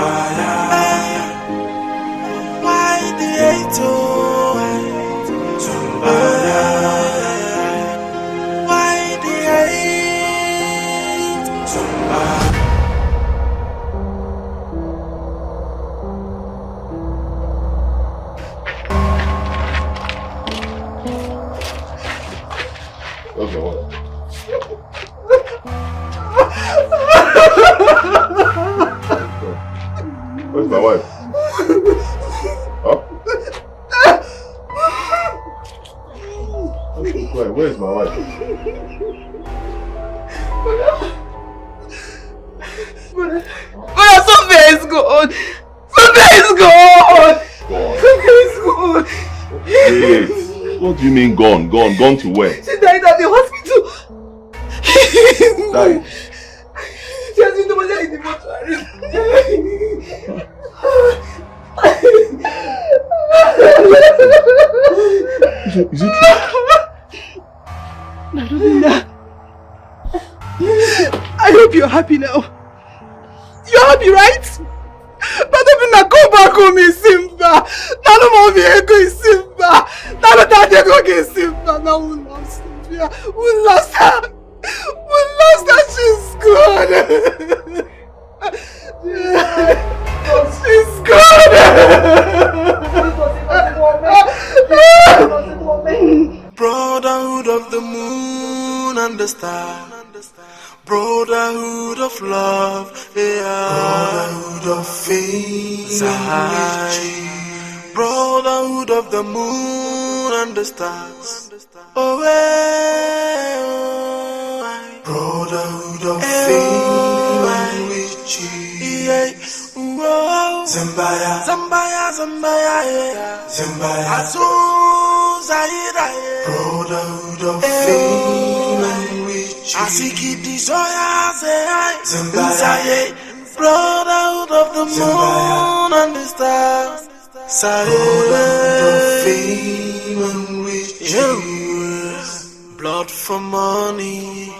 Why the hate? Why the hate? Where's my wife? Where's my wife? Huh? Where's my wife? But something is gone. Something is gone. Something is gone. Wait. What do you mean gone? Gone to where? She died at the hospital. Died? She has been deposited in the mortuary. Is it true? I hope you're happy now. You're happy, right? But if I go back home in Simba, none of my vehicle is Simba. None of that vehicle is Simba. Now we lost Simba. We lost her. We lost her. She's gone. She's gone. Brotherhood of the moon and the star. Brotherhood of love, yeah. Brotherhood of faith, brotherhood of the moon and the stars. Oh, brotherhood of faith, yeah. Zambaya, Zambaya, Zambaya, yeah. Zambaya, Azuzayira, brotherhood of faith. Asiki disoya say Zambaya, brotherhood of the moon and the stars. Brotherhood of fame and riches. Blood for money,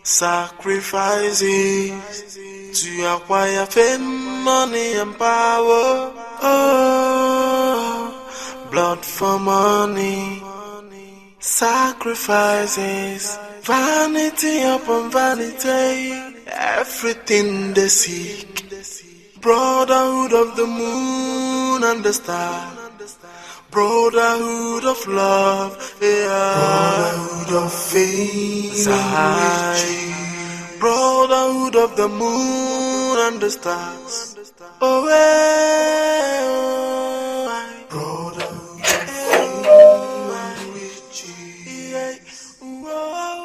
sacrifices to acquire fame, money and power. Oh, blood for money, sacrifices. Vanity upon vanity, everything they seek. Brotherhood of the moon and the star. Brotherhood of love, yeah. Brotherhood of faith, brotherhood of the moon and the stars. Oh, brotherhood of faith and riches.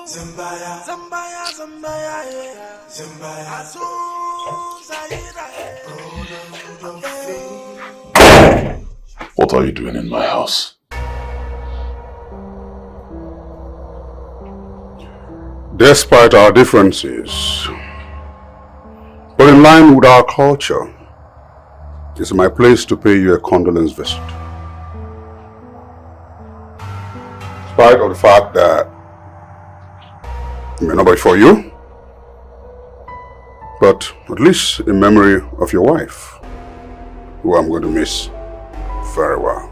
Zambaya, Zambaya, Zambaya, yeah. Zambaya, Azuzayira, brotherhood of faith. What are you doing in my house? Despite our differences, but in line with our culture, it's my place to pay you a condolence visit. In spite of the fact that it may not be for you, but at least in memory of your wife, who I'm going to miss very well.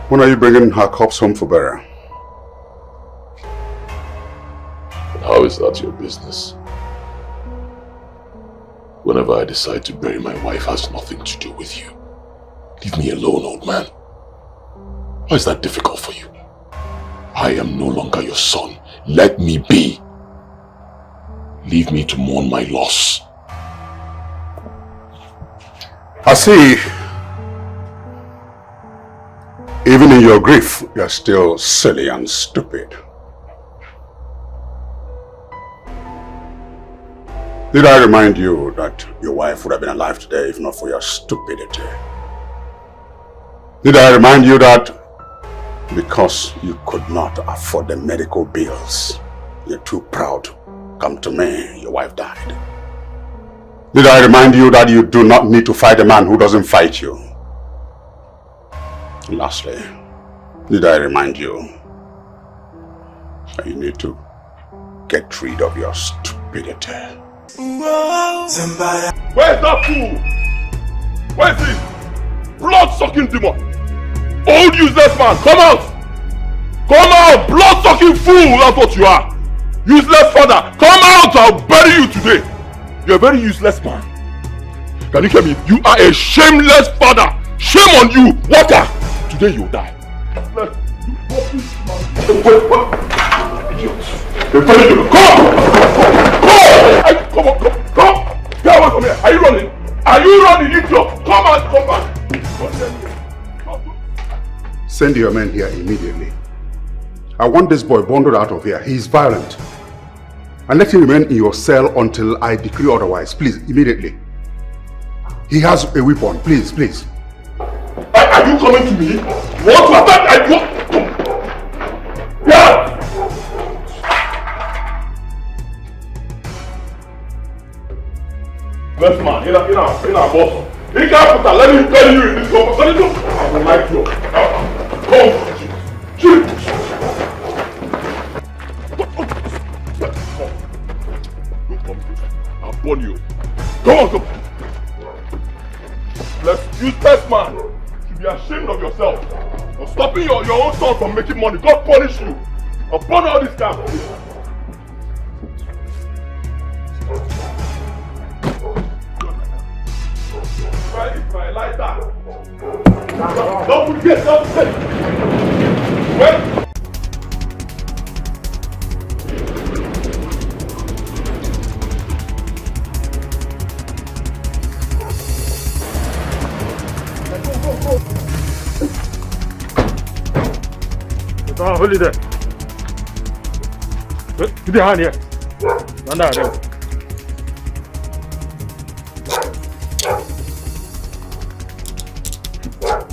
When are you bringing her corpse home for burial? How is that your business? Whenever I decide to bury my wife has nothing to do with you. Leave me alone, old man. Why is that difficult for you? I am no longer your son. Let me be. Leave me to mourn my loss. I see. Even in your grief, you're still silly and stupid. Did I remind you that your wife would have been alive today if not for your stupidity? Did I remind you that because you could not afford the medical bills, you're too proud to come to me, your wife died? Did I remind you that you do not need to fight a man who doesn't fight you? And lastly, did I remind you that you need to get rid of your stupidity? Where's that fool? Where's he? Blood-sucking demon! Old useless man, come out! Come out! Blood-sucking fool! That's what you are! Useless father! Come out! I'll bury you today! You're a very useless man. Can you hear me? You are a shameless father! Shame on you! Water! Today you'll die. Come on! Get away from here! Are you running? Are you running, idiot? Come on, come back! Send your men here immediately. I want this boy bundled out of here. He is violent. And let him remain in your cell until I decree otherwise. Please, immediately. He has a weapon. Please, please. Are you coming to me? What was that? Yeah! Best man, in our boss. He can't put that. Let me tell you in this conversation. I will like you. Come. Shoot. I'll burn you. Come on, come. Let's use best man. You should be ashamed of yourself. For stopping your own son from making money. God punish you. I'll burn all this camp. Try like that. Don't forget, don't forget. Wait. Hold it there. Put your hand here. There.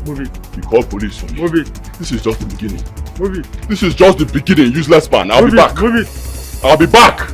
Move it. You call police for me. Move it. This is just the beginning. Move it. This is just the beginning, useless man. I'll be back. Move it. I'll be back.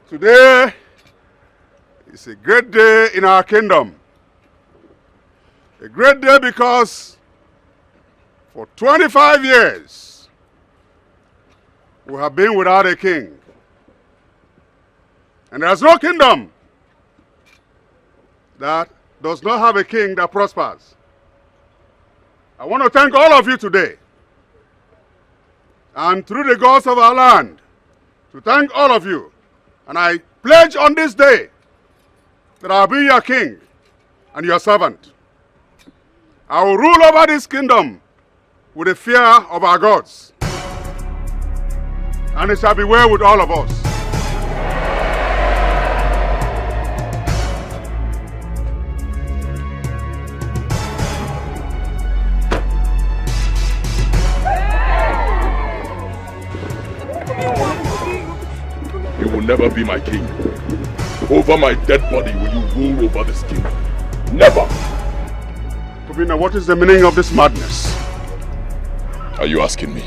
Today is a great day in our kingdom. A great day because for 25 years we have been without a king. And there's no kingdom that does not have a king that prospers. I want to thank all of you today, and through the gods of our land, to thank all of you. And I pledge on this day that I will be your king and your servant. I will rule over this kingdom with the fear of our gods. And it shall be well with all of us. You will never be my king. Over my dead body will you rule over this kingdom. Never! Kubina, what is the meaning of this madness? Are you asking me?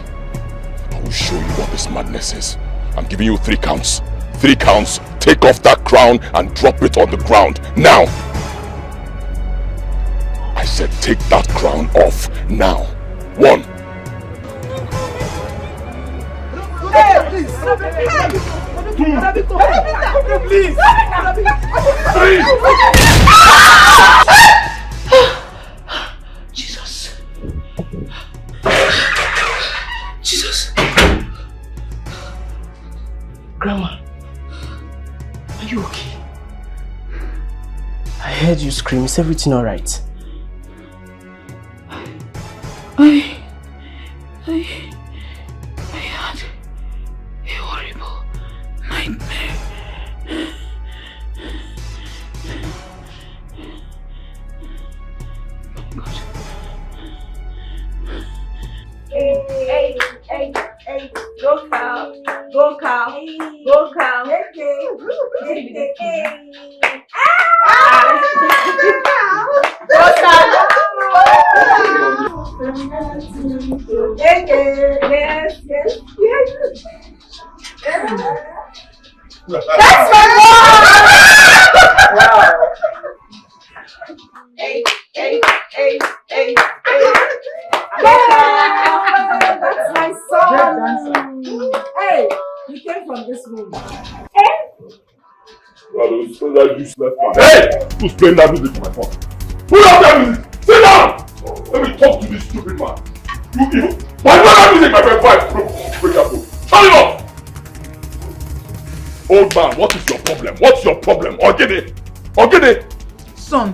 I will show you what this madness is. I'm giving you 3 counts. 3 counts. Take off that crown and drop it on the ground. Now! I said take that crown off. Now. 1. Hey, please. 2. Please. 3. Jesus. Jesus. Grandma, are you okay? I heard you scream. Is everything alright? I had a horrible nightmare. Oh God. Hey, go cow, go cow, go cow. That's my mom! Hey, That useless man. Hey! Who's playing that music for my phone? Who does that music? Sit down! Let me talk to this stupid man. You why do that music, my friend? Break that phone. Turn it off! Old man, what is your problem? What's your problem? Ogede! Son,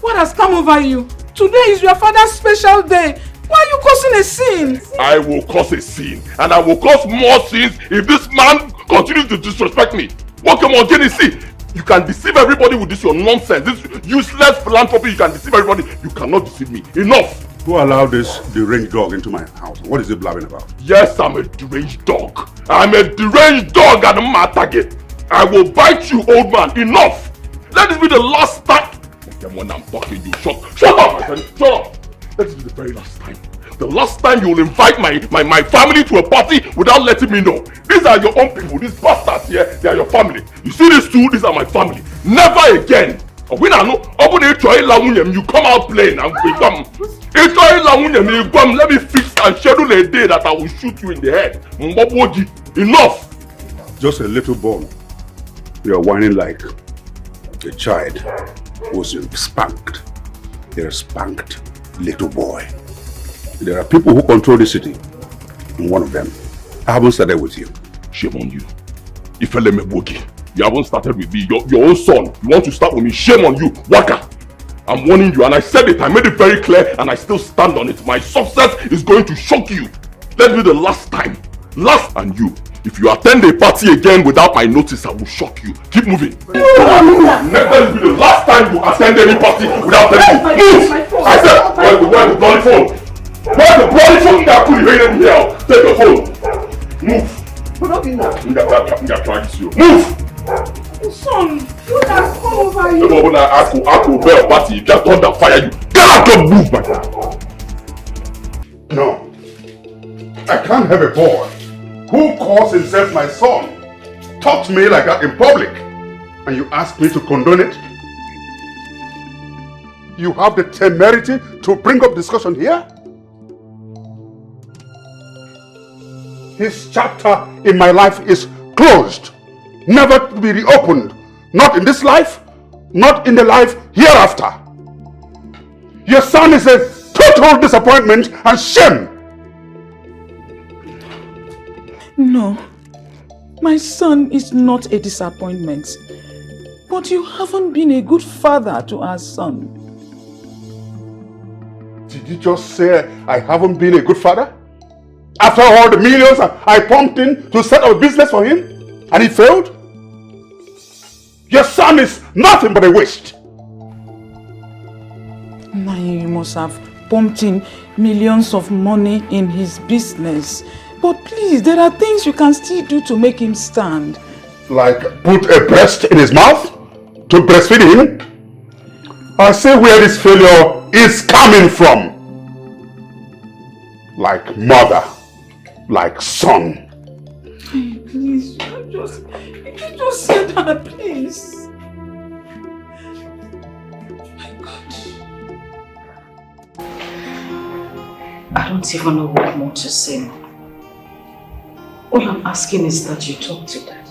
what has come over you? Today is your father's special day. Why are you causing a scene? I will cause a scene, and I will cause more scenes if this man continues to disrespect me. What can Ogede see? You can deceive everybody with this your nonsense, this useless philanthropy. You can deceive everybody. You cannot deceive me. Enough. Who allowed this deranged dog into my house? What is he blabbing about? Yes, I'm a deranged dog. I'm a deranged dog and I'm a target. I will bite you, old man. Enough. Let this be the last time. When I'm talking, you shut up, my friend. Shut up. Let this be the very last time. The last time you will invite my family to a party without letting me know. These are your own people. These bastards here, they are your family. You see these two? These are my family. Never again. When I know, you come out playing and become. Let me fix and schedule a day that I will shoot you in the head. Enough. Just a little bone. You are whining like a child who's spanked. They're spanked little boy. There are people who control the city. And one of them, I haven't started with you. Shame on you. You haven't started with me. Your own son. You want to start with me? Shame on you. Waka. I'm warning you, and I said it. I made it very clear, and I still stand on it. My success is going to shock you. Let me the last time. Last. And you. If you attend a party again without my notice, I will shock you. Keep moving. Let me the last time you attend any party without telling me. Move! I said, where's the bloody phone? Where's the bloody phone that could be in here? Take your phone. Move. Move! Son, what has come over you? When I ask bell party, just thunder fire you. Get out of move, my God. No. I can't have a boy who calls himself my son talk to me like that in public, and you ask me to condone it? You have the temerity to bring up discussion here? His chapter in my life is closed, never to be reopened. Not in this life, not in the life hereafter. Your son is a total disappointment and shame. No, my son is not a disappointment. But you haven't been a good father to our son. Did you just say I haven't been a good father? After all the millions I pumped in to set up a business for him, and he failed? Your son is nothing but a waste. Now you must have pumped in millions of money in his business. But please, there are things you can still do to make him stand. Like put a breast in his mouth to breastfeed him? I say where this failure is coming from. Like mother, like son. Hey, please, you just say that, please. My God. I don't even know what more to say. All I'm asking is that you talk to Dad.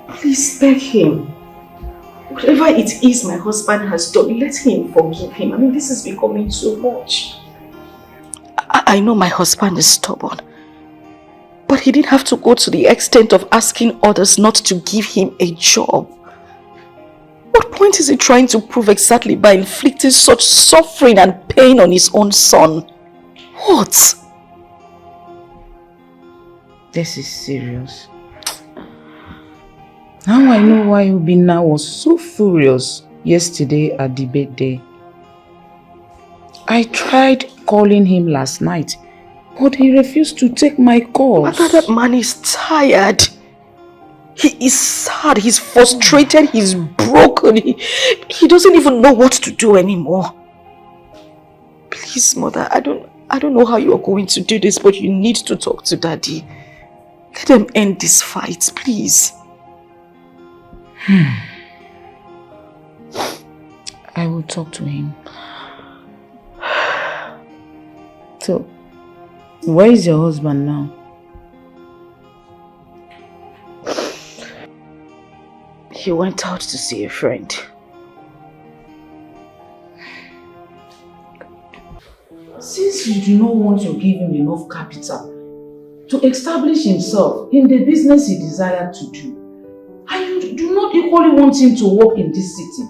Please beg him. Whatever it is my husband has done, let him forgive him. I mean, this is becoming too much. I know my husband is stubborn, but he didn't have to go to the extent of asking others not to give him a job. What point is he trying to prove exactly by inflicting such suffering and pain on his own son? What? This is serious. Now I know why Ubina was so furious yesterday at the birthday. I tried calling him last night, but he refused to take my calls. But that man is tired. He is sad, he's frustrated, he's broken. He doesn't even know what to do anymore. Please, Mother, I don't know how you are going to do this, but you need to talk to Daddy. Let them end this fight, please. I will talk to him. So, where is your husband now? He went out to see a friend. Since you do not want to give him enough capital to establish himself in the business he desired to do, and you do not equally want him to work in this city,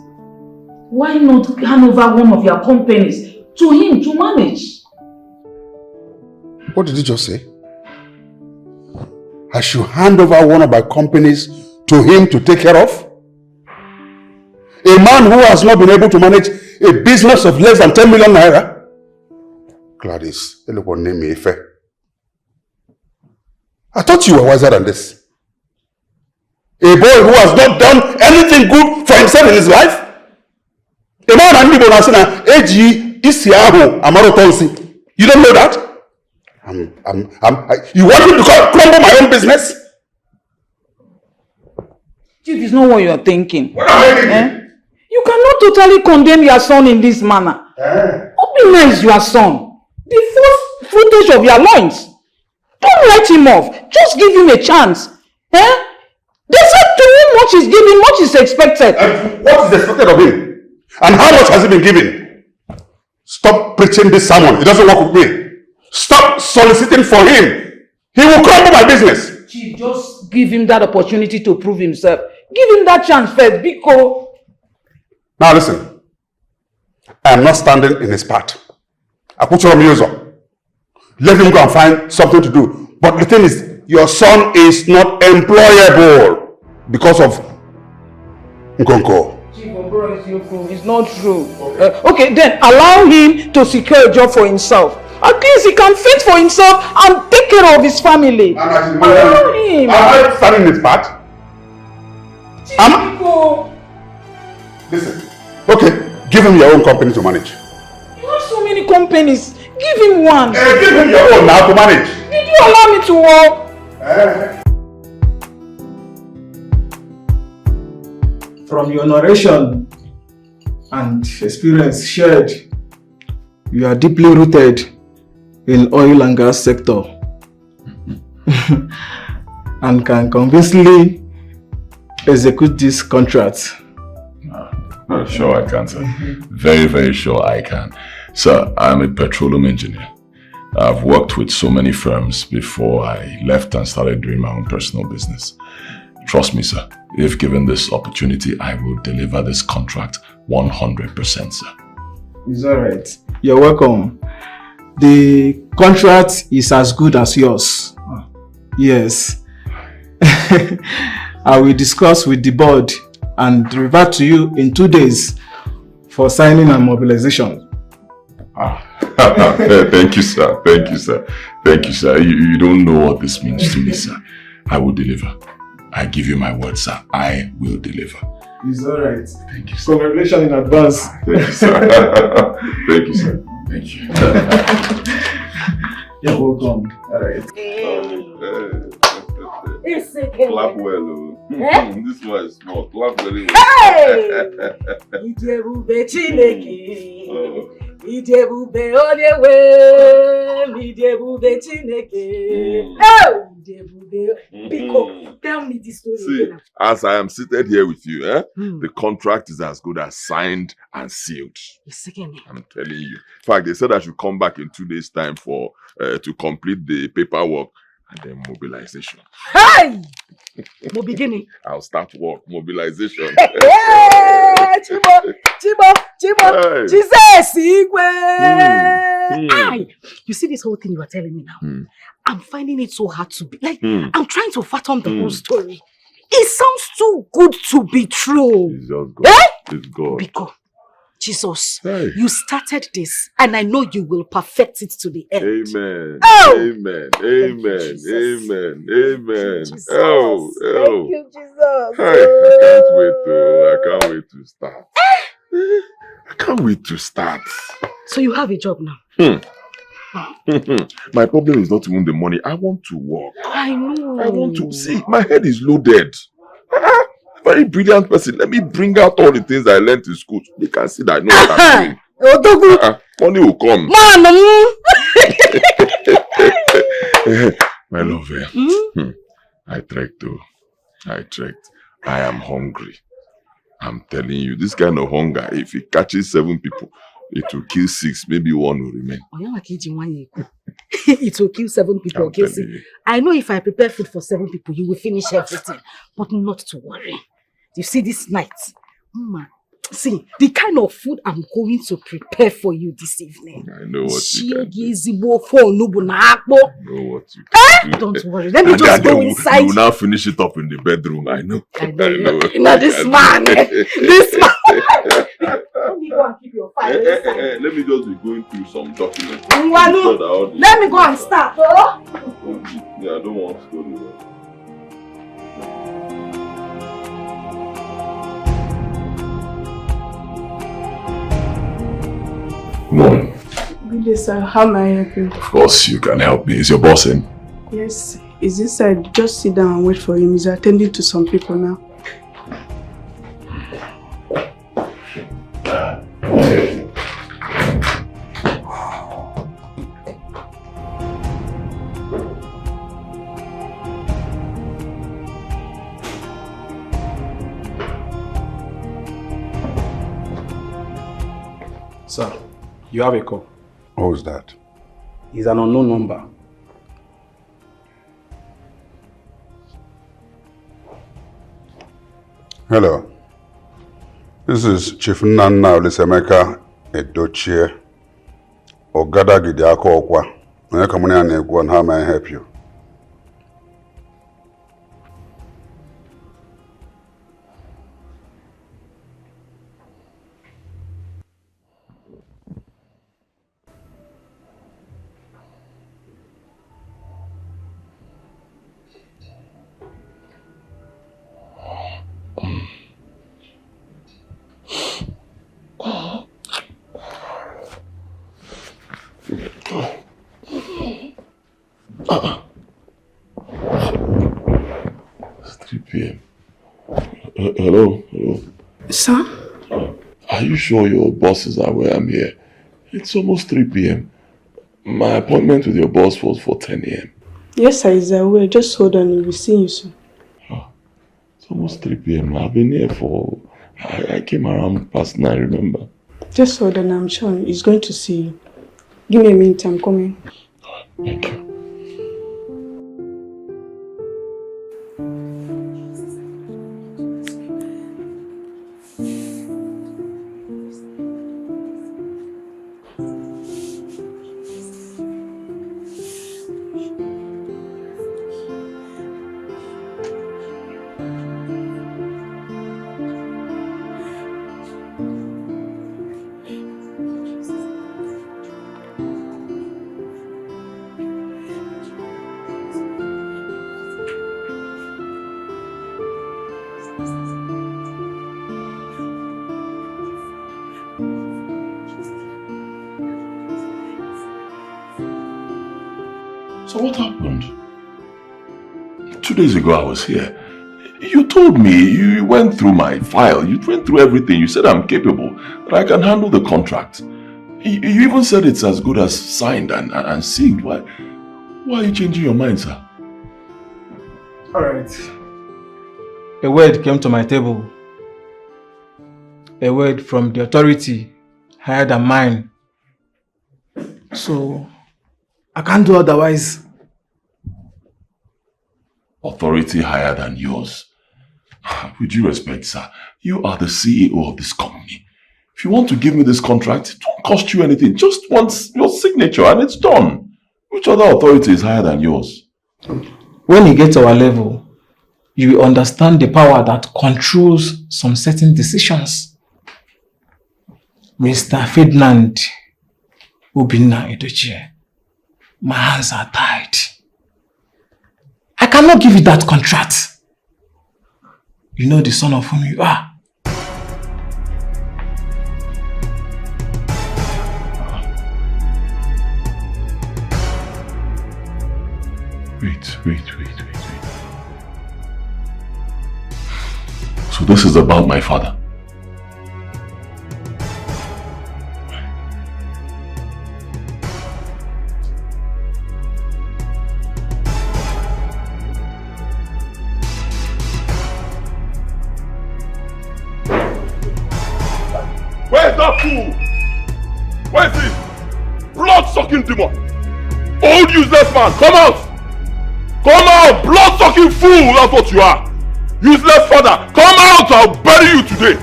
why not hand over one of your companies to him to manage? What did you just say? I should hand over one of my companies to him to take care of? A man who has not been able to manage a business of less than 10 million naira? Gladys, I thought you were wiser than this. A boy who has not done anything good for himself in his life? A man and people are saying, you don't know that? You want me to crumble my own business? Chief, is not what you are thinking. What am I thinking? You cannot totally condemn your son in this manner. Obinna is your son. The first footage of your loins. Don't write him off. Just give him a chance. They said to whom much is given, much is expected. And what is expected of him? And how much has he been given? Stop preaching this sermon. It doesn't work with me. Stop soliciting for him. He will crumble my business. Chief, just give him that opportunity to prove himself. Give him that chance first, Biko. Now listen. I am not standing in his path. I put you on music. Let him go and find something to do. But the thing is, your son is not employable because of Nkonko. It's not true. Okay, then allow him to secure a job for himself. At least he can fend for himself and take care of his family. Allow him. Am I standing in his path? Listen. Okay, give him your own company to manage. You have so many companies. Give him one. Give him your own now to manage. Did you allow me to work? From your narration and experience shared, you are deeply rooted in oil and gas sector and can convincingly execute this contract. Sure I can, sir. Very, very sure I can. Sir, I'm a petroleum engineer. I've worked with so many firms before I left and started doing my own personal business. Trust me, sir. If given this opportunity, I will deliver this contract 100%, sir. It's alright. You're welcome. The contract is as good as yours. Yes. I will discuss with the board and revert to you in 2 days for signing and mobilization. Thank you, sir. Thank you, sir. Thank you, sir. You don't know what this means to me, sir. I will deliver. I give you my word, sir. I will deliver. It's alright. Thank you, sir. Congratulations in advance. Thank you, sir. Thank you, sir. Thank you. You're welcome. Alright. Clap well, oh. This one is small. Clap very well. Idebube onewe, Idebube Chineke. Oh, Idebube. Biko, tell me this story. See, as I am seated here with you, the contract is as good as signed and sealed. I'm telling you. In fact, they said I should come back in 2 days' time for to complete the paperwork and then mobilization. Hey! Mo beginning. I'll start work. Mobilization. Hey! Chibo. Hey. Jesus, you see this whole thing you are telling me now? I'm finding it so hard to be like. I'm trying to fathom the whole story. It sounds too good to be true. It's just God. It's God. Because Jesus, you started this, and I know you will perfect it to the end. Amen. Oh! Amen. Amen. Amen. Amen. Jesus. Oh. Thank you, Jesus. Hey, I can't wait to start. I can't wait to start. So you have a job now? My problem is not even the money. I want to work. I know. I want to see. My head is loaded. Very brilliant person. Let me bring out all the things I learned in school. They can see that I know what I'm doing. Money will come. My love, I trekked. I am hungry. I'm telling you, this kind of hunger, if it catches 7 people, it will kill 6, maybe 1 will remain. It will kill 7 people, okay? I know if I prepare food for 7 people, you will finish everything. But not to worry. You see this night? See, the kind of food I'm going to prepare for you this evening. I know what you can do. I know what you can do. Don't worry, let me just go inside. You will now finish it up in the bedroom, I know. I know. This man. This man. Let me go and keep your file inside. Let me just be going through some documents. Let me go and start. Yeah, I don't want to go to work. Morning. Good day, sir. How may I help you? Of course, you can help me. Is your boss in? Yes. Is this side? Just sit down and wait for him. He's attending to some people now. Sir, you have a call. Who's that? It's an unknown number. Hello. This is Chief Nana Eke Edochie. Ogada Gidiako Okwa. How may I help you? It's 3 p.m. Hello? Sir? Are you sure your bosses are where I'm here? It's almost 3 p.m. My appointment with your boss was for 10 a.m. Yes, sir, he's aware. Just hold on, we'll be seeing you soon. It's almost 3 p.m. I've been here for... I came around past 9, remember? Just hold on, I'm sure he's going to see you. Give me a minute, I'm coming. Thank you. So what happened? 2 days ago I was here. You told me, you went through my file, you went through everything. You said I'm capable, that I can handle the contract. You even said it's as good as signed and sealed. Why are you changing your mind, sir? Alright. A word came to my table. A word from the authority higher than mine. So, I can't do otherwise. Authority higher than yours. With due respect, sir, you are the CEO of this company. If you want to give me this contract, it won't cost you anything. Just once your signature and it's done. Which other authority is higher than yours? When you get to our level, you will understand the power that controls some certain decisions. Mr. Ferdinand Obinna Edochie, my hands are tied. I cannot give you that contract. You know the son of whom you are. Wait. So this is about my father. Where's that fool? Where is he? Blood-sucking demon! Old useless man, come out! Come out! Blood-sucking fool! That's what you are! Useless father! Come out! I'll bury you today!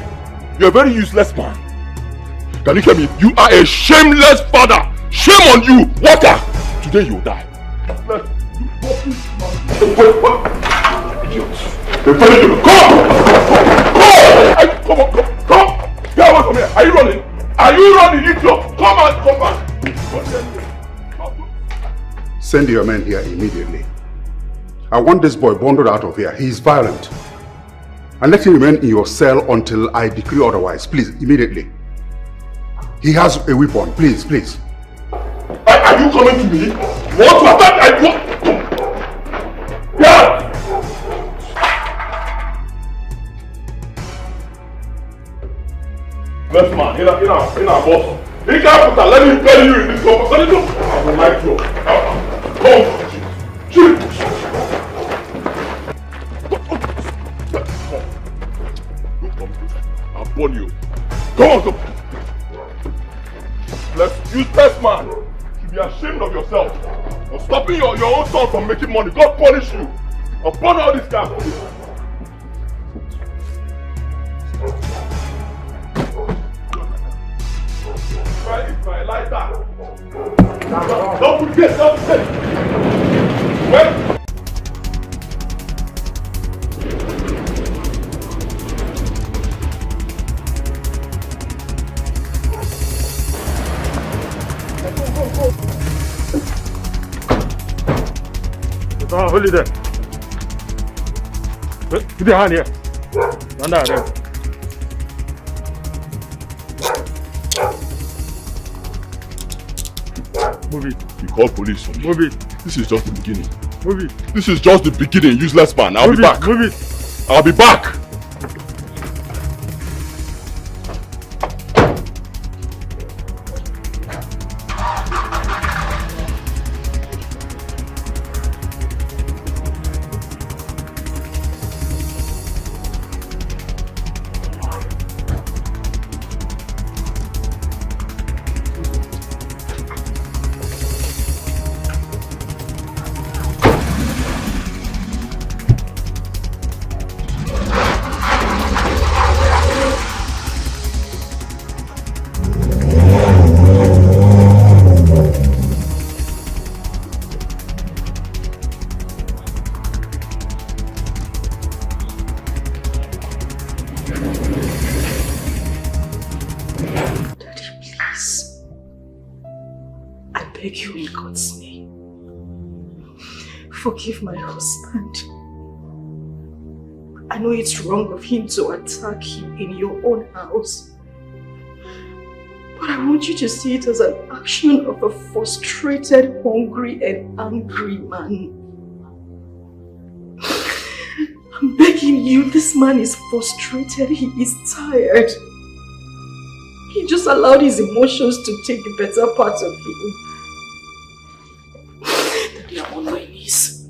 You're a very useless man. Can you hear me? You are a shameless father! Shame on you! Water! Today you'll die. Come on! Get away from here! Are you running? Are you running, idiot? Come on! Come back! Send your men here immediately. I want this boy bundled out of here. He is violent. And let him remain in your cell until I decree otherwise. Please, immediately. He has a weapon. Please, please. Are you coming to me? What was that? Yeah! Left man, in our boss. He can't put that. Let me bury you in this compound. Let me go. I will like you. Come. Shoot. I'll burn you. Come on, come. Let's use this man. You should be ashamed of yourself. You're stopping your own son from making money. God punish you. I'll burn all these guys for you. If I like that. Don't forget. Wait. Hold it there. Put your hand here. Stand there. Move it. You call police for me. Move it. This is just the beginning. Move it. This is just the beginning, useless man. I'll be back. Move it. I'll be back. Forgive my husband. I know it's wrong of him to attack you in your own house. But I want you to see it as an action of a frustrated, hungry and angry man. I'm begging you, this man is frustrated, he is tired. He just allowed his emotions to take the better part of him. Daddy, I'm on my knees.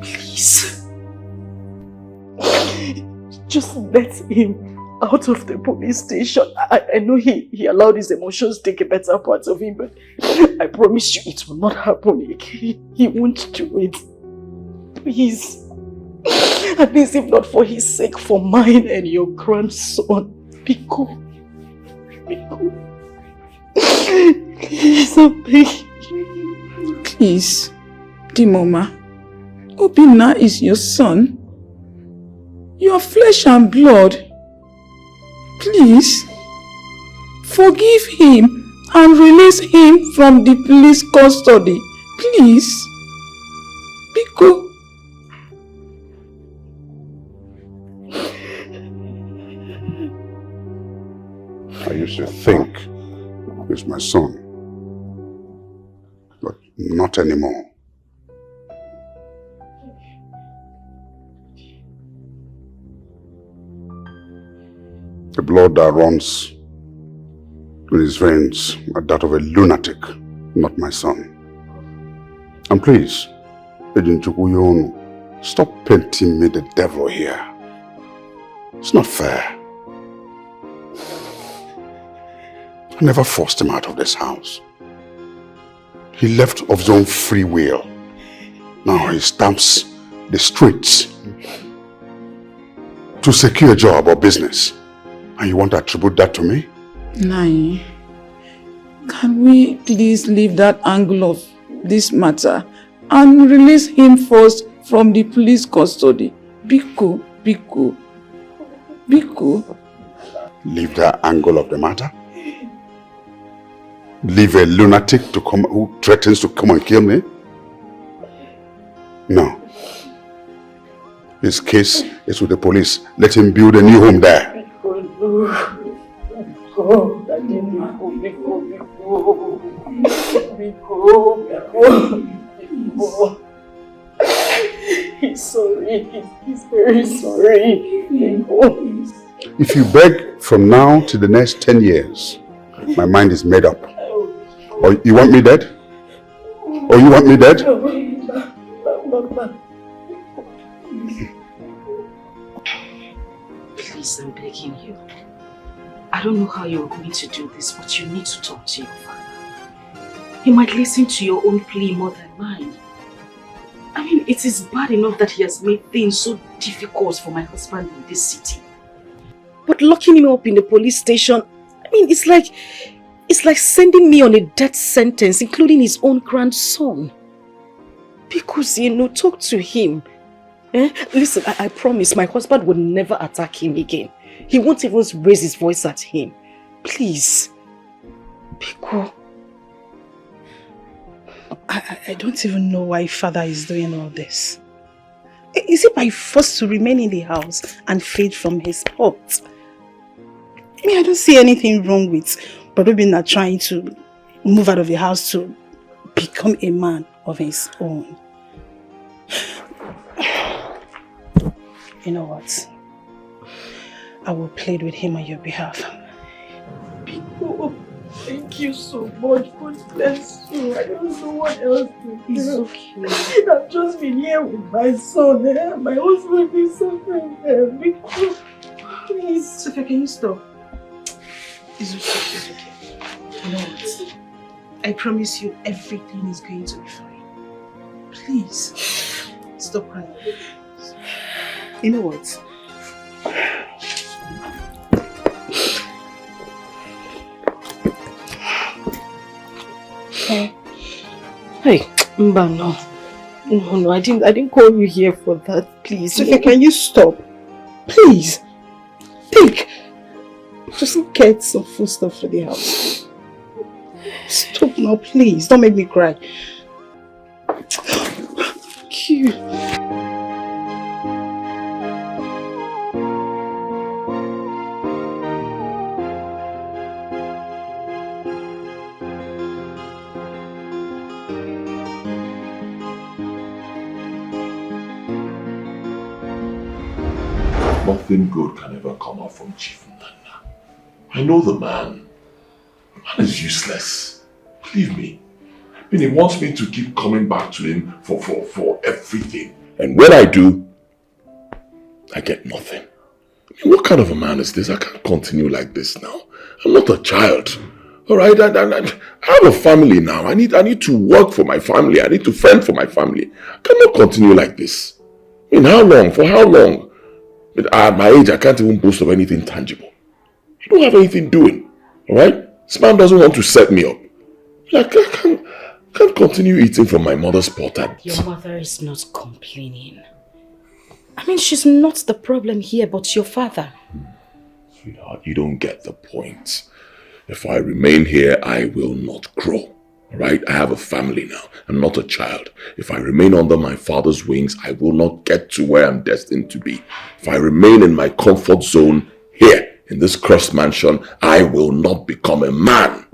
Please. Just let him out of the police station. I know he allowed his emotions to take a better part of him, but I promise you it will not happen again. He won't do it. Please. At least if not for his sake, for mine and your grandson. Biko. Please, I'm begging you. Please, Dimoma. Obinna is your son. Your flesh and blood. Please, forgive him and release him from the police custody. Please. Biko. I used to think he's my son, but not anymore. The blood that runs in his veins are that of a lunatic, not my son. And please, Agent Chukwuyono, stop painting me the devil here. It's not fair. I never forced him out of this house. He left of his own free will. Now he stamps the streets to secure a job or business. And you want to attribute that to me? Nai, can we please leave that angle of this matter and release him first from the police custody? Biko. Leave that angle of the matter? Leave a lunatic to come who threatens to come and kill me? No. His case is with the police. Let him build a new home there. He's sorry. He's very sorry. If you beg from now to the next 10 years, my mind is made up. Or you want me dead? Or you want me dead? Please, I'm begging you. I don't know how you're going to do this, but you need to talk to your father. He might listen to your own plea more than mine. I mean, it is bad enough that he has made things so difficult for my husband in this city. But locking him up in the police station, I mean, it's like sending me on a death sentence, including his own grandson. Because, talk to him. Listen, I promise my husband will never attack him again. He won't even raise his voice at him. Please. Biko. I don't even know why father is doing all this. Is it by force to remain in the house and feed from his pot? I don't see anything wrong with Barobina trying to move out of the house to become a man of his own. You know what? I will plead with him on your behalf. Oh, thank you so much. God bless you. I don't know what else to do. It's okay. I've just been here with my son. My husband is suffering. Please. Sophia, can you stop? It's okay. You know what? I promise you everything is going to be fine. Please. Stop crying. You know what? Hey, Mba, no, I didn't call you here for that. Please, Sophia, can you stop? Please. Think. Just get some food stuff for the house. Stop now, please. Don't make me cry. Cute. Nothing good can ever come out from Chief Nana. I know the man. The man is useless. Believe me. I mean, he wants me to keep coming back to him for everything. And when I do, I get nothing. I mean, what kind of a man is this? I can't continue like this now. I'm not a child. Alright, I have a family now. I need to work for my family. I need to fend for my family. I cannot continue like this. I mean, how long? For how long? At my age, I can't even boast of anything tangible. I don't have anything doing. Alright? This man doesn't want to set me up. Like, I can't continue eating from my mother's pot. Your mother is not complaining. I mean, she's not the problem here, but your father. Sweetheart, you don't get the point. If I remain here, I will not grow. Alright? I have a family now. I'm not a child. If I remain under my father's wings, I will not get to where I'm destined to be. If I remain in my comfort zone here, in this cursed mansion, I will not become a man.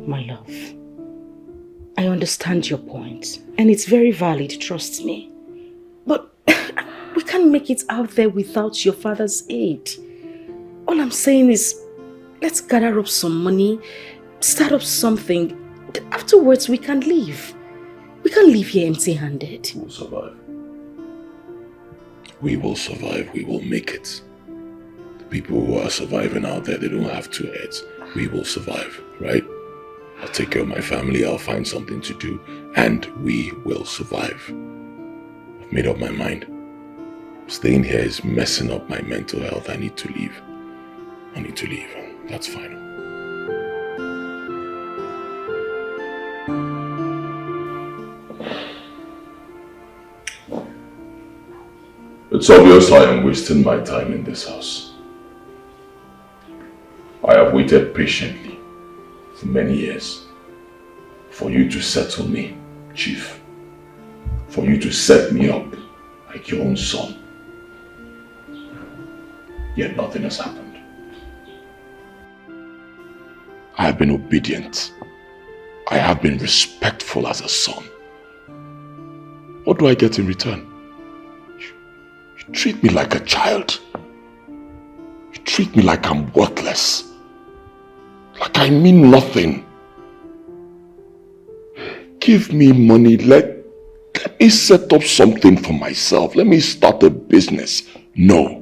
My love, I understand your point, and it's very valid, trust me. But we can't make it out there without your father's aid. All I'm saying is, let's gather up some money, start up something. Afterwards, we can leave. We can't leave here empty-handed. We'll survive. We will survive. We will make it. The people who are surviving out there, they don't have two heads. We will survive, right? I'll take care of my family. I'll find something to do. And we will survive. I've made up my mind. Staying here is messing up my mental health. I need to leave. I need to leave. That's fine. It's obvious I am wasting my time in this house. I have waited patiently for many years for you to settle me, Chief. For you to set me up like your own son. Yet nothing has happened. I have been obedient. I have been respectful as a son. What do I get in return? You treat me like a child. You treat me like I'm worthless. Like I mean nothing. Give me money. Let me set up something for myself. Let me start a business. No.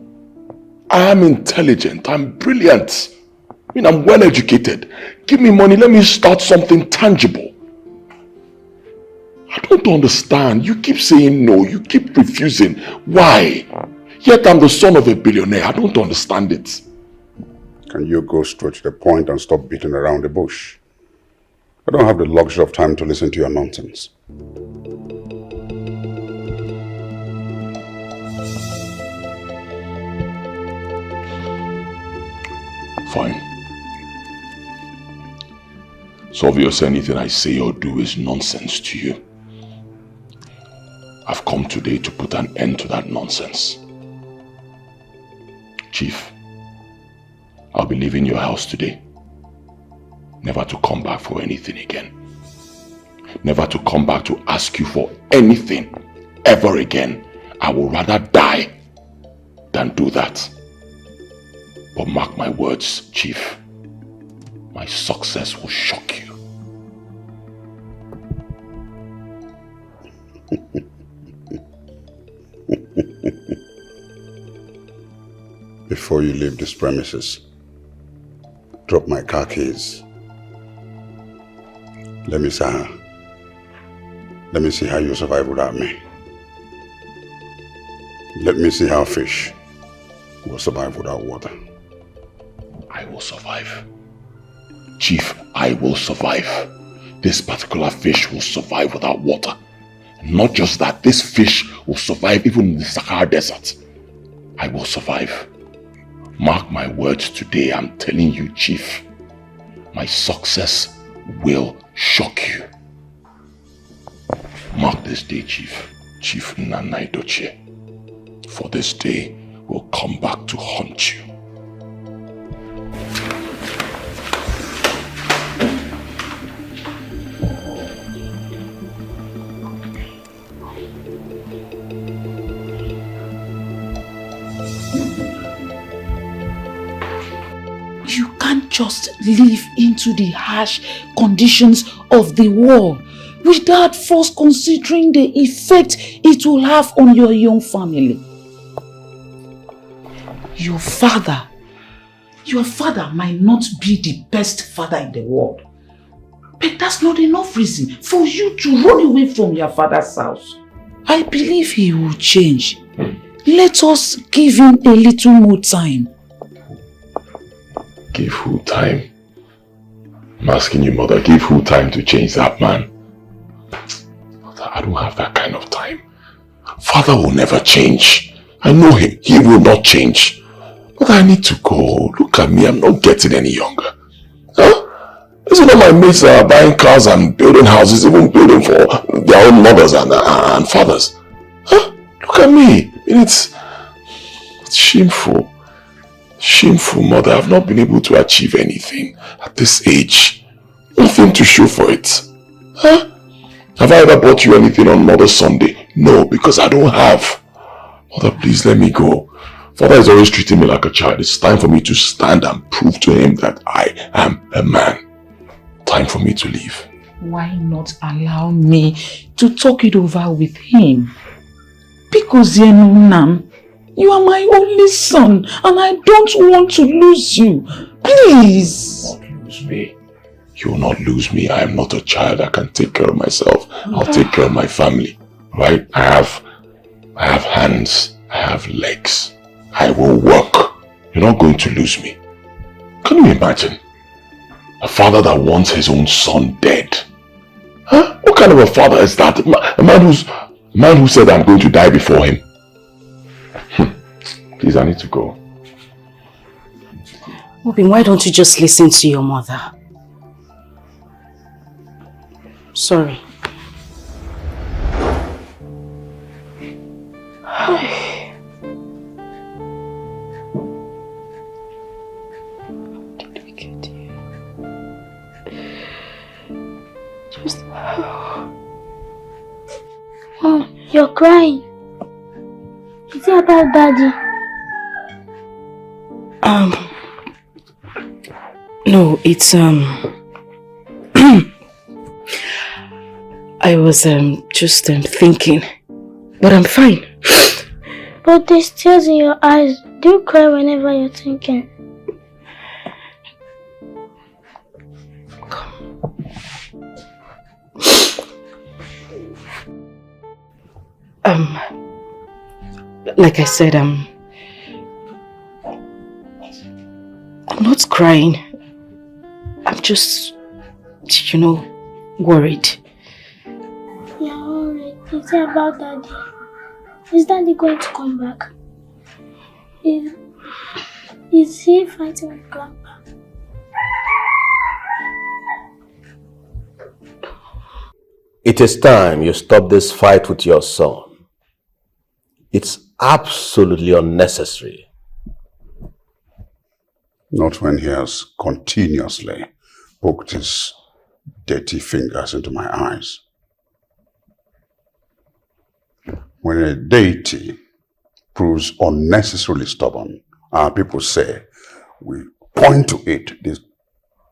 I am intelligent. I'm brilliant. I mean, I'm well educated. Give me money. Let me start something tangible. I don't understand. You keep saying no. You keep refusing. Why? Yet I'm the son of a billionaire. I don't understand it. Can you go straight to the point and stop beating around the bush? I don't have the luxury of time to listen to your nonsense. Fine. So obviously anything I say or do is nonsense to you. I've come today to put an end to that nonsense. Chief, I'll be leaving your house today. Never to come back for anything again. Never to come back to ask you for anything ever again. I will rather die than do that. But mark my words, Chief. My success will shock you. Before you leave this premises, drop my car keys. Let me see how you survive without me. Let me see how fish will survive without water. I will survive. Chief, I will survive. This particular fish will survive without water. Not just that, this fish will survive even in the Sahara Desert. I will survive. Mark my words today, I'm telling you, Chief. My success will shock you. Mark this day, Chief. Chief Yul Edochie. For this day will come back to haunt you. You can't just live into the harsh conditions of the war without first considering the effect it will have on your young family. Your father might not be the best father in the world, but that's not enough reason for you to run away from your father's house. I believe he will change. Let us give him a little more time. Give who time? I'm asking you, Mother, give who time to change that man? Mother, I don't have that kind of time. Father will never change. I know him. He will not change. But I need to go. Look at me. I'm not getting any younger. Huh? Isn't all my mates that are buying cars and building houses, even building for their own mothers and fathers? Huh? Look at me. It's shameful. Shameful, Mother. I've not been able to achieve anything at this age. Nothing to show for it. Huh? Have I ever bought you anything on Mother's Sunday? No, because I don't have. Mother, please let me go. Father is always treating me like a child. It's time for me to stand and prove to him that I am a man. Time for me to leave. Why not allow me to talk it over with him? Because You are my only son, and I don't want to lose you. Please. You will not lose me. You will not lose me. I am not a child. I can take care of myself. I'll take care of my family. Right? I have hands. I have legs. I will work. You're not going to lose me. Can you imagine? A father that wants his own son dead. Huh? What kind of a father is that? A man who said I'm going to die before him. Please, I need to go. Obin, why don't you just listen to your mother? Sorry. Oh, you're crying. Is it about Daddy? No, it's I was just thinking, but I'm fine. But there's tears in your eyes. Do you cry whenever you're thinking? Like I said, I'm not crying. I'm just, worried. You're worried. Is it about Daddy? Is Daddy going to come back? Is he fighting with Grandpa? It is time you stop this fight with your son. It's absolutely unnecessary. Not when he has continuously poked his dirty fingers into my eyes. When a deity proves unnecessarily stubborn, our people say, we point to it, the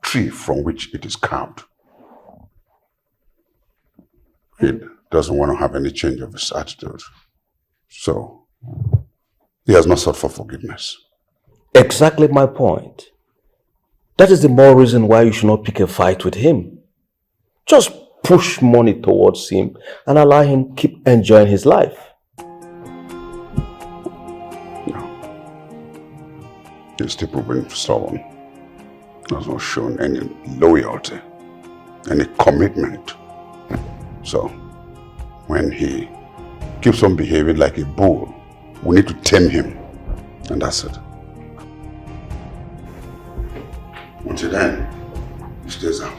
tree from which it is carved. He doesn't want to have any change of his attitude. So, he has not sought for forgiveness. Exactly my point. That is the more reason why you should not pick a fight with him. Just push money towards him and allow him keep enjoying his life. No. He's still proving stubborn. He has not shown any loyalty, any commitment. So, when he keeps on behaving like a bull, we need to tame him. And that's it. Until then, he stays out.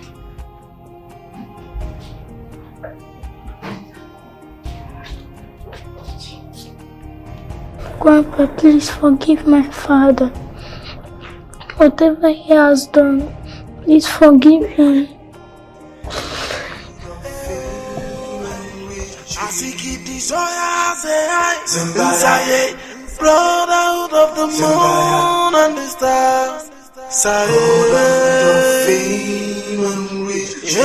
Grandpa, please forgive my father. Whatever he has done, please forgive him. Brotherhood of the moon and the stars. Fame and riches.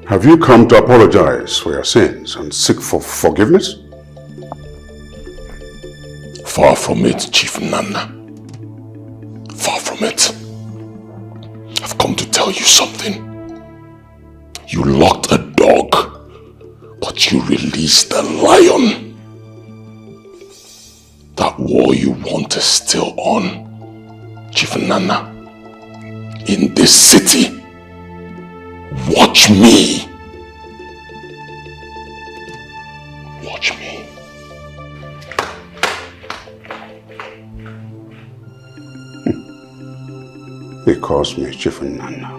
Have you come to apologize for your sins and seek for forgiveness? Far from it, Chief Nana. Far from it. I've come to tell you something. You locked a dog, but you released a lion. That war you want is still on, Chief Nana. In this city. Watch me. Watch me. He calls me Chief Nana.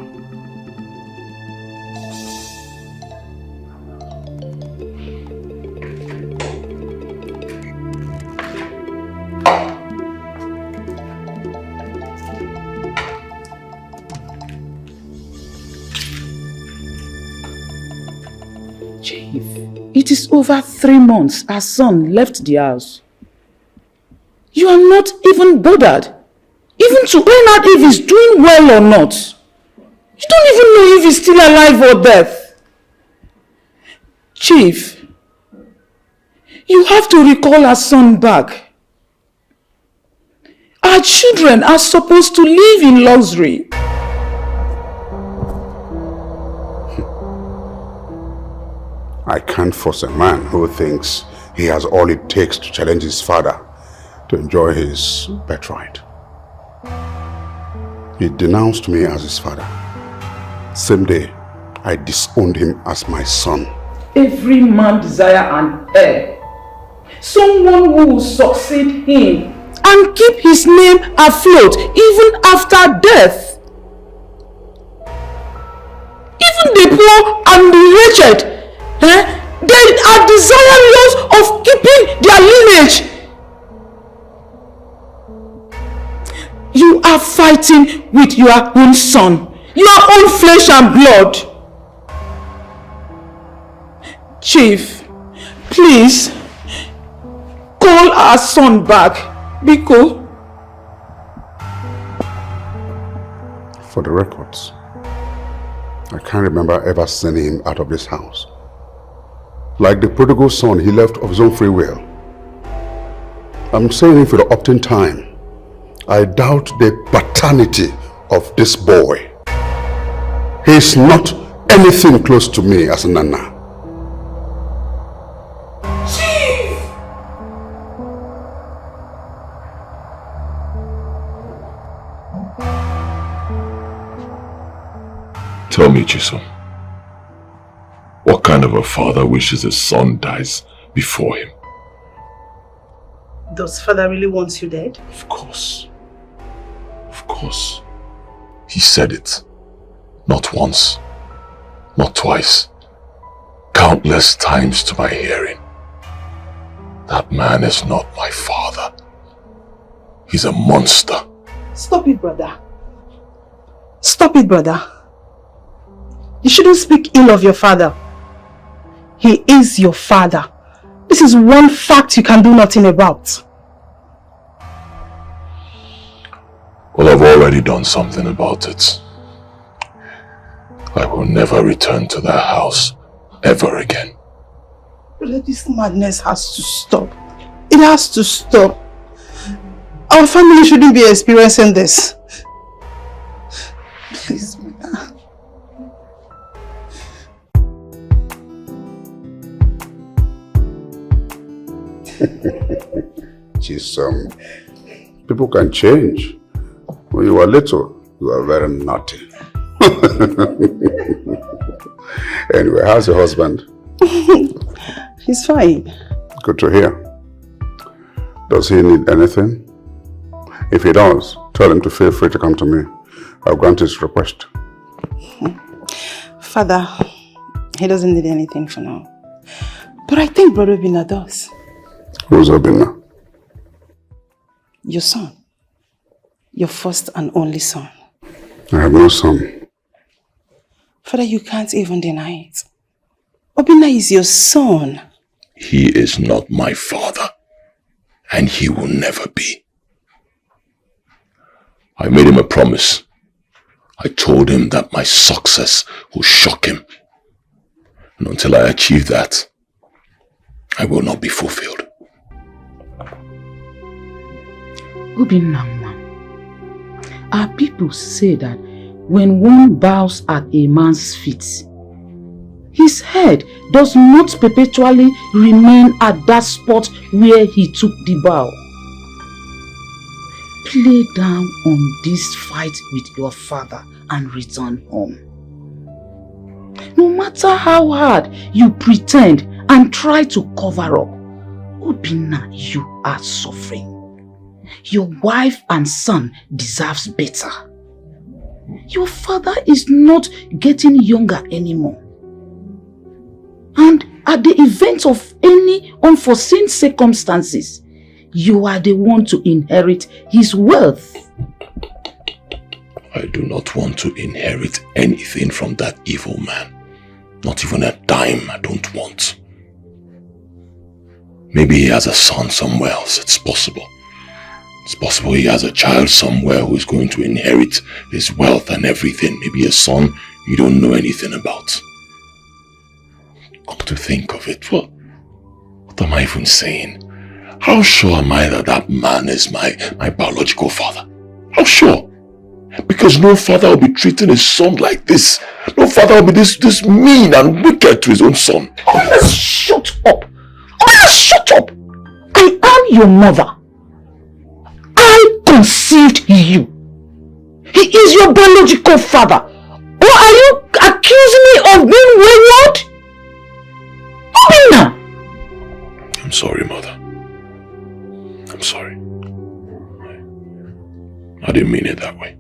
Chief, it is over 3 months our son left the house. You are not even bothered, even to find out if he's doing well or not. You don't even know if he's still alive or dead. Chief, you have to recall our son back. Our children are supposed to live in luxury. I can't force a man who thinks he has all it takes to challenge his father to enjoy his birthright. He denounced me as his father. Same day, I disowned him as my son. Every man desires an heir. Someone who will succeed him and keep his name afloat even after death. Even the poor and the wretched, they are desirous of keeping their lineage. You are fighting with your own son, your own flesh and blood. Chief, please call our son back, Biko. For the records, I can't remember ever sending him out of this house. Like the prodigal son, he left of his own free will. I'm saying it for the opting time. I doubt the paternity of this boy. He is not anything close to me as a nana. Chief! Tell me, Chisom, what kind of a father wishes his son dies before him? Does father really want you dead? Of course. Of course. He said it. Not once. Not twice. Countless times to my hearing. That man is not my father. He's a monster. Stop it, brother. Stop it, brother. You shouldn't speak ill of your father. He is your father. This is one fact you can do nothing about. Well, I've already done something about it. I will never return to that house ever again. Brother, this madness has to stop. It has to stop. Our family shouldn't be experiencing this. Please, brother. People can change. When you were little, you were very naughty. Anyway, how's your husband? He's fine. Good to hear. Does he need anything? If he does, tell him to feel free to come to me. I'll grant his request. Father, he doesn't need anything for now. But I think Brother Obinna does. Who's Obinna? Your son. Your first and only son. I have no son. Father, you can't even deny it. Obinna is your son. He is not my father, and he will never be. I made him a promise. I told him that my success will shock him. And until I achieve that, I will not be fulfilled. Obinna, our people say that when one bows at a man's feet, his head does not perpetually remain at that spot where he took the bow. Play down on this fight with your father and return home. No matter how hard you pretend and try to cover up, Obinna, you are suffering. Your wife and son deserves better. Your father is not getting younger anymore. And at the event of any unforeseen circumstances, you are the one to inherit his wealth. I do not want to inherit anything from that evil man. Not even a dime I don't want. Maybe he has a son somewhere else. It's possible. It's possible he has a child somewhere who is going to inherit his wealth and everything. Maybe a son you don't know anything about. Come to think of it, what am I even saying? How sure am I that that man is my biological father? How sure? Because no father will be treating his son like this. No father will be this mean and wicked to his own son. Shut up! Shut up! I am your mother. I conceived you. He is your biological father. Or are you accusing me of being wayward? Obinna! I'm sorry, mother. I'm sorry. I didn't mean it that way.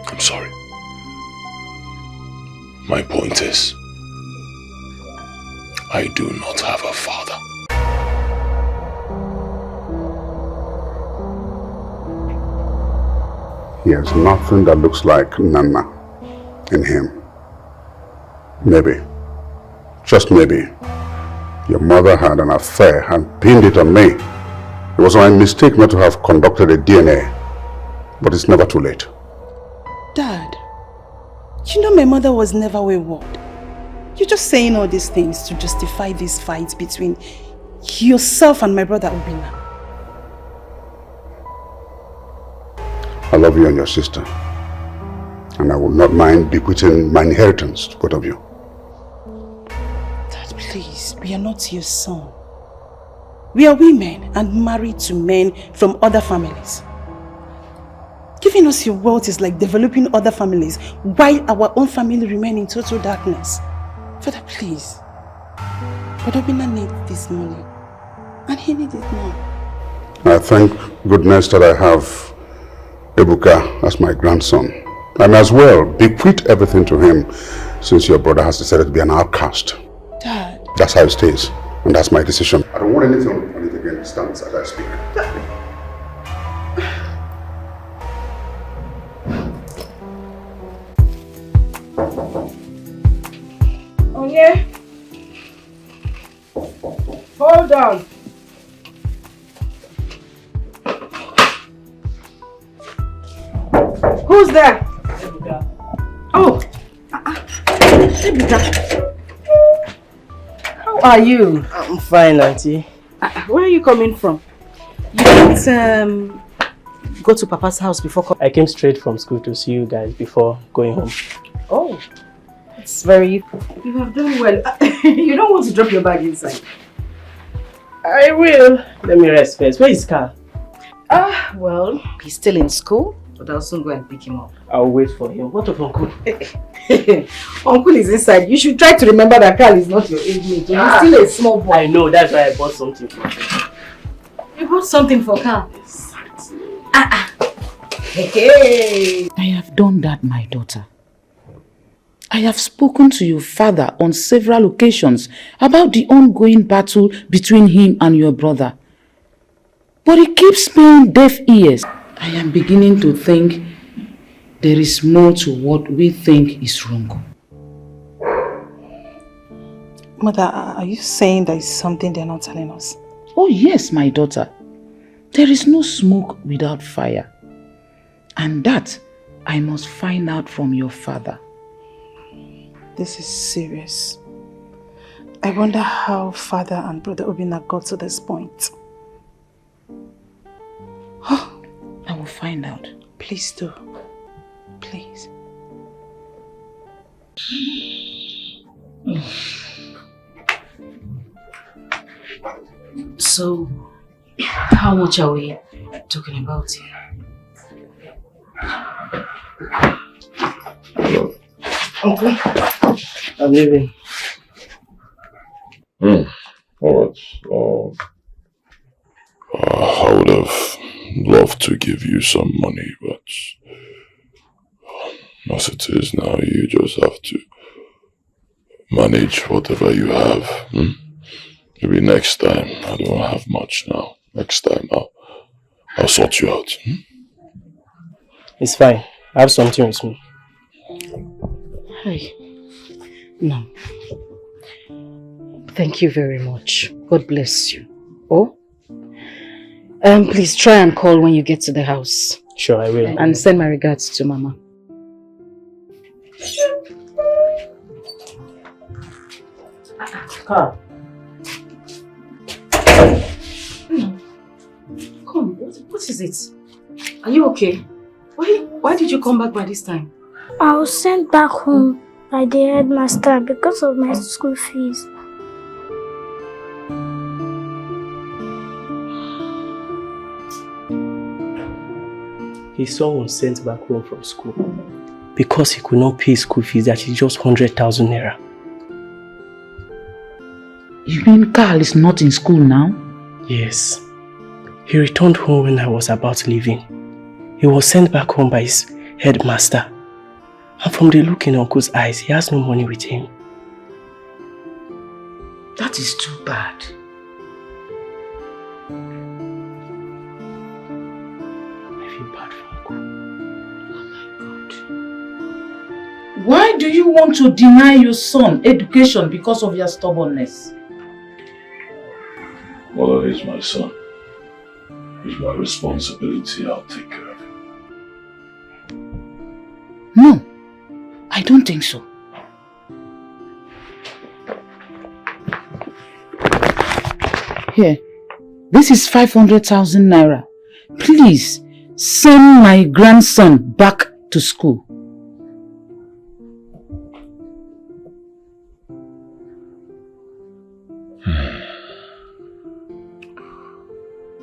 I'm sorry. My point is, I do not have a father. He has nothing that looks like Nana in him. Maybe, just maybe, your mother had an affair and pinned it on me. It was my mistake not to have conducted a DNA, but it's never too late. Dad, you know my mother was never wayward. You're just saying all these things to justify this fight between yourself and my brother Obinna. I love you and your sister, and I will not mind bequeathing my inheritance to both of you. Dad, please, we are not your son. We are women and married to men from other families. Giving us your wealth is like developing other families while our own family remain in total darkness. Father, please. But Obinna needs this money, and he needs it now. I thank goodness that I have Ebuka as my grandson, and as well bequeath everything to him, since your brother has decided to be an outcast. Dad. That's how it stays, and that's my decision. I don't want anything on it again. It stands as I speak. Oh yeah. Hold on. Who's there? Oh, Ebuka. How are you? I'm fine, Auntie. Where are you coming from? You didn't go to Papa's house before? I came straight from school to see you guys before going home. Oh, it's very... You have done well. You don't want to drop your bag inside? I will. Let me rest first. Where is Carl? Well, he's still in school, but I'll soon go and pick him up. I'll wait for him. What of Uncle? Uncle is inside. You should try to remember that Carl is not your age mate. He's still a small boy. I know, that's why I bought something for him. You bought something for Carl? Hey. I have done that, my daughter. I have spoken to your father on several occasions about the ongoing battle between him and your brother. But he keeps paying deaf ears. I am beginning to think there is more to what we think is wrong. Mother, are you saying there is something they're not telling us? Oh yes, my daughter. There is no smoke without fire. And that I must find out from your father. This is serious. I wonder how Father and Brother Obinna got to this point. I will find out. Please do. Please. So, how much are we talking about here? Uncle, I'm leaving. Alright. I would have loved to give you some money, but as it is now, you just have to manage whatever you have. Maybe next time. I don't have much now. Next time I'll sort you out. It's fine. I have something with me. Hey, No. Thank you very much. God bless you. Oh? Please try and call when you get to the house. Sure, I will. And send my regards to Mama. Come. No. Come, what is it? Are you okay? Why did you come back by this time? I was sent back home by the headmaster because of my school fees. His son was sent back home from school because he could not pay school fees that is just 100,000 naira. You mean Carl is not in school now? Yes. He returned home when I was about leaving. He was sent back home by his headmaster. And from the look in Uncle's eyes, he has no money with him. That is too bad. I feel bad for Uncle. Oh my God. Why do you want to deny your son education because of your stubbornness? Well, he's my son. It's my responsibility. I'll take care of him. No, I don't think so. Here, this is 500,000 naira. Please, send my grandson back to school.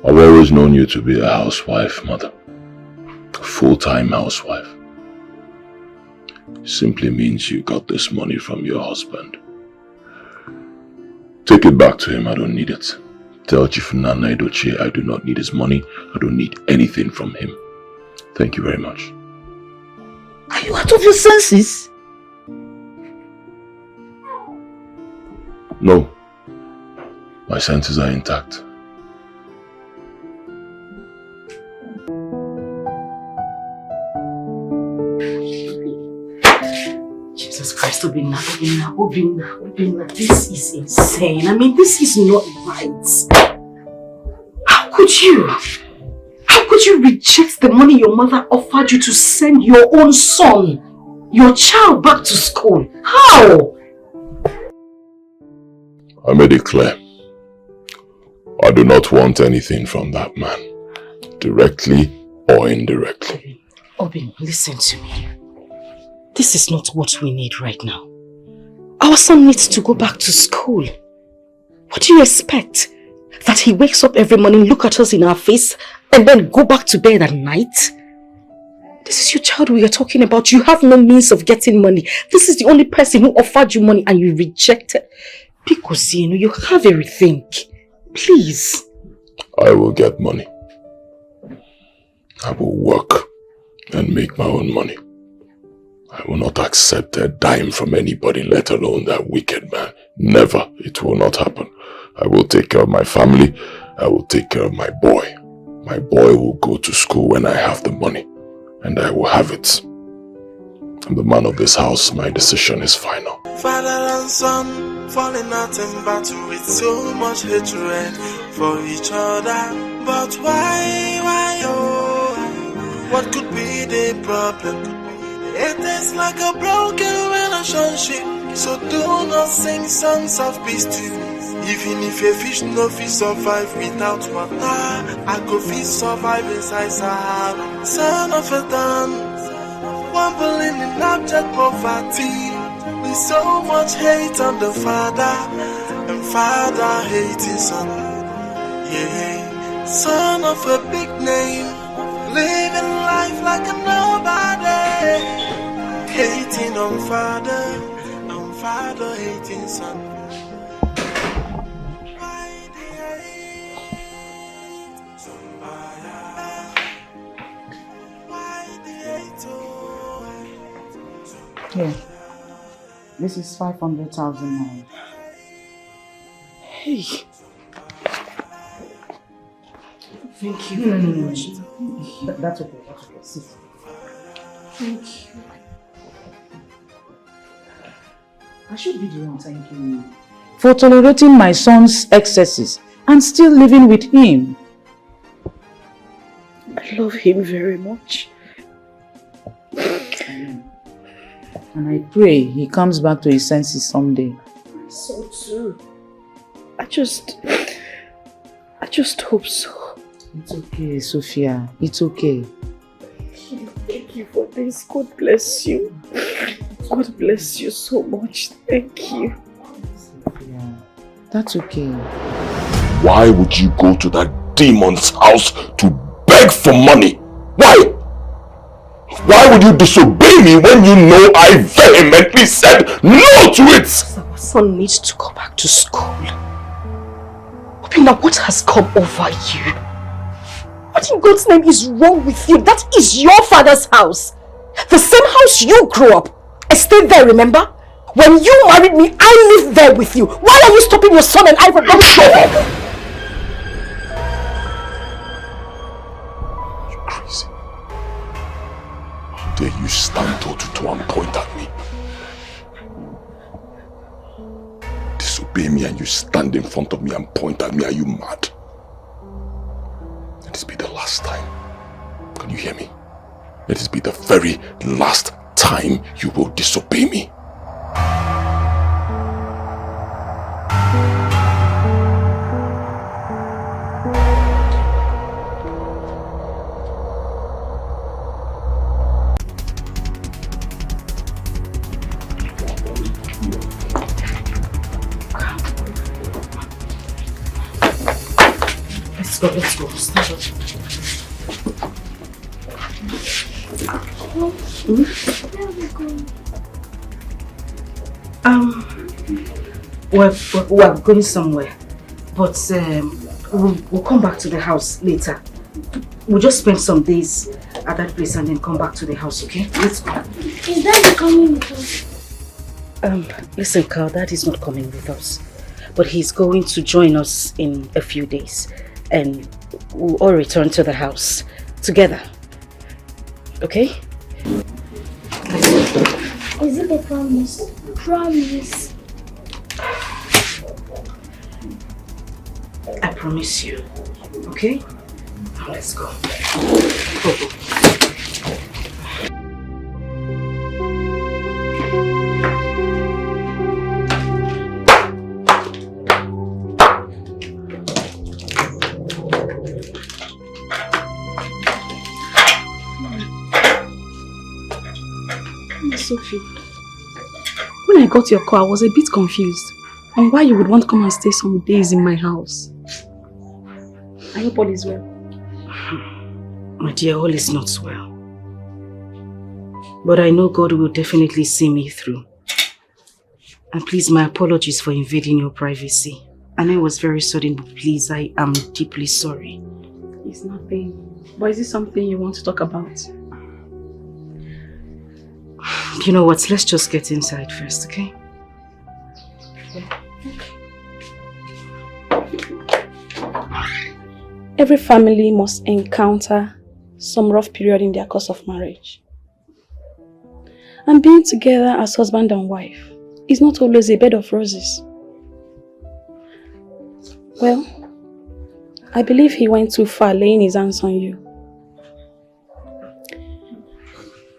I've always known you to be a housewife, Mother. A full-time housewife. Simply means you got this money from your husband. Take it back to him, I don't need it. Tell Chief Nana Edochie I do not need his money, I don't need anything from him. Thank you very much. Are you out of your senses? No. My senses are intact. Jesus Christ, Obinna, this is insane. I mean, this is not right. How could you? How could you reject the money your mother offered you to send your own son, your child, back to school? How? I made it clear. I do not want anything from that man, directly or indirectly. Obin, listen to me. This is not what we need right now. Our son needs to go back to school. What do you expect? That he wakes up every morning, look at us in our face, and then go back to bed at night? This is your child we are talking about. You have no means of getting money. This is the only person who offered you money and you rejected. Because, you have everything. Please. I will get money. I will work and make my own money. I will not accept a dime from anybody, let alone that wicked man. Never. It will not happen. I will take care of my family. I will take care of my boy. My boy will go to school when I have the money. And I will have it. I'm the man of this house. My decision is final. Father and son falling out in battle with so much hatred for each other. But why, oh? What could be the problem? It is like a broken relationship, so do not sing songs of peace to me. Even if a fish no fish survive without water, I go fish survive inside Sahara. Son of a gun, wobbling in abject poverty, with so much hate on the father, and father hating son. Yeah, son of a big name, living life like a nobody. Hating on father hating son. Here, this is 500,000 naira. Hey. Thank you very much. That's okay, Sit. Thank you. I should be the one thanking you for tolerating my son's excesses and still living with him. I love him very much. And I pray he comes back to his senses someday. So too. I just hope so. It's okay, Sophia. It's okay. Thank you for this. God bless you. God bless you so much. Thank you. Sophia, that's okay. Why would you go to that demon's house to beg for money? Why? Why would you disobey me when you know I vehemently said no to it? Our son needs to go back to school. Obina, what has come over you? What in God's name is wrong with you? That is your father's house. The same house you grew up. I stayed there, remember? When you married me, I lived there with you. Why are you stopping your son and I from going there? You crazy. How dare you stand toe to toe and point at me? Disobey me and you stand in front of me and point at me. Are you mad? Let this be the last time. Can you hear me? Let this be the very last time you will disobey me. Let's go. Stand up. We're going somewhere, but we'll come back to the house later. We'll just spend some days at that place and then come back to the house, okay? Let's go. Is Daddy coming with us? Listen, Carl, Daddy's not coming with us, but he's going to join us in a few days, and we'll all return to the house together. Okay? Is it a promise? Promise. I promise you. Okay? Now let's go. Go. Sophie, when I got your call, I was a bit confused on why you would want to come and stay some days in my house. I hope all is well. My dear, all is not well. But I know God will definitely see me through. And please, my apologies for invading your privacy. I know it was very sudden, but please, I am deeply sorry. It's nothing. But is it something you want to talk about? You know what? Let's just get inside first, okay? Every family must encounter some rough period in their course of marriage. And being together as husband and wife is not always a bed of roses. Well, I believe he went too far laying his hands on you.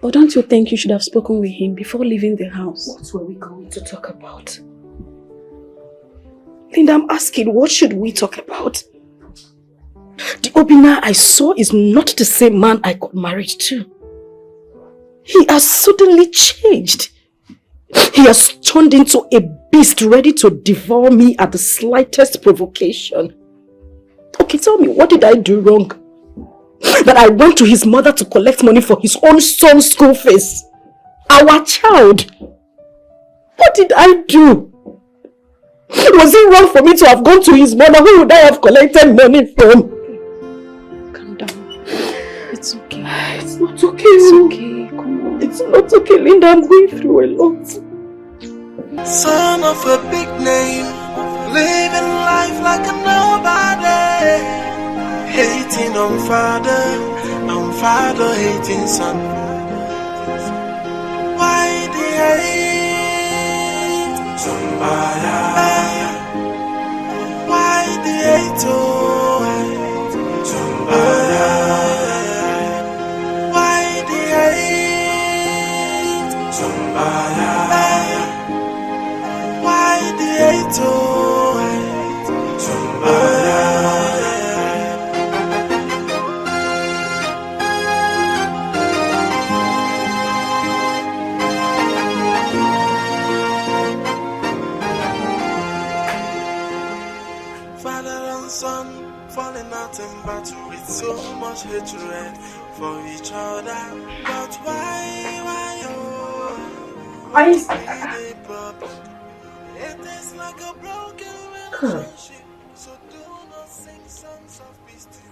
But don't you think you should have spoken with him before leaving the house? What were we going to talk about? Linda, I'm asking, what should we talk about? The Obina I saw is not the same man I got married to. He has suddenly changed. He has turned into a beast ready to devour me at the slightest provocation. Okay, tell me, what did I do wrong? That I went to his mother to collect money for his own son's school fees. Our child. What did I do? Was it wrong for me to have gone to his mother? Who would I have collected money from? Calm down. It's okay. It's not okay. It's okay. Come on. It's not okay, Linda. I'm going through a lot. Son of a big name, living life like a nobody. Hating on father hating son. Why the hate? Why the hate, oh, why the hate, why the hate, son falling out in battle with so much hatred for each other. But why, oh, why is the problem? It is like a broken relationship. So do not sing songs of peace to you,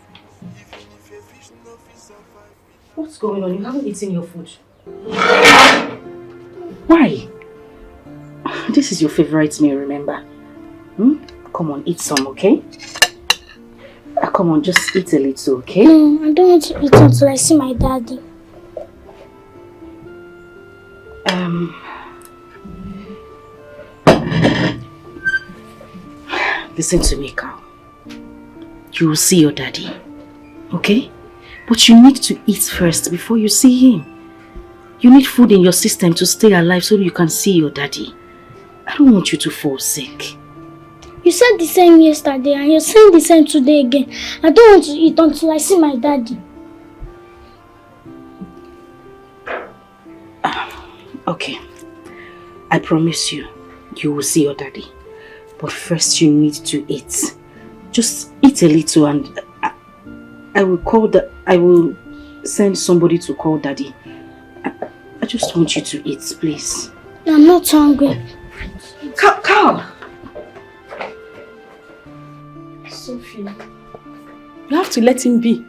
even if a fish no fish survive. What's going on? You haven't eaten your food. Why? This is your favorite meal, remember? Come on, eat some, okay? Come on, just eat a little, okay? No, I don't want to eat until I see my daddy. Listen to me, Carl. You will see your daddy, okay? But you need to eat first before you see him. You need food in your system to stay alive so you can see your daddy. I don't want you to fall sick. You said the same yesterday and you're saying the same today again. I don't want to eat until I see my daddy. Okay. I promise you, you will see your daddy. But first you need to eat. Just eat a little and I will send somebody to call daddy. I just want you to eat, please. I'm not hungry. Carl! Sophie, you have to let him be.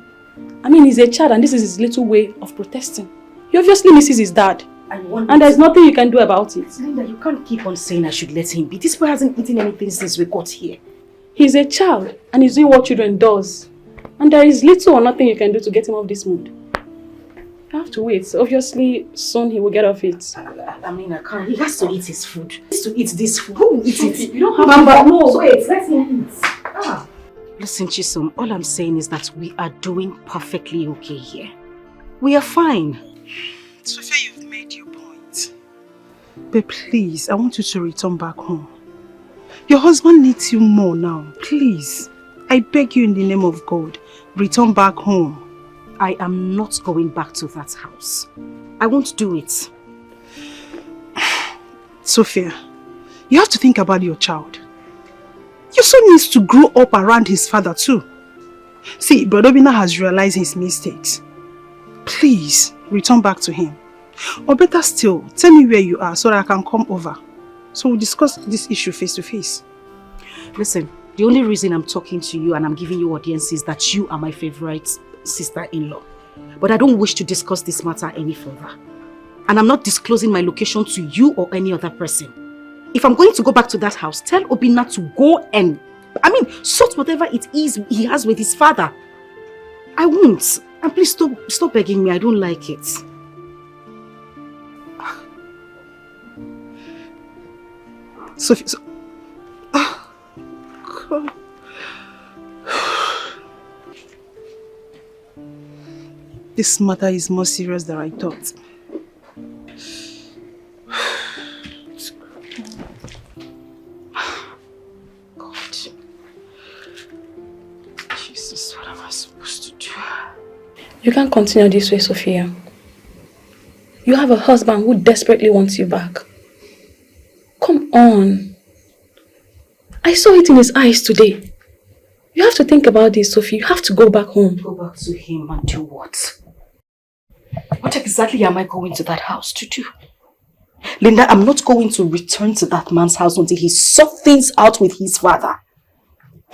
I mean, he's a child and this is his little way of protesting. He obviously misses his dad. And there's nothing you can do about it. Linda, you can't keep on saying I should let him be. This boy hasn't eaten anything since we got here. He's a child and he's doing what children does. And there is little or nothing you can do to get him off this mood. You have to wait. Obviously, soon he will get off it. I mean, I can't. He has to eat his food. He has to eat this food. Who will eat it? You don't have to. No, wait. Let him eat. Listen, Chisom, all I'm saying is that we are doing perfectly okay here. We are fine. Sophia, you've made your point. But please, I want you to return back home. Your husband needs you more now. Please. I beg you in the name of God, return back home. I am not going back to that house. I won't do it. Sophia, you have to think about your child. Your son needs to grow up around his father too. See, Brother Obina has realized his mistakes. Please, return back to him. Or better still, tell me where you are so that I can come over. So we'll discuss this issue face to face. Listen, the only reason I'm talking to you and I'm giving you audience is that you are my favorite sister-in-law. But I don't wish to discuss this matter any further. And I'm not disclosing my location to you or any other person. If I'm going to go back to that house, tell Obina to go and, sort whatever it is he has with his father. I won't. And please stop begging me. I don't like it. Sophie, God. This matter is more serious than I thought. God. Jesus, what am I supposed to do? You can't continue this way, Sophia. You have a husband who desperately wants you back. Come on. I saw it in his eyes today. You have to think about this, Sophie. You have to go back home. Go back to him and do what? What exactly am I going to that house to do? Linda, I'm not going to return to that man's house until he sorts things out with his father.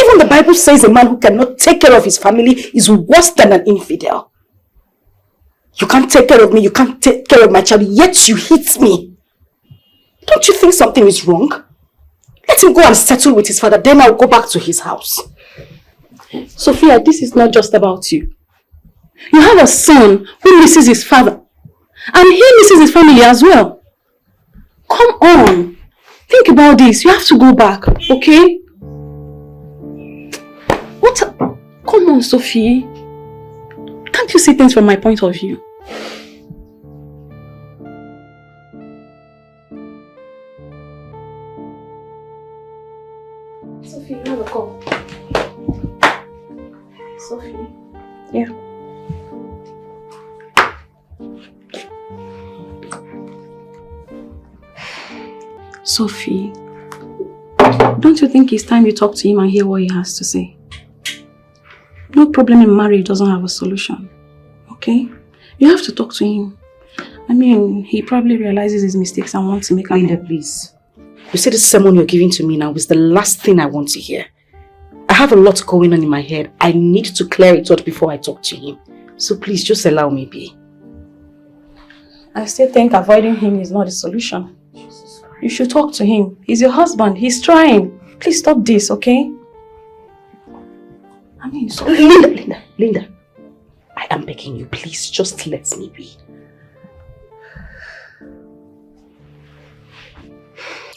Even the Bible says a man who cannot take care of his family is worse than an infidel. You can't take care of me, you can't take care of my child, yet you hit me. Don't you think something is wrong? Let him go and settle with his father, then I'll go back to his house. Sophia, this is not just about you. You have a son who misses his father. And he misses his family as well. Come on. Think about this. You have to go back, okay? What? Come on, Sophie. Can't you see things from my point of view? Sophie, you have a call. Sophie. Yeah. Sophie, don't you think it's time you talk to him and hear what he has to say? No problem in marriage doesn't have a solution, okay? You have to talk to him. I mean, he probably realizes his mistakes and wants to make Linda, please. You see this sermon you're giving to me now is the last thing I want to hear. I have a lot going on in my head. I need to clear it out before I talk to him. So please, just allow me be. I still think avoiding him is not the solution. You should talk to him. He's your husband. He's trying. Please stop this, okay? I mean, so... Linda. I am begging you, please, just let me be.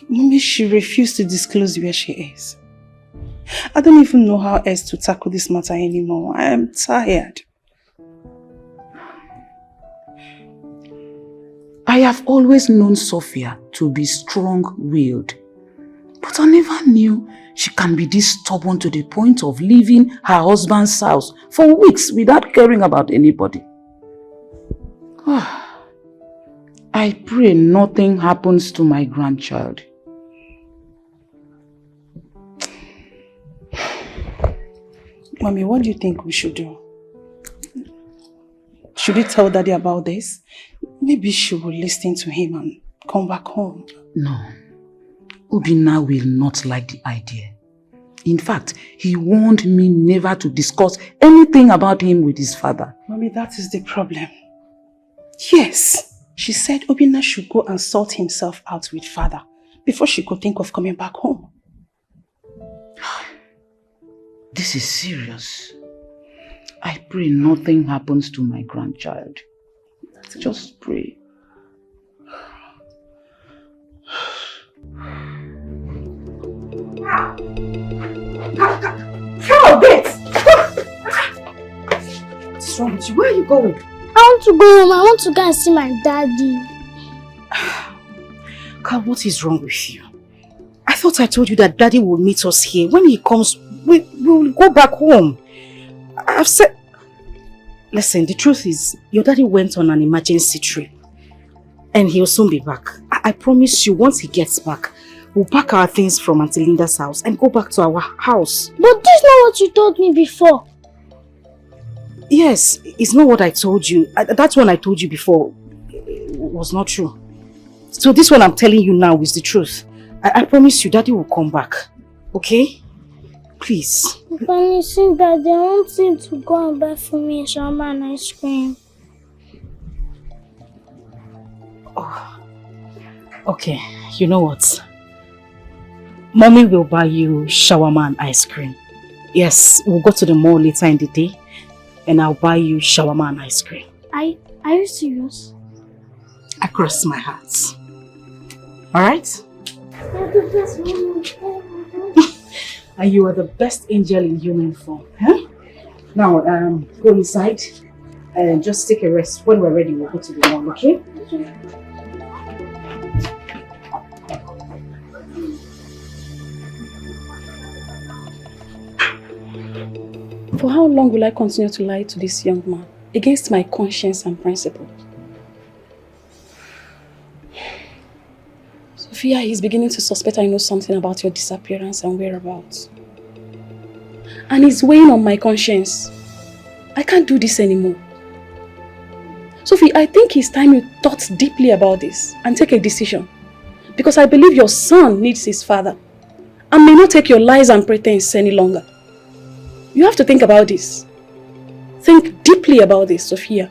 Maybe she refused to disclose where she is. I don't even know how else to tackle this matter anymore. I am tired. I have always known Sophia to be strong-willed, but I never knew she can be this stubborn to the point of leaving her husband's house for weeks without caring about anybody. I pray nothing happens to my grandchild. Mommy, what do you think we should do? Should we tell Daddy about this? Maybe she will listen to him and come back home. No. Obinna will not like the idea. In fact, he warned me never to discuss anything about him with his father. Mommy, that is the problem. Yes, she said Obinna should go and sort himself out with father before she could think of coming back home. This is serious. I pray nothing happens to my grandchild. Just pray. Carol, wait! What's wrong with you? Where are you going? I want to go home. I want to go and see my daddy. Carl, what is wrong with you? I thought I told you that daddy will meet us here. When he comes, we'll go back home. I've said... Listen, the truth is, your daddy went on an emergency trip. And he'll soon be back. I promise you, once he gets back, we'll pack our things from Auntie Linda's house and go back to our house. But this is not what you told me before. Yes, it's not what I told you. That one I told you before was not true. So this one I'm telling you now is the truth. I promise you, daddy will come back. Okay? Please. I'm promising Daddy, I want him to go and buy for me a shawarma and ice cream. Oh. Okay, you know what? Mommy will buy you shawarma and ice cream. Yes, we'll go to the mall later in the day and I'll buy you shawarma and ice cream. Are you serious? I cross my heart. Alright? You're the best mom. And you are the best angel in human form. Huh? Now, go inside and just take a rest. When we're ready, we'll go to the mall, okay? For how long will I continue to lie to this young man against my conscience and principle? Sophia, he's beginning to suspect I know something about your disappearance and whereabouts. And it's weighing on my conscience. I can't do this anymore. Sophie, I think it's time you thought deeply about this and take a decision. Because I believe your son needs his father and may not take your lies and pretense any longer. You have to think about this. Think deeply about this, Sophia.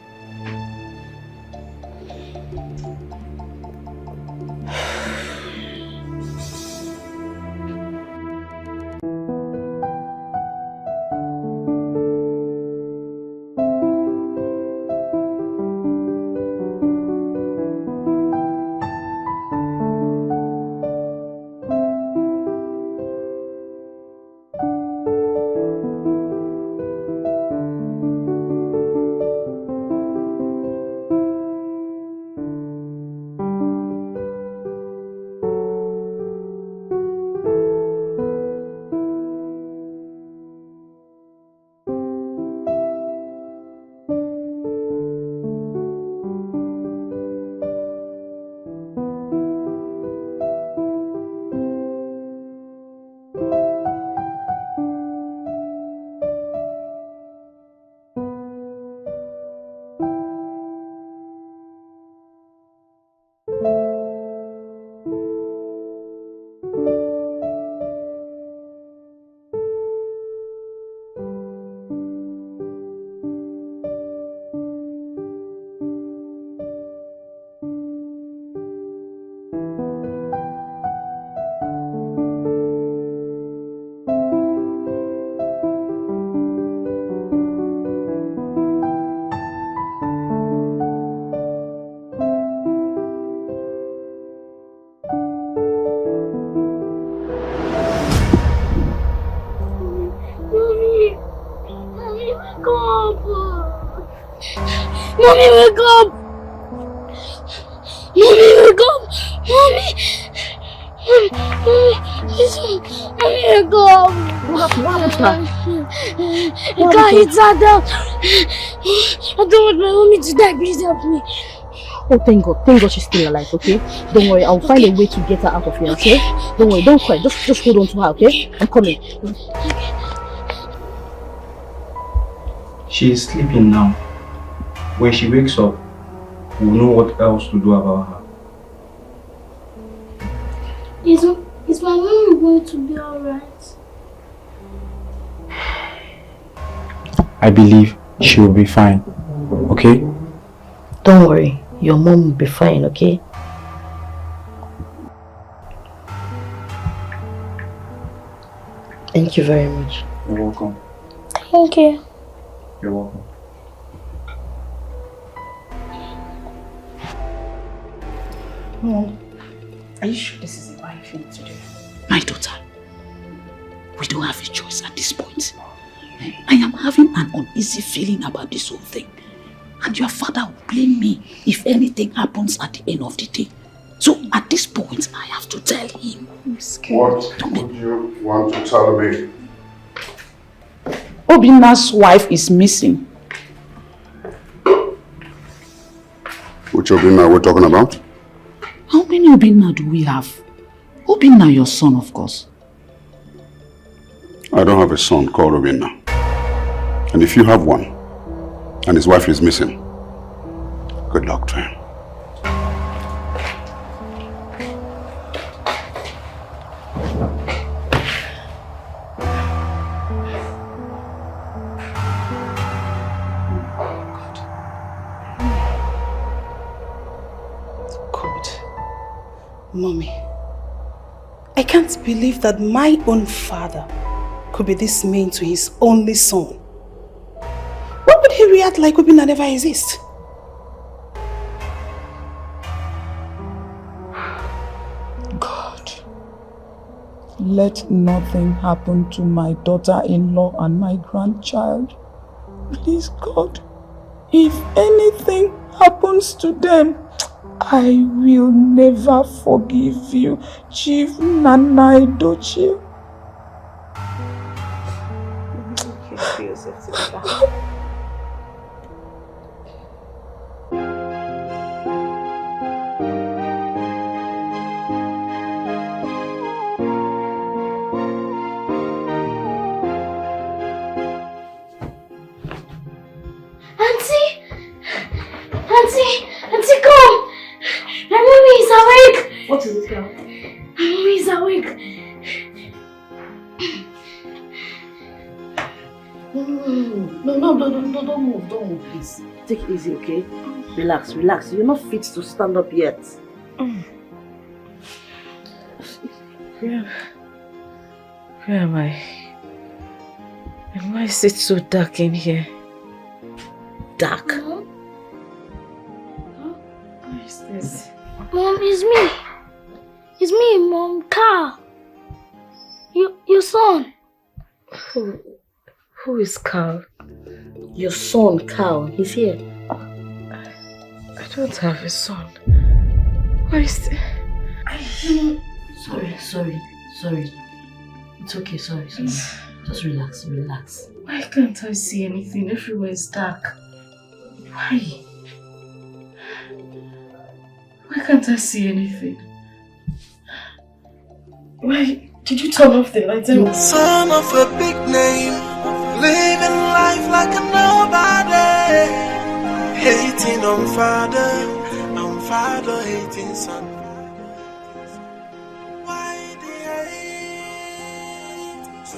Mommy, wake up! Mommy, wake up! Mommy! Mommy, wake up! What happened? I can't hit her down. I don't want my mommy to die. Please help me. Oh, thank God. Thank God she's still alive, okay? Don't worry, I'll find a way to get her out of here, okay? Don't worry, don't cry. Just hold on to her, okay? I'm coming. She is sleeping now. When she wakes up, we'll know what else to do about her. Is my mommy going to be alright? I believe she will be fine. Okay? Don't worry, your mom will be fine, okay? Thank you very much. You're welcome. Thank you. You're welcome. Mom, are you sure this is the right thing to do? My daughter, we don't have a choice at this point. I am having an uneasy feeling about this whole thing. And your father will blame me if anything happens at the end of the day. So at this point, I have to tell him. I'm scared. What would you want to tell me? Obinna's wife is missing. Which Obinna are we talking about? How many Obinna do we have? Obinna, your son, of course. I don't have a son called Obinna. And if you have one, and his wife is missing, good luck to him. Mommy, I can't believe that my own father could be this mean to his only son. Why would he react like Obinna never exists? God, let nothing happen to my daughter-in-law and my grandchild. Please, God, if anything happens to them, I will never forgive you, Chief Nana Edochie. Auntie, come! My mommy is awake! What is it, girl? My mommy is awake! No, don't move, please. Take it easy, okay? Relax. You're not fit to stand up yet. Where am I? And why is it so dark in here? Dark? What is this? Mom, it's me. It's me, Mom. Carl. Your son. Who is Carl? Your son, Carl. He's here. I don't have a son. Why is it? Sorry. It's okay, sorry. Just relax. Why can't I see anything? Everywhere is dark. Why can't I see anything? Why did you turn off the lights? Son of a big name, living life like a nobody, hating on father hating son. Why the hate?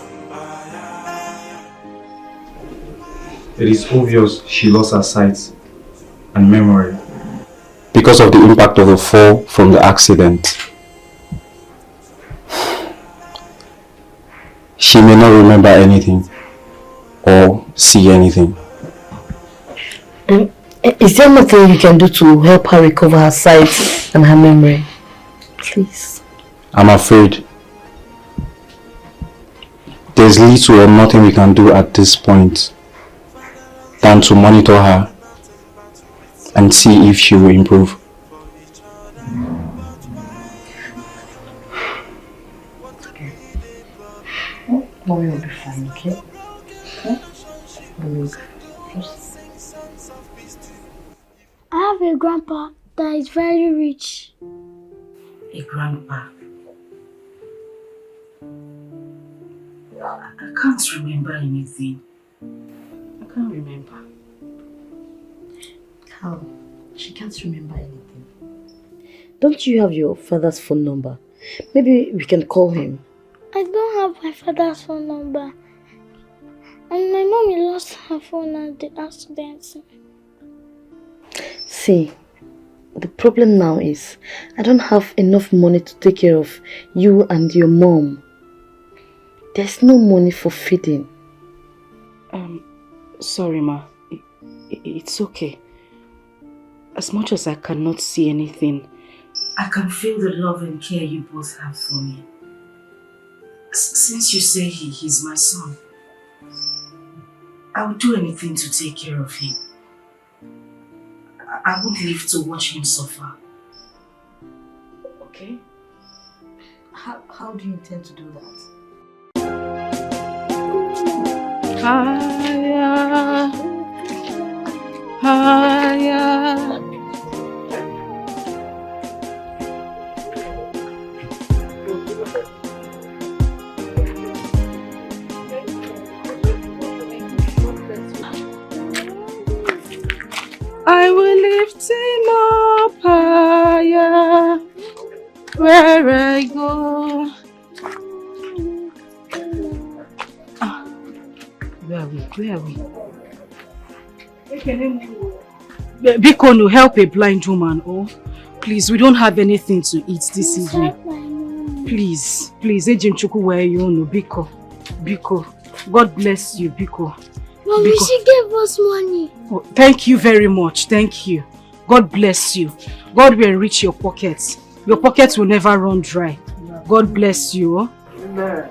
It is obvious she lost her sight and memory because of the impact of the fall from the accident. She may not remember anything or see anything. Is there nothing you can do to help her recover her sight and her memory? Please. I'm afraid there's little or nothing we can do at this point than to monitor her and see if she will improve. Mommy will be fine, okay? I have a grandpa that is very rich. A grandpa? I can't remember anything. I can't remember. How? She can't remember anything. Don't you have your father's phone number? Maybe we can call him. I don't have my father's phone number. And my mommy lost her phone at the accident. See, the problem now is I don't have enough money to take care of you and your mom. There's no money for feeding. Sorry, Ma. It's okay. As much as I cannot see anything, I can feel the love and care you both have for me. Since you say he's my son, I would do anything to take care of him. I won't live to watch him suffer. Okay? How do you intend to do that? Higher, higher. I will lift him up higher where I go. Where are we? Biko, help a blind woman. Oh, please, we don't have anything to eat this evening. Please, Ejimchuku, where you know, Biko. God bless you, Biko. Mommy, she gave us money. Oh, thank you very much. Thank you. God bless you. God will enrich your pockets. Your pockets will never run dry. God bless you. Oh? Amen.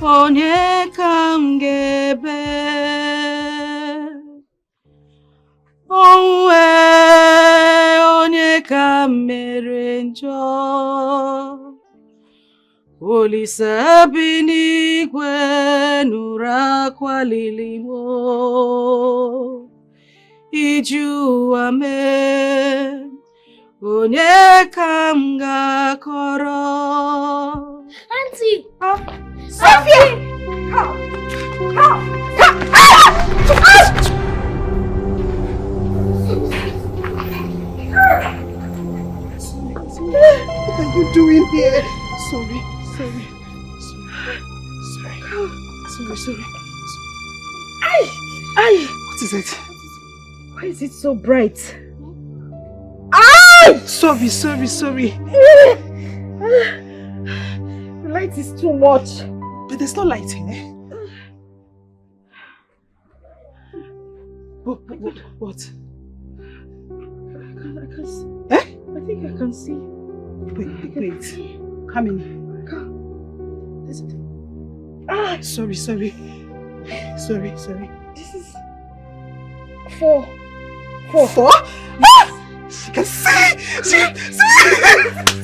Onye kam gebe onwe onye kam mere njọ Olise bi n'igwe nụrụ akwa lili mo iju ụwa mee onye kam ga-akọrọ. Auntie! Sophie! How? What are you doing here? Sorry. Ay! What is it? Why is it so bright? Ay! Sorry. The light is too much. But there's no light in it. What? I can see. Eh? I think I can see. Wait. Come in. Come. Sorry. This is 4. 4? Ah! She can see! She can see!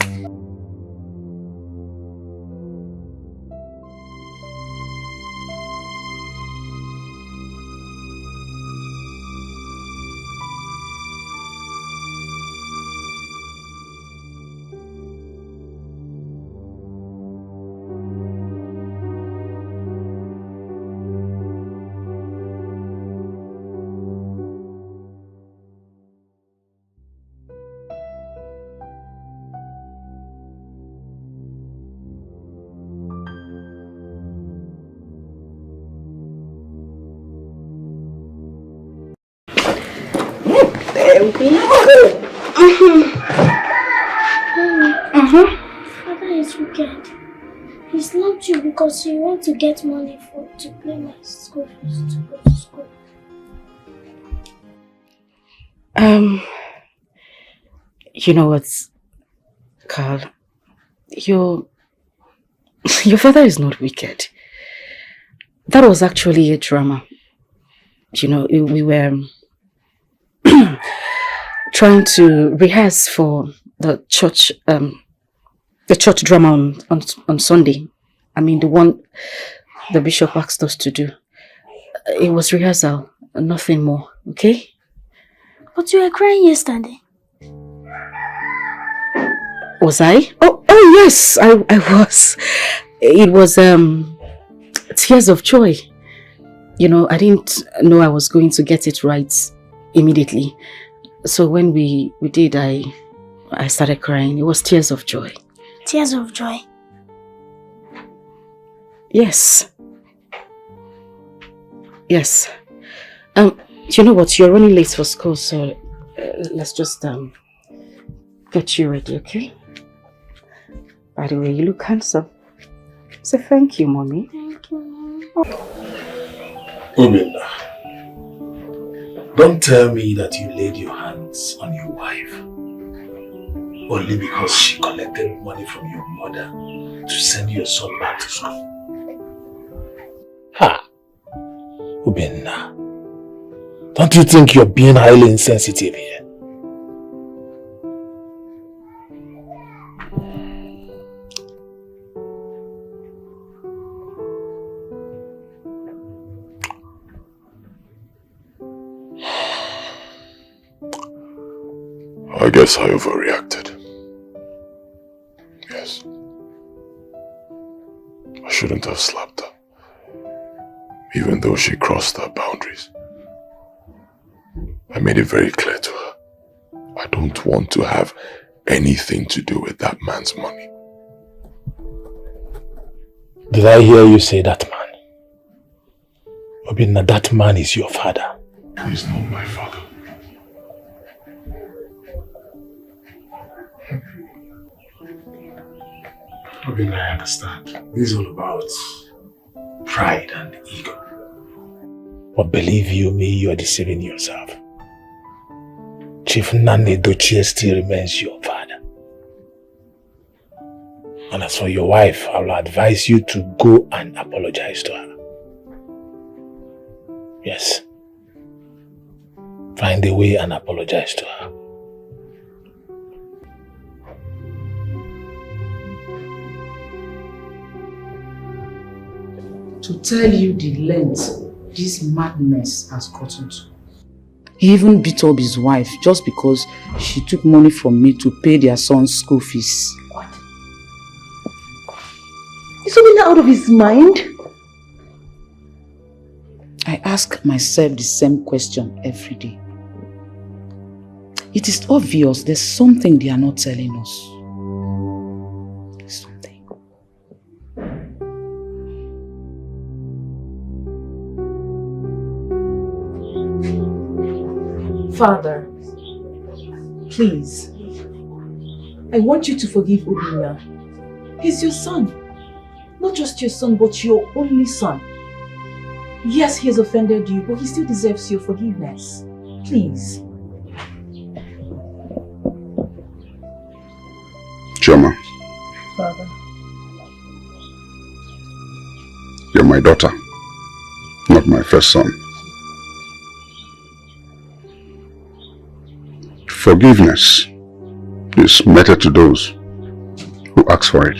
There we go. Father is wicked. He's not you because he went to get money to pay my school fees to go to school. You know what, Carl? Your father is not wicked. That was actually a drama. You know, we were trying to rehearse for the church drama on Sunday. I mean, the one the bishop asked us to do. It was rehearsal, nothing more, okay? But you were crying yesterday. Was I? Oh yes, I was. It was tears of joy. You know, I didn't know I was going to get it right immediately. So when we did, I started crying. It was tears of joy. Tears of joy? Yes. Yes. You know what? You're running late for school, so let's just get you ready, okay? By the way, you look handsome. Say thank you, Mommy. Thank you, Mom. Obinna, don't tell me that you laid your hands on your wife only because she collected money from your mother to send your son back to school. Ha! Obinna, don't you think you're being highly insensitive here? I guess I overreacted. Yes. I shouldn't have slapped her, even though she crossed her boundaries. I made it very clear to her. I don't want to have anything to do with that man's money. Did I hear you say that man? Obinna, that man is your father. He's not my father. Obinna, I understand. This is all about pride and ego. But believe you me, you are deceiving yourself. Chief Yul Edochie still remains your father. And as for your wife, I will advise you to go and apologize to her. Yes. Find a way and apologize to her. To tell you the length this madness has gotten to. He even beat up his wife just because she took money from me to pay their son's school fees. What? Is Obinna out of his mind? I ask myself the same question every day. It is obvious there's something they are not telling us. Father, please, I want you to forgive Obinna. He's your son. Not just your son, but your only son. Yes, he has offended you, but he still deserves your forgiveness. Please. Chioma. Father. You're my daughter, not my first son. Forgiveness is meted to those who ask for it.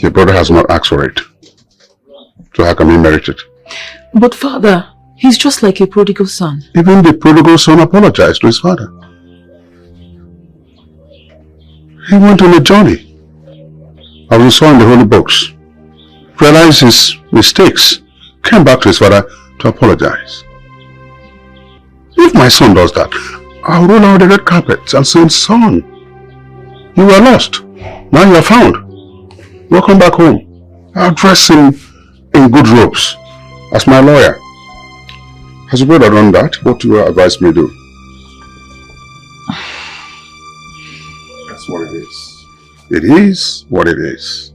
Your brother has not asked for it, so how can he merit it? But Father, he's just like a prodigal son. Even the prodigal son apologized to his father. He went on a journey, as we saw in the holy books, realized his mistakes, came back to his father to apologize. If my son does that, I'll roll out the red carpet and say, son, you were lost. Now you are found. Welcome back home. I'll dress him in good robes as my lawyer. Has your brother done that? What do you advise me to do? It is what it is.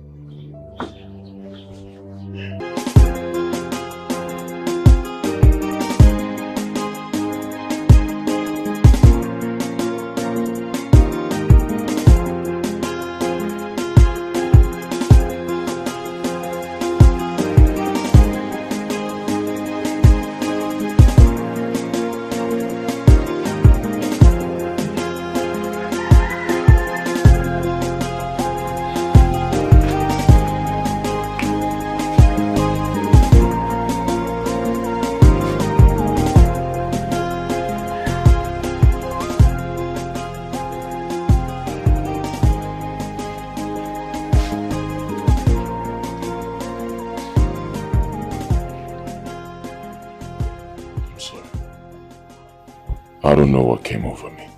I don't know what came over me.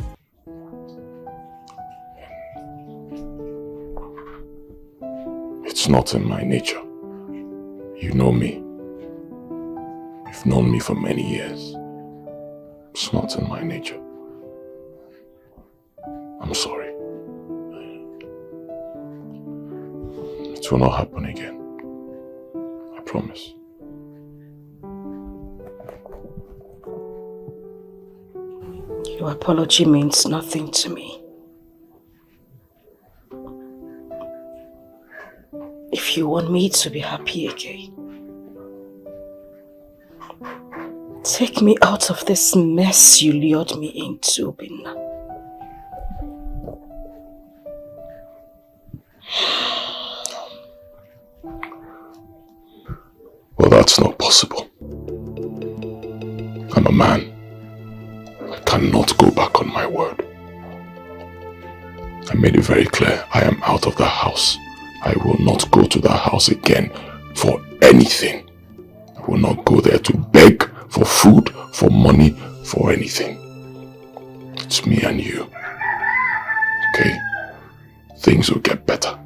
It's not in my nature. You know me. You've known me for many years. It's not in my nature. I'm sorry. It will not happen again. I promise. Your apology means nothing to me. If you want me to be happy again, take me out of this mess you lured me into, Binna. Well, that's not possible. I'm a man. I cannot go back on my word. I made it very clear, I am out of the house. I will not go to that house again for anything. I will not go there to beg for food, for money, for anything. It's me and you. Okay? Things will get better.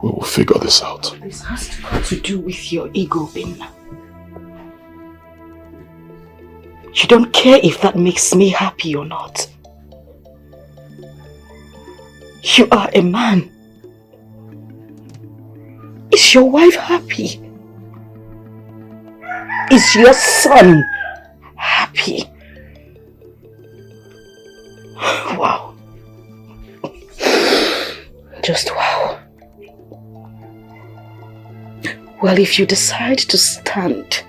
We will figure this out. This has to do with your ego, Binna. You don't care if that makes me happy or not. You are a man. Is your wife happy? Is your son happy? Wow. Just wow. Well, if you decide to stand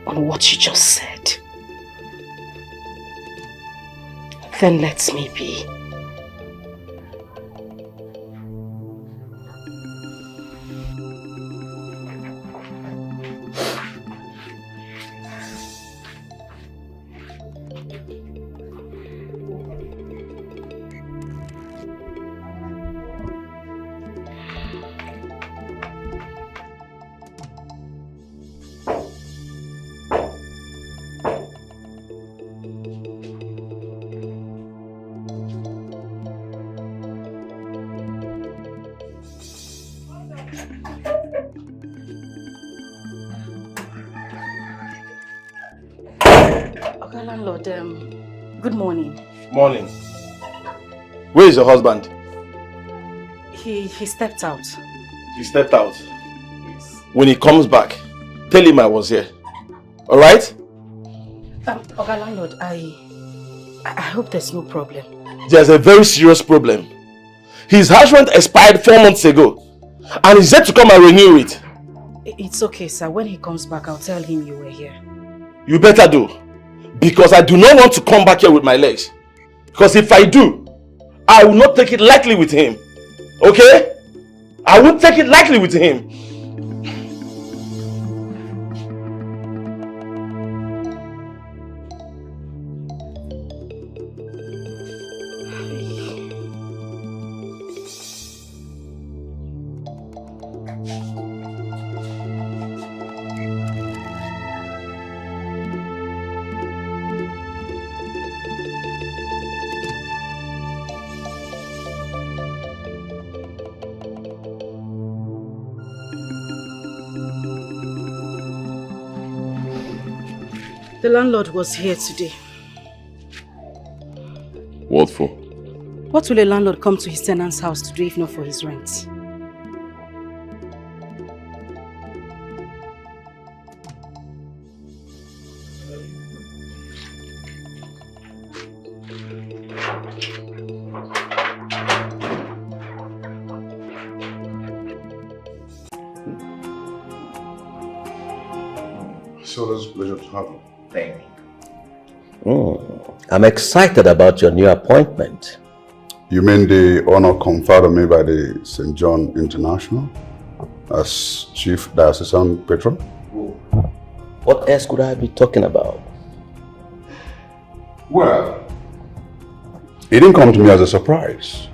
on what you just said, then let me be. Landlord, good morning. Morning. Where is your husband? He stepped out. He stepped out? Yes. When he comes back, tell him I was here. Alright? Okay, landlord, I hope there's no problem. There's a very serious problem. His house rent expired 4 months ago. And he's yet to come and renew it. It's okay, sir. When he comes back, I'll tell him you were here. You better do. Because I do not want to come back here with my legs. Because if I do, I will not take it lightly with him. Okay? I won't take it lightly with him. The landlord was here today. What for? What will a landlord come to his tenant's house to do if not for his rent? So it's a pleasure to have you. Thank you. I'm excited about your new appointment. You mean the honor conferred on me by the St. John International as Chief Diocesan Patron? What else could I be talking about? Well, it didn't come to me as a surprise.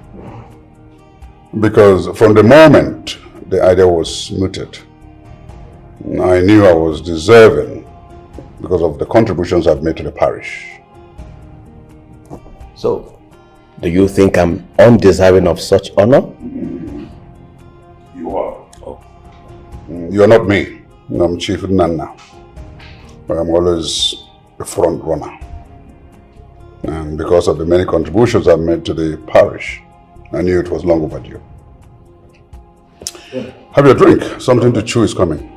Because from the moment the idea was mooted, I knew I was deserving because of the contributions I've made to the parish. So, do you think I'm undeserving of such honor? You are. Oh. You are not me. I'm Chief Nana. But I'm always the front runner. And because of the many contributions I've made to the parish, I knew it was long overdue. Yeah. Have your drink. Something to chew is coming.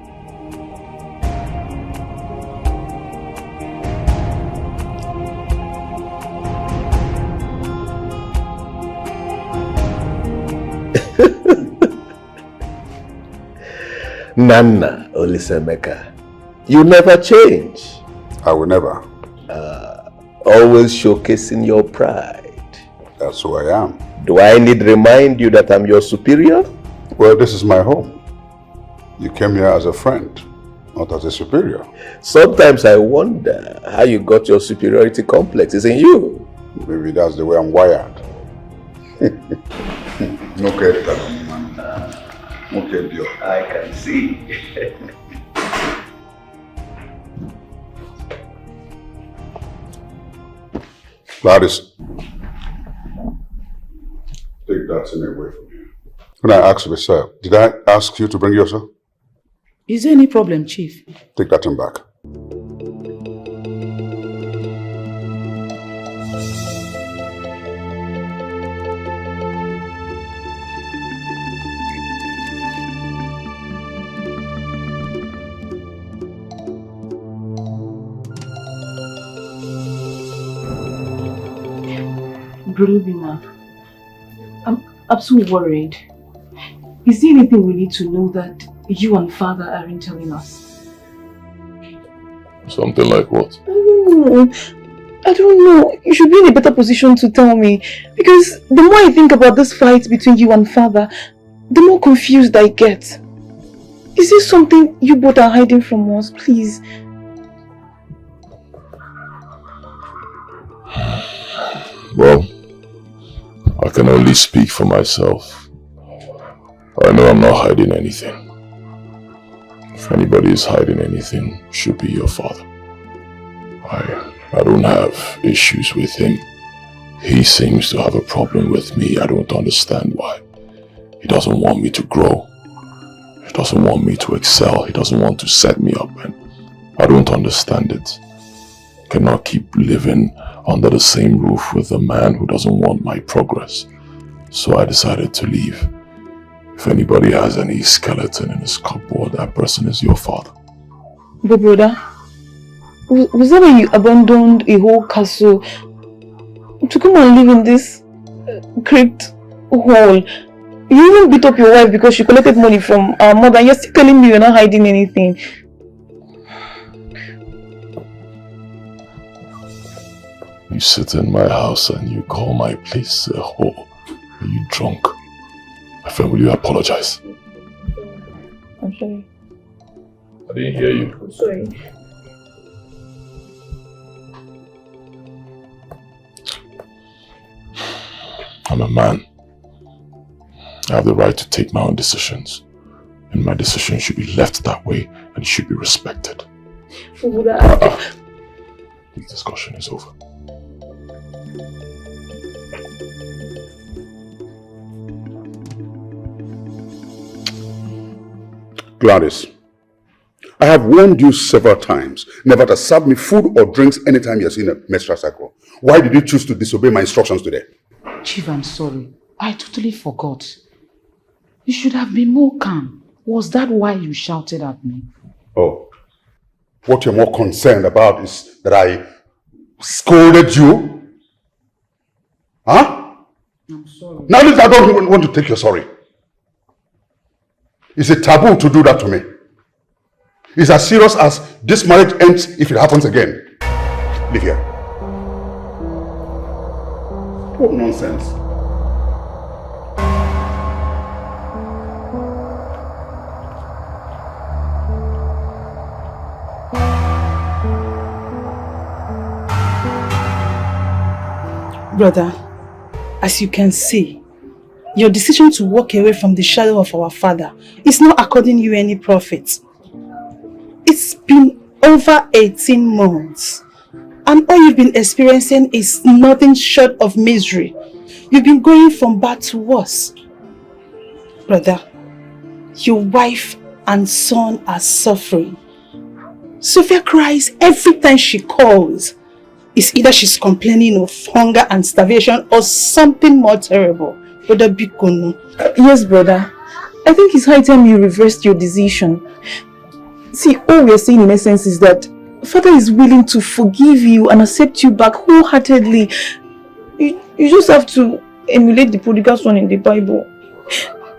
Nana Olisemeka, you never change. I will never. Always showcasing your pride. That's who I am. Do I need to remind you that I'm your superior? Well, this is my home. You came here as a friend, not as a superior. Sometimes I wonder how you got your superiority complex. It's in you. Maybe that's the way I'm wired. Okay, okay, dear. I can see. Gladys, take that thing away from you. When I asked to be served, did I ask you to bring yourself? Is there any problem, Chief? Take that thing back. Brulubina, I'm so worried. Is there anything we need to know that you and Father aren't telling us? Something like what? I don't know. You should be in a better position to tell me. Because the more I think about this fight between you and Father, the more confused I get. Is this something you both are hiding from us? Please. Well, I can only speak for myself. I know I'm not hiding anything. If anybody is hiding anything, it should be your father. I don't have issues with him. He seems to have a problem with me. I don't understand why. He doesn't want me to grow. He doesn't want me to excel. He doesn't want to set me up, and I don't understand it. I cannot keep living under the same roof with a man who doesn't want my progress. So I decided to leave. If anybody has any skeleton in his cupboard, that person is your father. But brother, was that when you abandoned a whole castle to come and live in this crypt hole? You even beat up your wife because she collected money from our mother, and you're still telling me you're not hiding anything. You sit in my house and you call my place a hole. Are you drunk? My friend, will you apologize? I'm sorry. I didn't hear you. I'm sorry. I'm a man. I have the right to take my own decisions. And my decisions should be left that way and should be respected. This discussion is over. Gladys, I have warned you several times never to serve me food or drinks anytime you're seeing a menstrual cycle. Why did you choose to disobey my instructions today? Chief, I'm sorry. I totally forgot. You should have been more calm. Was that why you shouted at me? Oh. What you're more concerned about is that I scolded you? Huh? I'm sorry. Now I don't even want to take your sorry. It's a taboo to do that to me. It's as serious as this marriage ends if it happens again. Leave here. What nonsense. Brother, as you can see, your decision to walk away from the shadow of our father is not according you any profit. It's been over 18 months and all you've been experiencing is nothing short of misery. You've been going from bad to worse. Brother, your wife and son are suffering. Sophia cries every time she calls. It's either she's complaining of hunger and starvation or something more terrible. Brother Bikono. Yes, brother. I think it's high time you reversed your decision. See, all we are saying in essence is that Father is willing to forgive you and accept you back wholeheartedly. You just have to emulate the prodigal son in the Bible.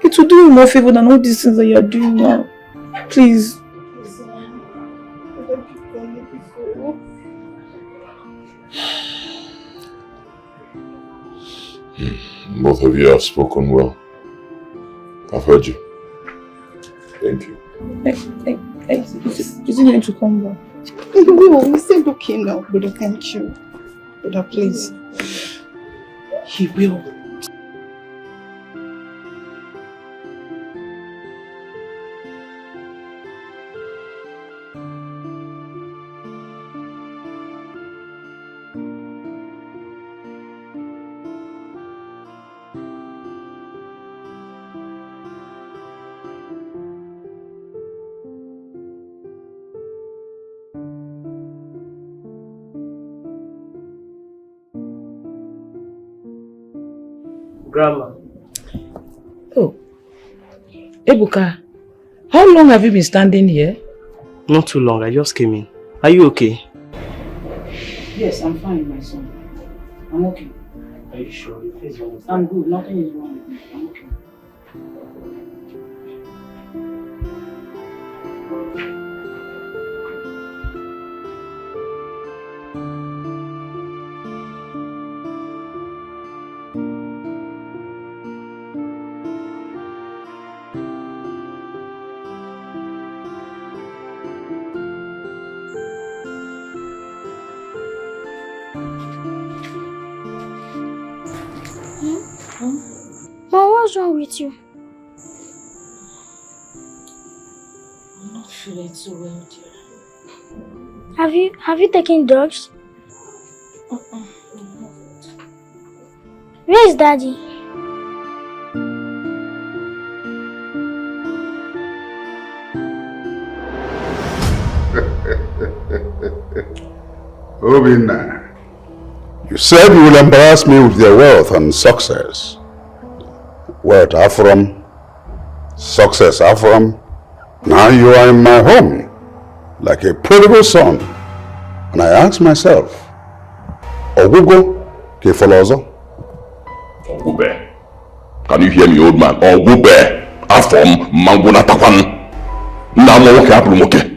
It will do you more favor than all these things that you are doing now. Please. Both of you have spoken well. I've heard you. Thank you. Is he going to come back? We said okay now, brother. Thank you. Brother, please. He will. Grandma. Oh. Ebuka, how long have you been standing here? Not too long, I just came in. Are you okay? Yes, I'm fine, my son. I'm okay. Are you sure? I'm good, nothing is wrong with me. I'm okay. Mom, what's wrong with you? I'm not feeling so well, dear. Have you taken drugs? Where is Daddy? Obinna, you said you will embarrass me with your wealth and success. Wealth Afram, success Afram. Now you are in my home, like a prodigal son. And I ask myself, Ogugo Kefolozo? Ogube. Can you hear me, old man? Ogube. Afram Mangona Takwan. Namoke Apulumoke.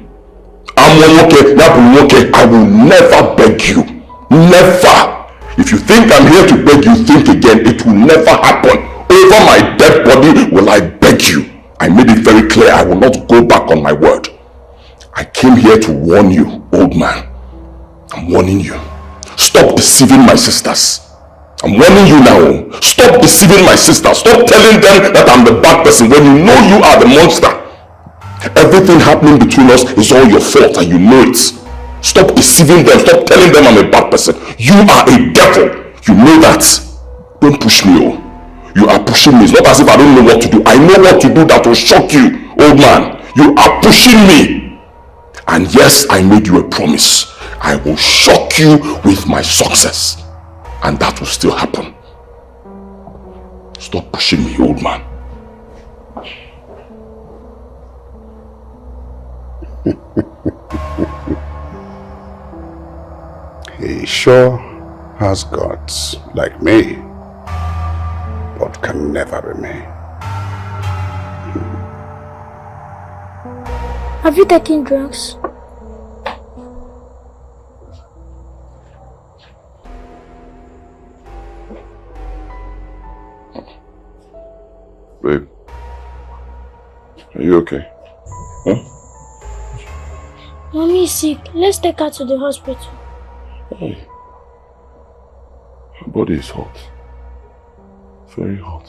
I will never beg you. Never. If you think I'm here to beg you, think again. It will never happen. Over my dead body will I beg you. I made it very clear I will not go back on my word. I came here to warn you, old man. I'm warning you. Stop deceiving my sisters. I'm warning you now. Stop deceiving my sisters. Stop telling them that I'm the bad person when you know you are the monster. Everything happening between us is all your fault and you know it. Stop deceiving them. Stop telling them I'm a bad person. You are a devil. You know that. Don't push me, oh. You are pushing me. It's not as if I don't know what to do. I know what to do that will shock you, old man. You are pushing me. And yes, I made you a promise. I will shock you with my success. And that will still happen. Stop pushing me, old man. He sure has guts, like me, but can never remain. Have you taken drugs? Babe, are you okay? Huh? Mommy is sick. Let's take her to the hospital. Hey. Her body is hot. Very hot.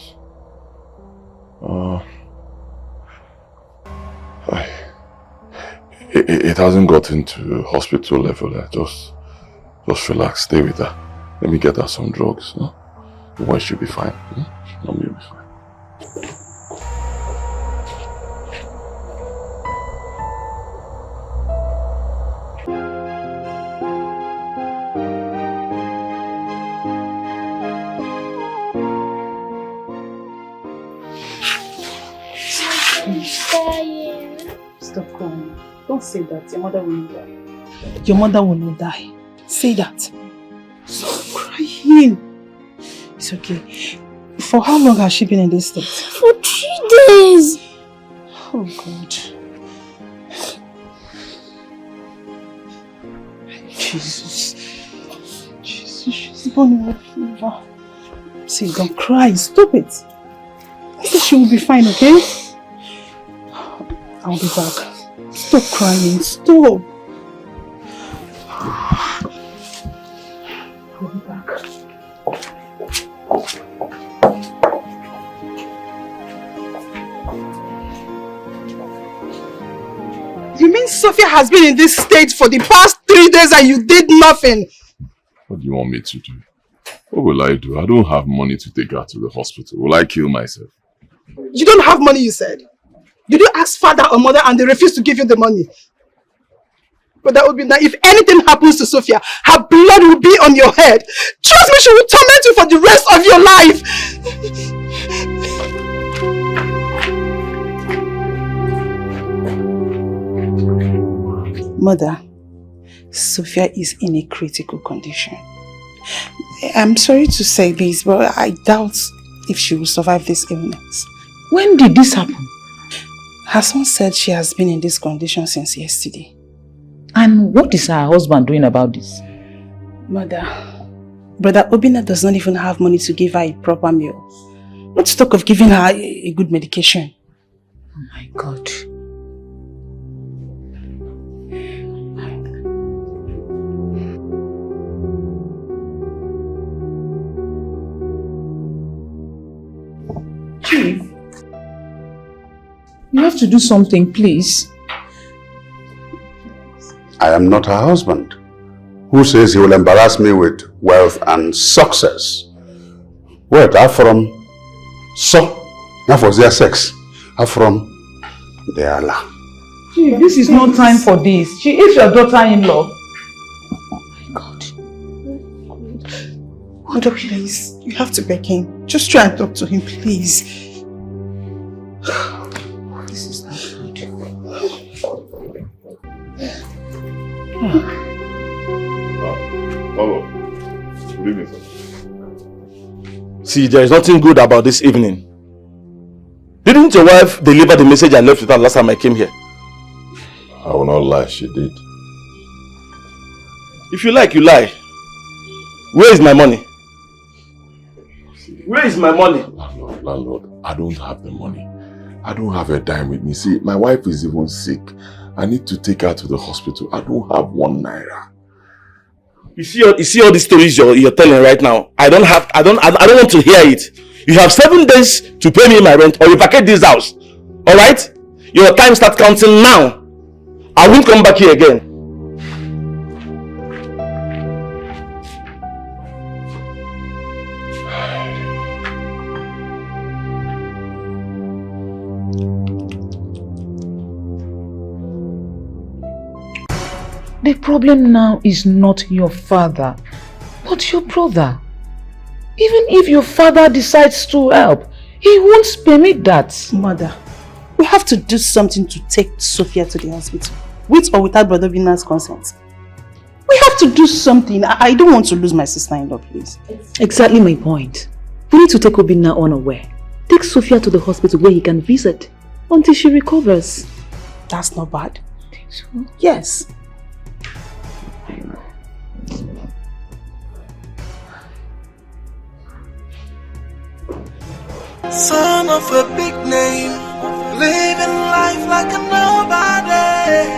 It hasn't gotten to hospital level. Just relax. Stay with her. Let me get her some drugs. Huh? The wife should be fine. Mommy will be fine. Stop crying. Don't say that. Your mother will not die. Your mother will not die. Say that. Stop crying. It's okay. For how long has she been in this state? For 3 days. Oh God. Jesus. She's born with fever. See, don't cry. Stop it. I said she will be fine, okay? I'll be back. Stop crying. Stop. I'll be back. You mean Sophia has been in this state for the past 3 days and you did nothing? What do you want me to do? What will I do? I don't have money to take her to the hospital. Will I kill myself? You don't have money, you said. Did you ask father or mother and they refused to give you the money? But that would be that if anything happens to Sophia, her blood will be on your head. Trust me, she will torment you for the rest of your life. Mother, Sophia is in a critical condition. I'm sorry to say this, but I doubt if she will survive this illness. When did this happen? Her son said she has been in this condition since yesterday. And what is her husband doing about this? Mother, Brother Obinna does not even have money to give her a proper meal. Not to talk of giving her a good medication. Oh my God. Chief, you have to do something, please. I am not her husband. Who says he will embarrass me with wealth and success? What? I'm from that was their sex. I'm from their Allah. Chief, this is no time for this. She is your daughter-in-law. Oh my God. Mother, please. You have to beg him. Just try and talk to him, please. This is not good. Hello. Good evening, sir. See, there is nothing good about this evening. Didn't your wife deliver the message I left with her last time I came here? I will not lie, she did. If you like, you lie. Where is my money? Where is my money? Landlord, I don't have the money. I don't have a dime with me. See, my wife is even sick. I need to take her to the hospital. I don't have 1 naira. You see all these stories you're telling right now. I don't want to hear it. You have 7 days to pay me my rent or you vacate this house. Alright? Your time starts counting now. I won't come back here again. The problem now is not your father, but your brother. Even if your father decides to help, he won't permit that. Mother, we have to do something to take Sophia to the hospital. With or without Brother Obinna's consent. We have to do something. I don't want to lose my sister-in-law, please. Exactly my point. We need to take Obinna unaware. Take Sophia to the hospital where he can visit until she recovers. That's not bad. So, yes. Son of a big name, living life like a nobody,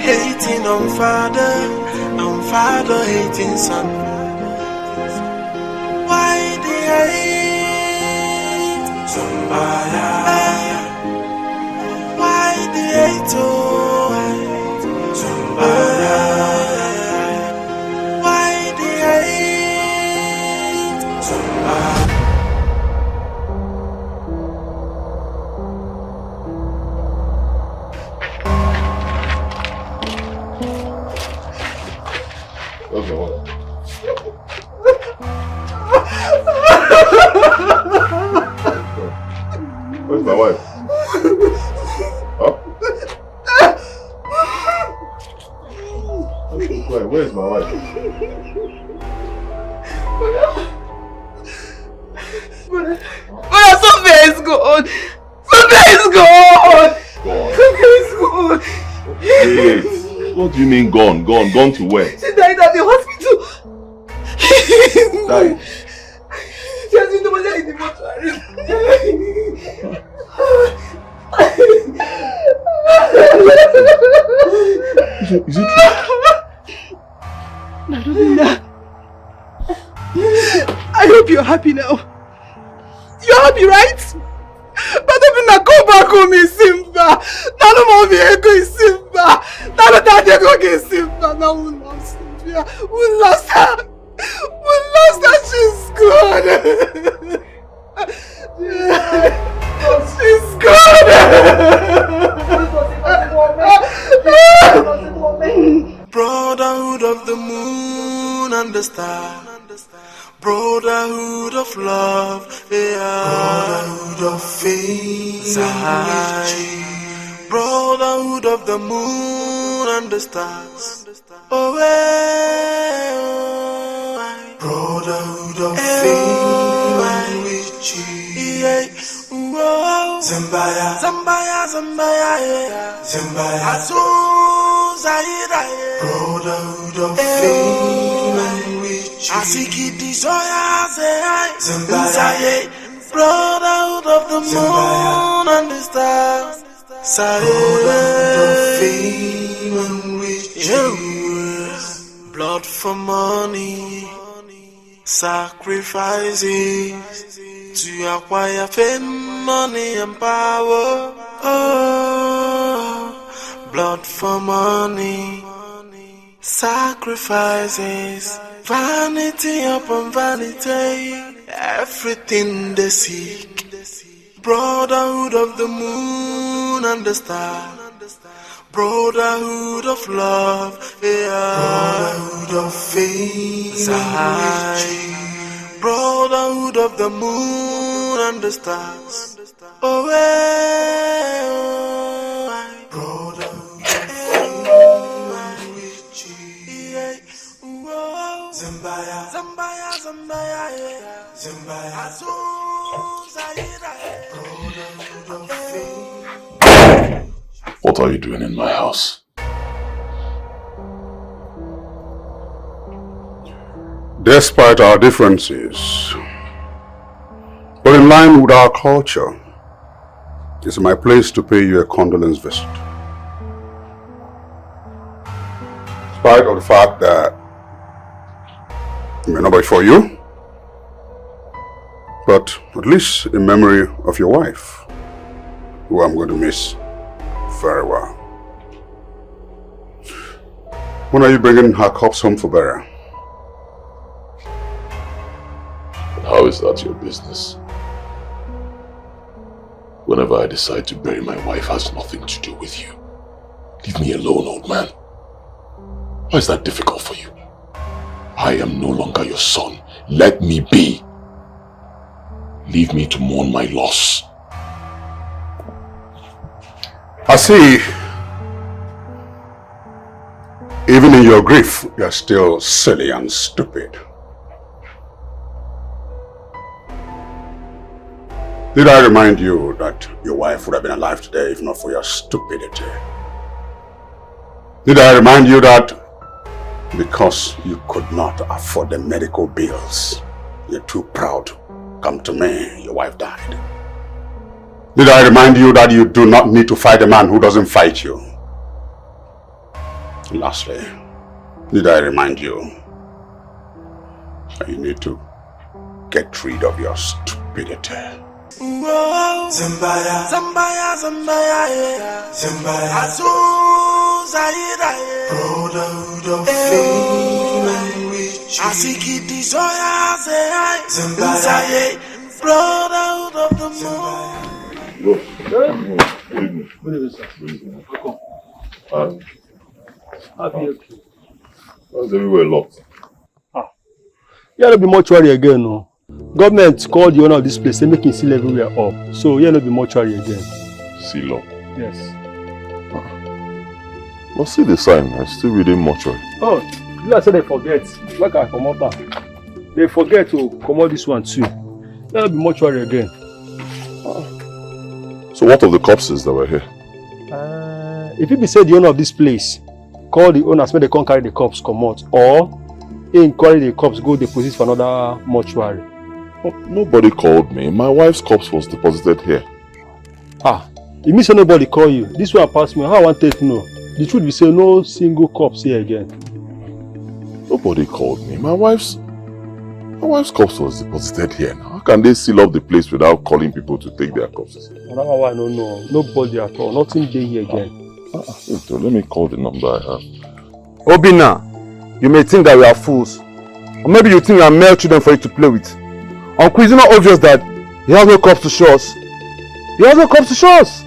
hating on father hating son. Why the hate? Somebody. Why the hate? Somebody. Why the hate? Somebody. Where's my wife? Huh? Where's my wife? Sophia is gone! Sophia is gone! Sophia is gone! Wait, what do you mean gone? Gone to where? She died at the hospital! Died? She has been in the mortuary. Is it true? I hope you're happy now. You're happy, right? But Obinna, go back home in Simba. Nano Mobi Eko in Simba. Nano Daddy Eko in Simba. Now we lost Sophia. We lost her. We lost her. She's gone. She's gone. Brotherhood of the moon and the star. Brotherhood of love, yeah. Brotherhood of faith, brotherhood of the moon and the stars. Oh, brotherhood of faith, with you. Zambaya, Zambaya, Zambaya, Zambaya. Brotherhood of faith, with you. Asiki Disoya, Zambaya. Brotherhood of the moon and the stars. Brotherhood of faith, with you. Blood for money, sacrifices to acquire fame, money and power. Oh, blood for money, sacrifices, vanity upon vanity, everything they seek. Brotherhood of the moon and the star. Brotherhood of love, yeah. Brotherhood of faith, brotherhood of the moon and the stars. Oh, brotherhood of faith, with you. Zambaya, Zambaya, Zambaya, Zambaya. Brotherhood of faith. What are you doing in my house? Despite our differences, but in line with our culture, it's my place to pay you a condolence visit. In spite of the fact that it may not be for you, but at least in memory of your wife, who I'm going to miss very well. When are you bringing her corpse home for burial? How is that your business? Whenever I decide to bury my wife has nothing to do with you. Leave me alone, old man. Why is that difficult for you? I am no longer your son. Let me be. Leave me to mourn my loss. I see. Even in your grief, you're still silly and stupid. Did I remind you that your wife would have been alive today if not for your stupidity? Did I remind you that because you could not afford the medical bills, you're too proud to come to me, your wife died? Did I remind you that you do not need to fight a man who doesn't fight you? And lastly, did I remind you that you need to get rid of your stupidity? Zambaya, Zambaya, Zambaya, yeah. Zambaya, Azu, Zaira, brotherhood of language. Asikiti, Soya, Zay, Zambaya, brotherhood of the moon. Good evening, sir. How's everywhere locked? Here no be mortuary again, no. Government called the owner of this place, they make him seal everywhere up. So here no be mortuary again. Seal up? Yes. But see the sign, I'm still reading mortuary. Oh, you guys say they forget. Like I come out. They forget to come out this one too. Here no be mortuary again. So what of the corpses that were here? If it be said the owner of this place, call the owners when they can't carry the corpse come out, or he carry the corpse go deposit for another mortuary. Nobody called me. My wife's corpse was deposited here. It means nobody call you. This one passed me. How I want to know? The truth be say no single corpse here again. Nobody called me. My wife's corpse was deposited here. How can they seal up the place without calling people to take their corpses? That's how I don't know. Nobody at all. Nothing there here again. Let me call the number I have. Obina, you may think that we are fools. Or maybe you think we are male children for you to play with. Uncle, is it not obvious that he has no corpse to show us? He has no corpse to show us.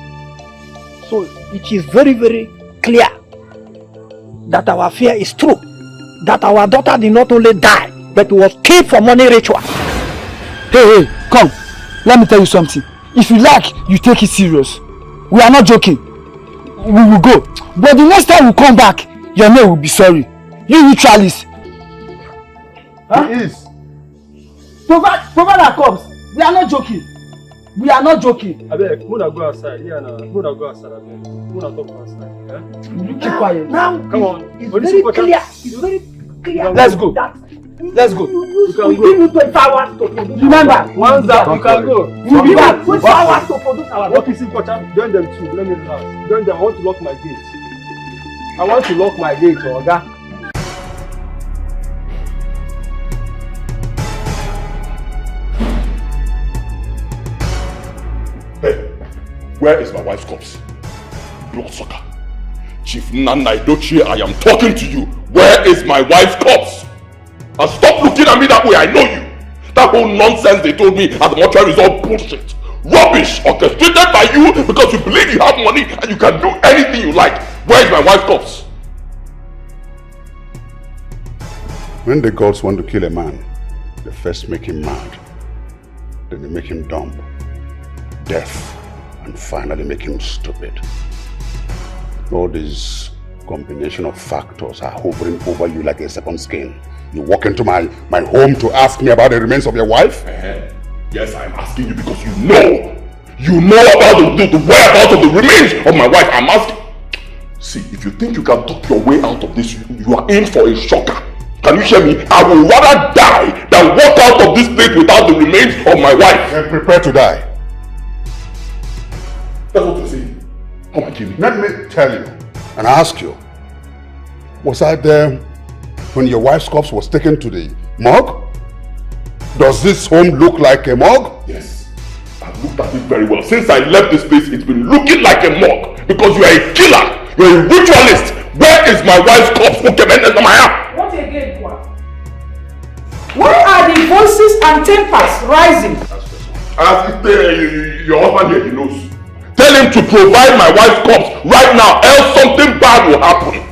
So it is very, very clear that our fear is true. That our daughter did not only die, but was killed for money ritual. Hey, come. Let me tell you something. If you like, you take it serious. We are not joking. We will go. But the next time we come back, your name will be sorry. You neutralists. Huh? He is. Provide our corpse. We are not joking. We are not joking. Abeg, Muna go outside. Yeah, no. Muna go outside. Abeg. Muna talk outside. Eh? You keep quiet. Now, come on. It's very clear. It's very clear. Let's go. Let's go. You can go. Give you 25 hours to produce. Remember, once that we can go. We'll be back. 25 hours to produce our. What is important? Join them too. Let me relax. Join them. I want to lock my gate. I want to lock my gate, Oga. Hey, where is my wife's corpse? Bloodsucker. Chief Yul Edochie, I am talking to you. Where is my wife's corpse? And stop looking at me that way, I know you. That whole nonsense they told me at the mortuary is all bullshit. Rubbish orchestrated by you because you believe you have money and you can do anything you like. Where is my wife's corpse? When the gods want to kill a man, they first make him mad. Then they make him dumb, deaf, and finally make him stupid. All these combination of factors are hovering over you like a second skin. You walk into my home to ask me about the remains of your wife? Yes, I'm asking you because you know about the whereabouts of the remains of my wife. I'm asking. See, if you think you can talk your way out of this, you are in for a shocker. Can you hear me? I will rather die than walk out of this place without the remains of my wife. Then prepare to die. That's what you say. Come and kill me. Let me tell you and ask you, was I there when your wife's corpse was taken to the morgue? Does this home look like a morgue? Yes, I've looked at it very well. Since I left this place, it's been looking like a morgue because you are a killer, you're a ritualist. Where is my wife's corpse? Who came into my house? What again, Kwa? Why are the voices and tempers rising? Ask your husband here, he knows. Tell him to provide my wife's corpse right now, else something bad will happen.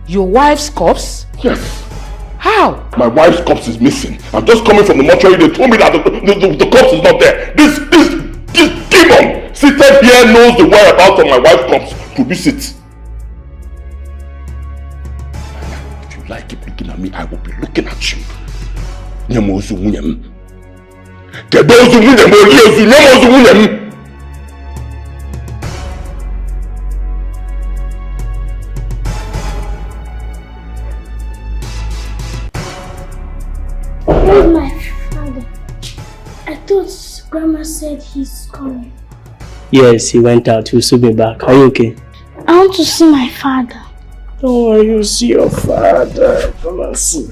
Your wife's corpse? Yes. How? How? My wife's corpse is missing. I'm just coming from the mortuary. They told me that the corpse is not there. This demon seated here knows the whereabouts of my wife's corpse. Produce it. If you like keep looking at me, I will be looking at you. Nyamozu Munyam. Kedozu Munyam, Oliozu, Nyamozu Munyam. Where's my father? I thought Grandma said he's coming. Yes, he went out. He'll soon be back. Are you okay? I want to see my father. Don't worry, you'll see your father. Come and sit.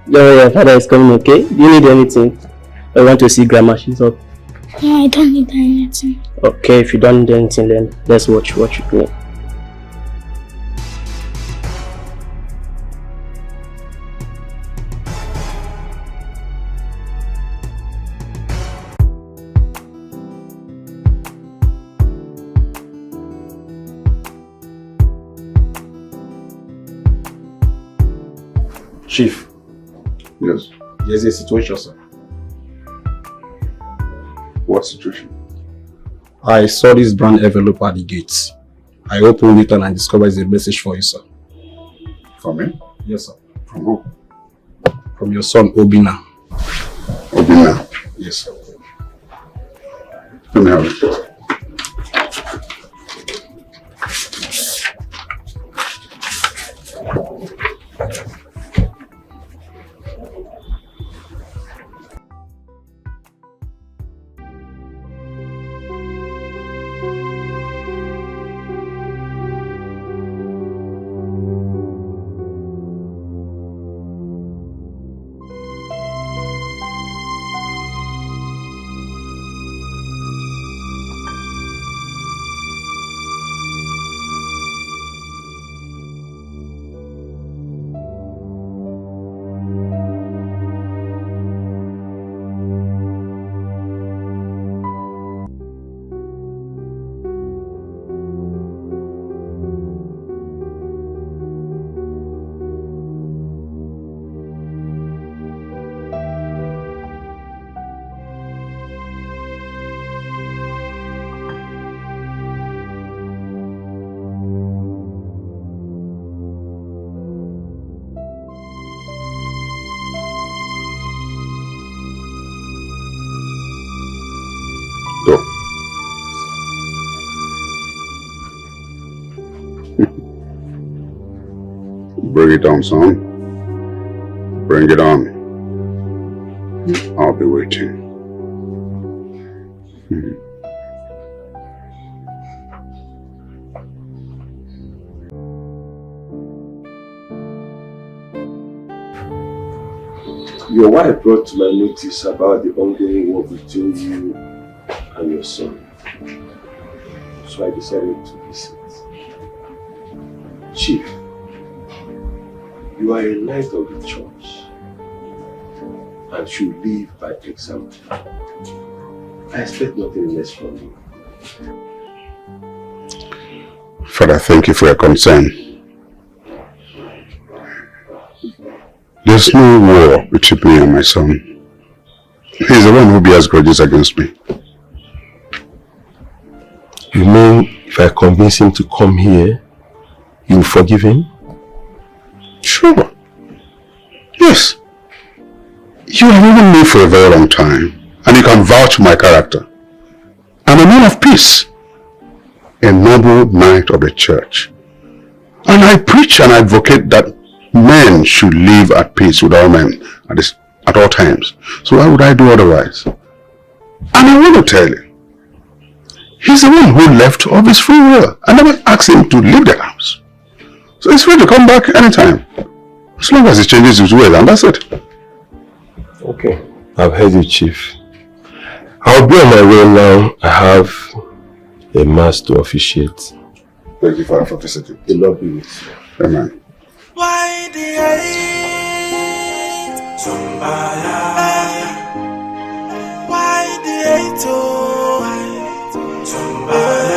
Don't worry, your father is coming, okay? Do you need anything? I want to see Grandma. She's up. No, I don't need anything. Okay, if you don't need anything, then let's watch what you're doing. Chief. Yes. There's a situation, sir. What situation? I saw this brown envelope at the gates. I opened it and I discovered it's a message for you, sir. For me? Yes, sir. From who? From your son, Obina. Obina? Yes, sir. Let me have it. Bring it on, son. Bring it on. I'll be waiting. Your wife brought to my notice about the ongoing war between you and your son. So I decided to visit. Chief, you are a knight of the church and should live by example. I expect nothing less from you. Father, thank you for your concern. There's no war between me and my son. He's the one who bears grudges against me. You mean if I convince him to come here, you will forgive him? Sure. Yes. You have known me for a very long time, and you can vouch for my character. I'm a man of peace, a noble knight of the church. And I preach and advocate that men should live at peace with all men at all times. So why would I do otherwise? And I want to tell you, he's the one who left of his free will. I never asked him to leave the house. So he's free to come back anytime. As long as he changes his ways, and that's it. Okay, I've heard you, Chief. I'll be on my way now. I have a mass to officiate. Thank you, Father, for visiting. The Lord be with you. Amen. Why the hate? Somebody. Why the hate? Somebody.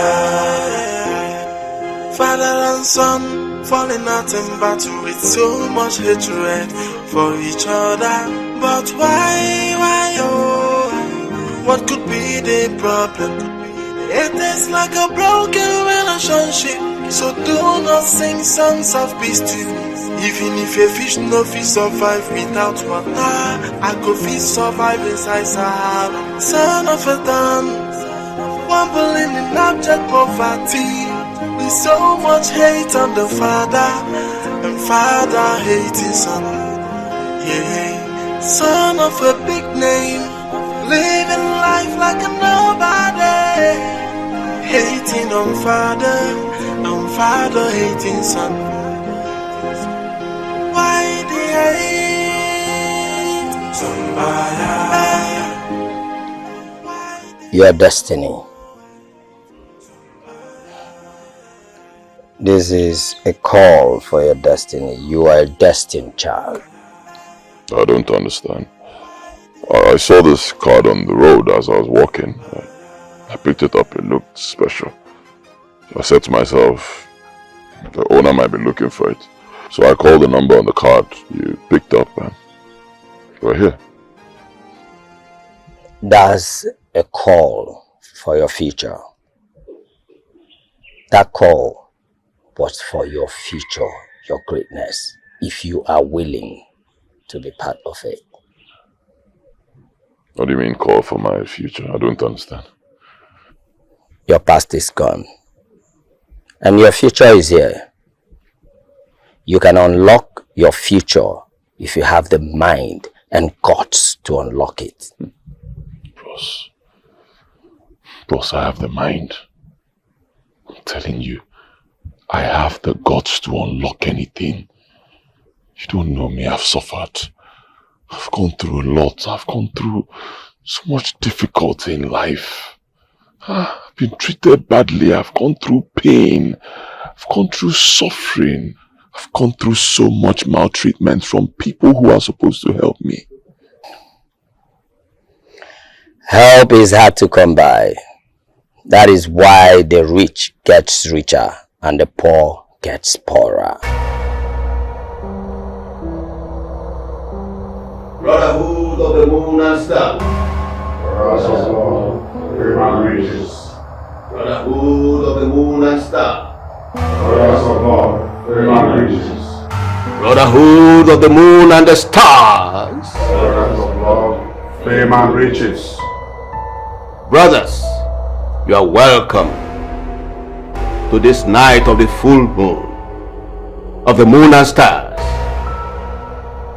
Father and son falling out in battle with so much hatred for each other. But why, oh, what could be the problem? It is like a broken relationship, so do not sing songs of peace to me. Even if a fish no fish survive without water, I could fish survive inside Sahara. Son of a gun, wobbling in abject poverty, with so much hate on the father, and father hating son. Yeah, son of a big name, living life like a nobody, hating on father, and father hating son. Why the hate? Somebody. Your destiny. This is a call for your destiny. You are a destined child. I don't understand. I saw this card on the road as I was walking. I picked it up. It looked special. I said to myself, the owner might be looking for it. So I called the number on the card you picked up and we're here. That's a call for your future. That call was for your future, your greatness, if you are willing to be part of it. What do you mean call for my future? I don't understand. Your past is gone and your future is here. You can unlock your future if you have the mind and guts to unlock it. Boss, I have the mind. I'm telling you, I have the guts to unlock anything. You don't know me, I've suffered. I've gone through a lot. I've gone through so much difficulty in life. I've been treated badly. I've gone through pain. I've gone through suffering. I've gone through so much maltreatment from people who are supposed to help me. Help is hard to come by. That is why the rich gets richer and the poor gets poorer. Brotherhood of the moon and stars. Brotherhood of the moon and stars. Brotherhood of the moon and the stars. Fame and riches. Brothers, you are welcome to this night of the full moon, of the moon and stars.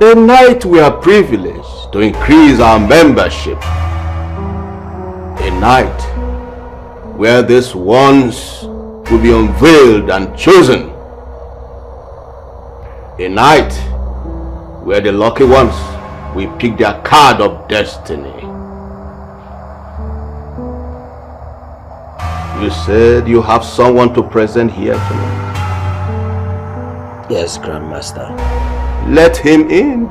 A night we are privileged to increase our membership. A night where these ones will be unveiled and chosen. A night where the lucky ones will pick their card of destiny. You said you have someone to present here tonight. Yes, Grandmaster. Let him in.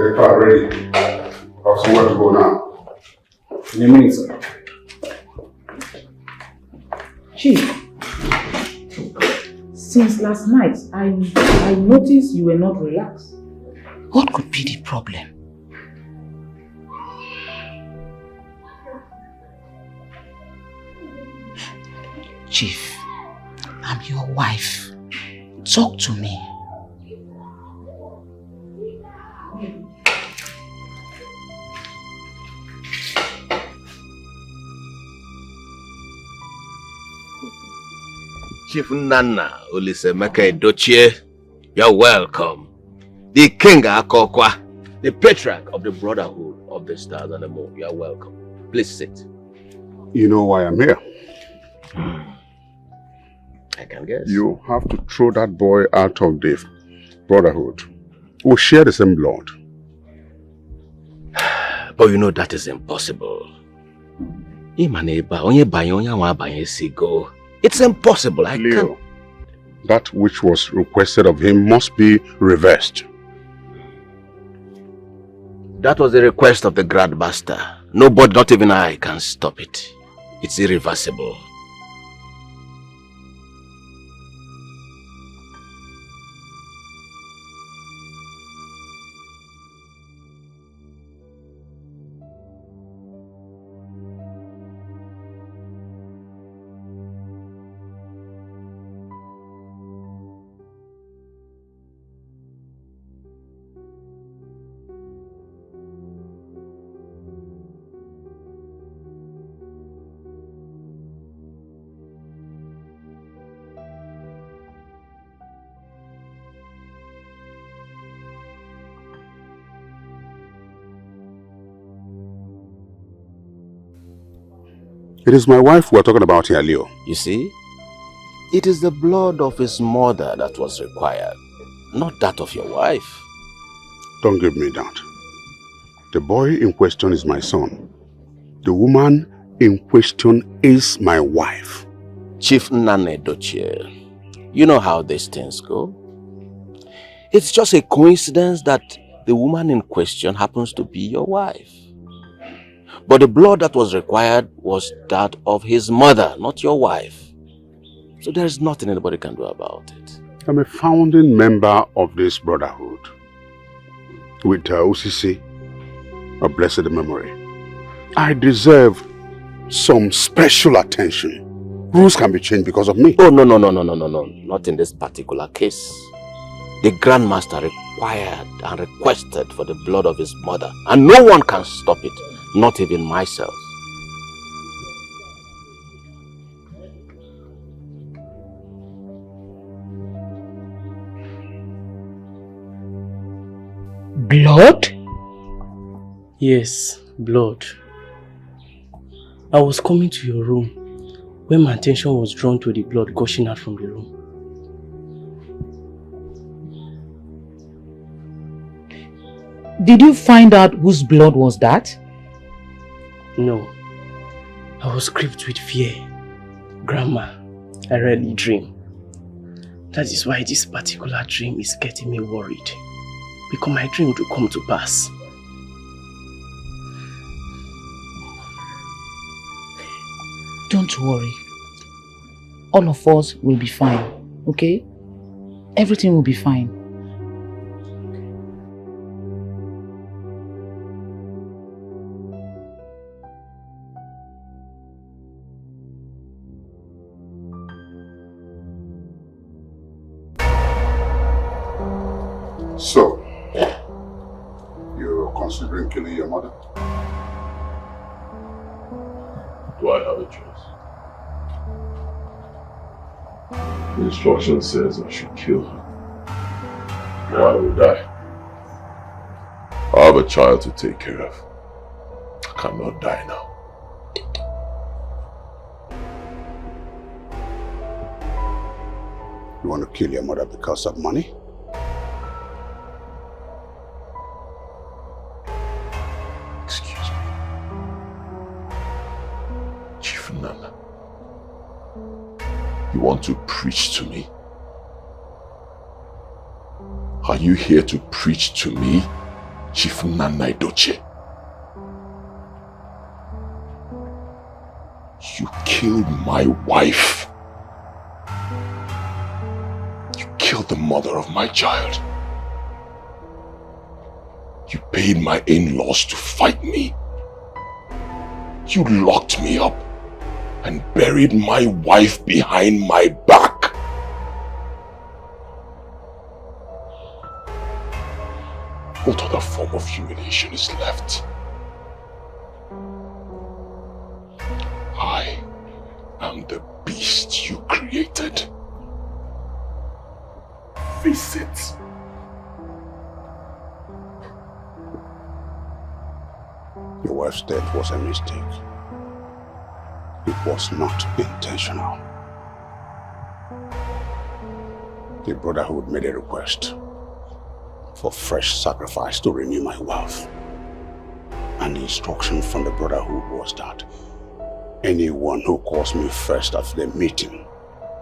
the car ready. I have somewhere to go now. In a minute, sir. Chief, since last night, I noticed you were not relaxed. What could be the problem? Chief, I'm your wife. Talk to me. Chief Nana Eke Edochie, you're welcome. The King Akokwa, the patriarch of the Brotherhood of the Stars and the Moon, you're welcome. Please sit. You know why I'm here? I can guess. You have to throw that boy out of the Brotherhood. We share the same blood. But you know that is impossible. It's impossible. I can't. That which was requested of him must be reversed. That was the request of the Grand Master. Nobody, not even I, can stop it. It's irreversible. It is my wife we're talking about here, Leo. You see, it is the blood of his mother that was required, not that of your wife. Don't give me that. The boy in question is my son. The woman in question is my wife. Chief Nana Edochie, you know how these things go. It's just a coincidence that the woman in question happens to be your wife. But the blood that was required was that of his mother, not your wife. So there is nothing anybody can do about it. I'm a founding member of this brotherhood. With OCC, a blessed memory. I deserve some special attention. Rules can be changed because of me. Oh, no. Not in this particular case. The Grand Master required and requested for the blood of his mother. And no one can stop it. Not even myself. Blood? Yes, blood. I was coming to your room when my attention was drawn to the blood gushing out from the room. Did you find out whose blood was that? No. I was gripped with fear. Grandma, I rarely dream. That is why this particular dream is getting me worried. Because my dream will come to pass. Don't worry. All of us will be fine, okay? Everything will be fine. So, you're considering killing your mother? Do I have a choice? The instruction says I should kill her, or I will die. I have a child to take care of. I cannot die now. You want to kill your mother because of money? Excuse me. Chief Nana. You want to preach to me? Are you here to preach to me? Chief Nana Edochie. You killed my wife. You killed the mother of my child. You paid my in-laws to fight me. You locked me up and buried my wife behind my back. What other form of humiliation is left? I am the beast you created. Face it. Your wife's death was a mistake. It was not intentional. The Brotherhood made a request for fresh sacrifice to renew my wealth. And the instruction from the Brotherhood was that anyone who calls me first at the meeting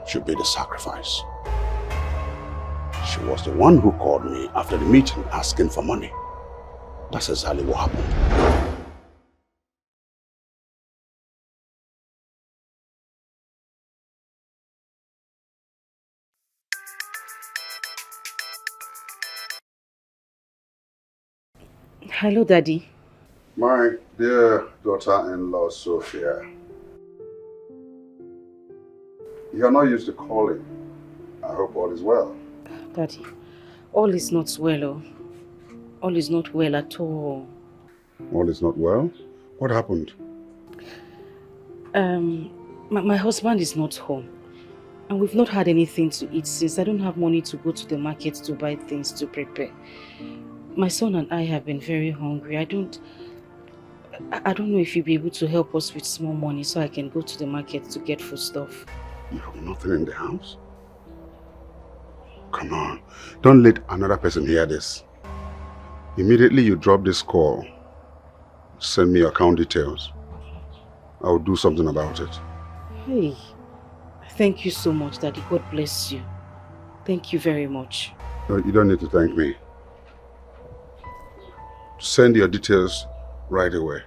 should be the sacrifice. She was the one who called me after the meeting asking for money. That's exactly what happened. Hello, Daddy. My dear daughter-in-law, Sophia. You are not used to calling. I hope all is well. Daddy, all is not well. Oh. All is not well at all. All is not well? What happened? My husband is not home. And we've not had anything to eat since I don't have money to go to the market to buy things to prepare. My son and I have been very hungry. I don't know if you'll be able to help us with small money so I can go to the market to get food stuff. You have nothing in the house? Come on, don't let another person hear this. Immediately you drop this call, send me your account details. I will do something about it. Hey, thank you so much, Daddy. God bless you. Thank you very much. No, you don't need to thank me. Send your details right away.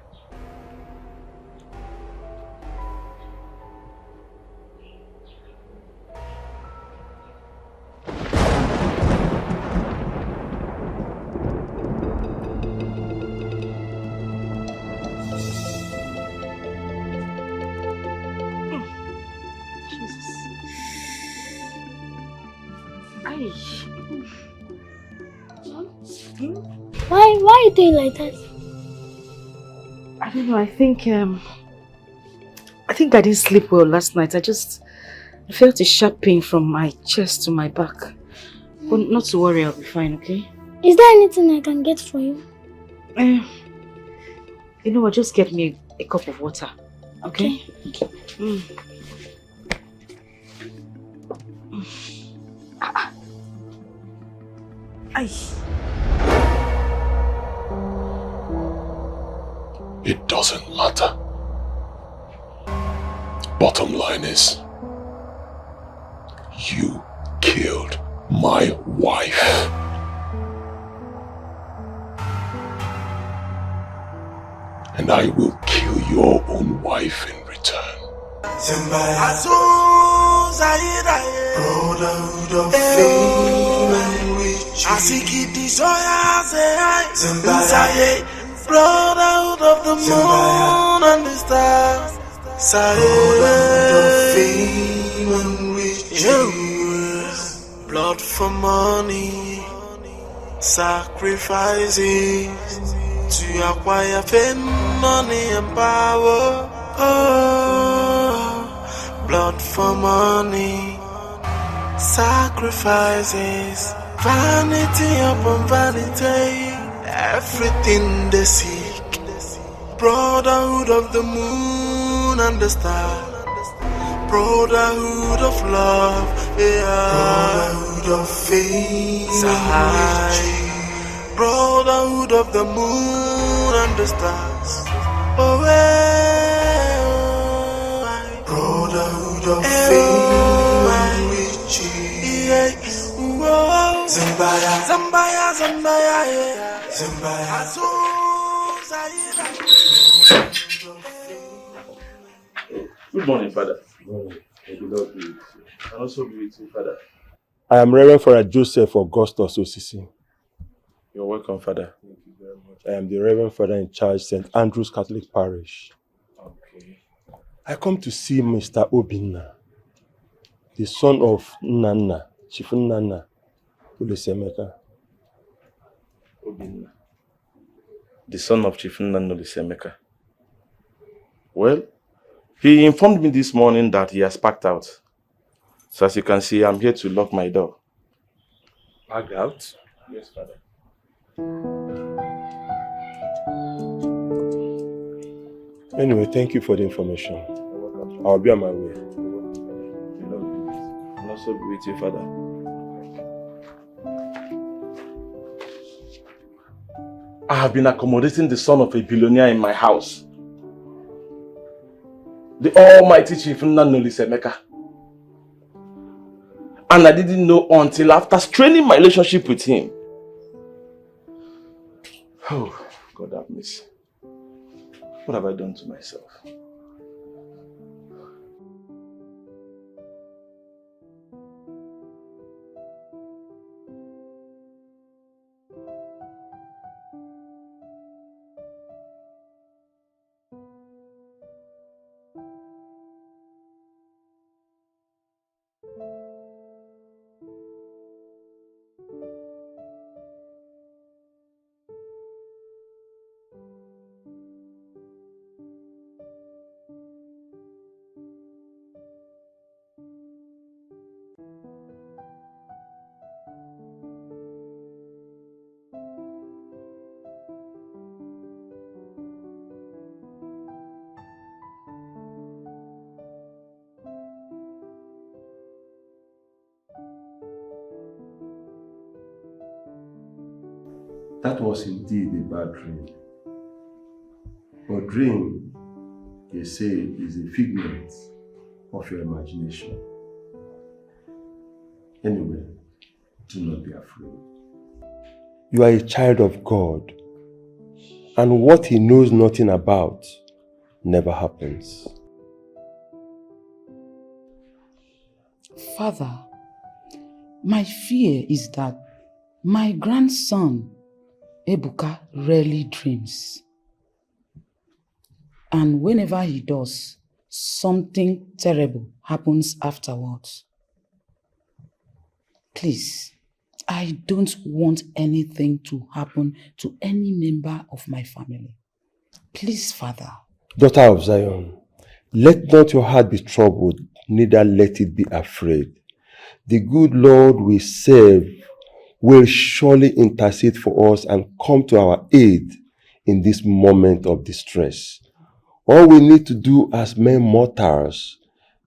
Why are you doing like that? I don't know, I think I didn't sleep well last night. I felt a sharp pain from my chest to my back. But not to worry, I'll be fine, okay? Is there anything I can get for you? You know what, just get me a cup of water, okay? It doesn't matter. Bottom line is, you killed my wife. And I will kill your own wife in return. Brotherhood of fame, as he keep the Brotherhood of the moon and the stars. Brotherhood of fame and riches. Blood for money, sacrifices to acquire fame, money and power. Oh, blood for money, sacrifices, vanity upon vanity. Everything they seek. Brotherhood of the moon and the stars. Brotherhood of love, yeah. Brotherhood of faith, Brotherhood of the moon and the stars. Oh, Brotherhood of fame and riches. Zambaya, Zambaya, Zambaya, yeah. Good morning, Father. Good morning. May the Lord be with you. And also be with you, Father. I am Reverend Father Joseph Augustus Osisi. You're welcome, Father. Thank you very much. I am the Reverend Father in charge, St. Andrew's Catholic Parish. Okay. I come to see Mr. Obinna, the son of Nana, Chief Nana, Ulesemeka. Obinna, the son of Chief Nana Ulesemeka. Well, he informed me this morning that he has packed out. So as you can see, I'm here to lock my door. Packed out? Yes, Father. Anyway, thank you for the information. I'll be on my way. And also be with you, Father. I have been accommodating the son of a billionaire in my house. The almighty Chief Nana Ulesemeka. And I didn't know until after straining my relationship with him. Oh, God have mercy. What have I done to myself? That was indeed a bad dream. But dream, they say, is a figment of your imagination. Anyway, do not be afraid. You are a child of God, and what He knows nothing about never happens. Father, my fear is that my grandson, Ebuka, rarely dreams. And whenever he does, something terrible happens afterwards. Please, I don't want anything to happen to any member of my family. Please, Father. Daughter of Zion, let not your heart be troubled, neither let it be afraid. The good Lord we serve will surely intercede for us and come to our aid in this moment of distress. All we need to do as mere mortals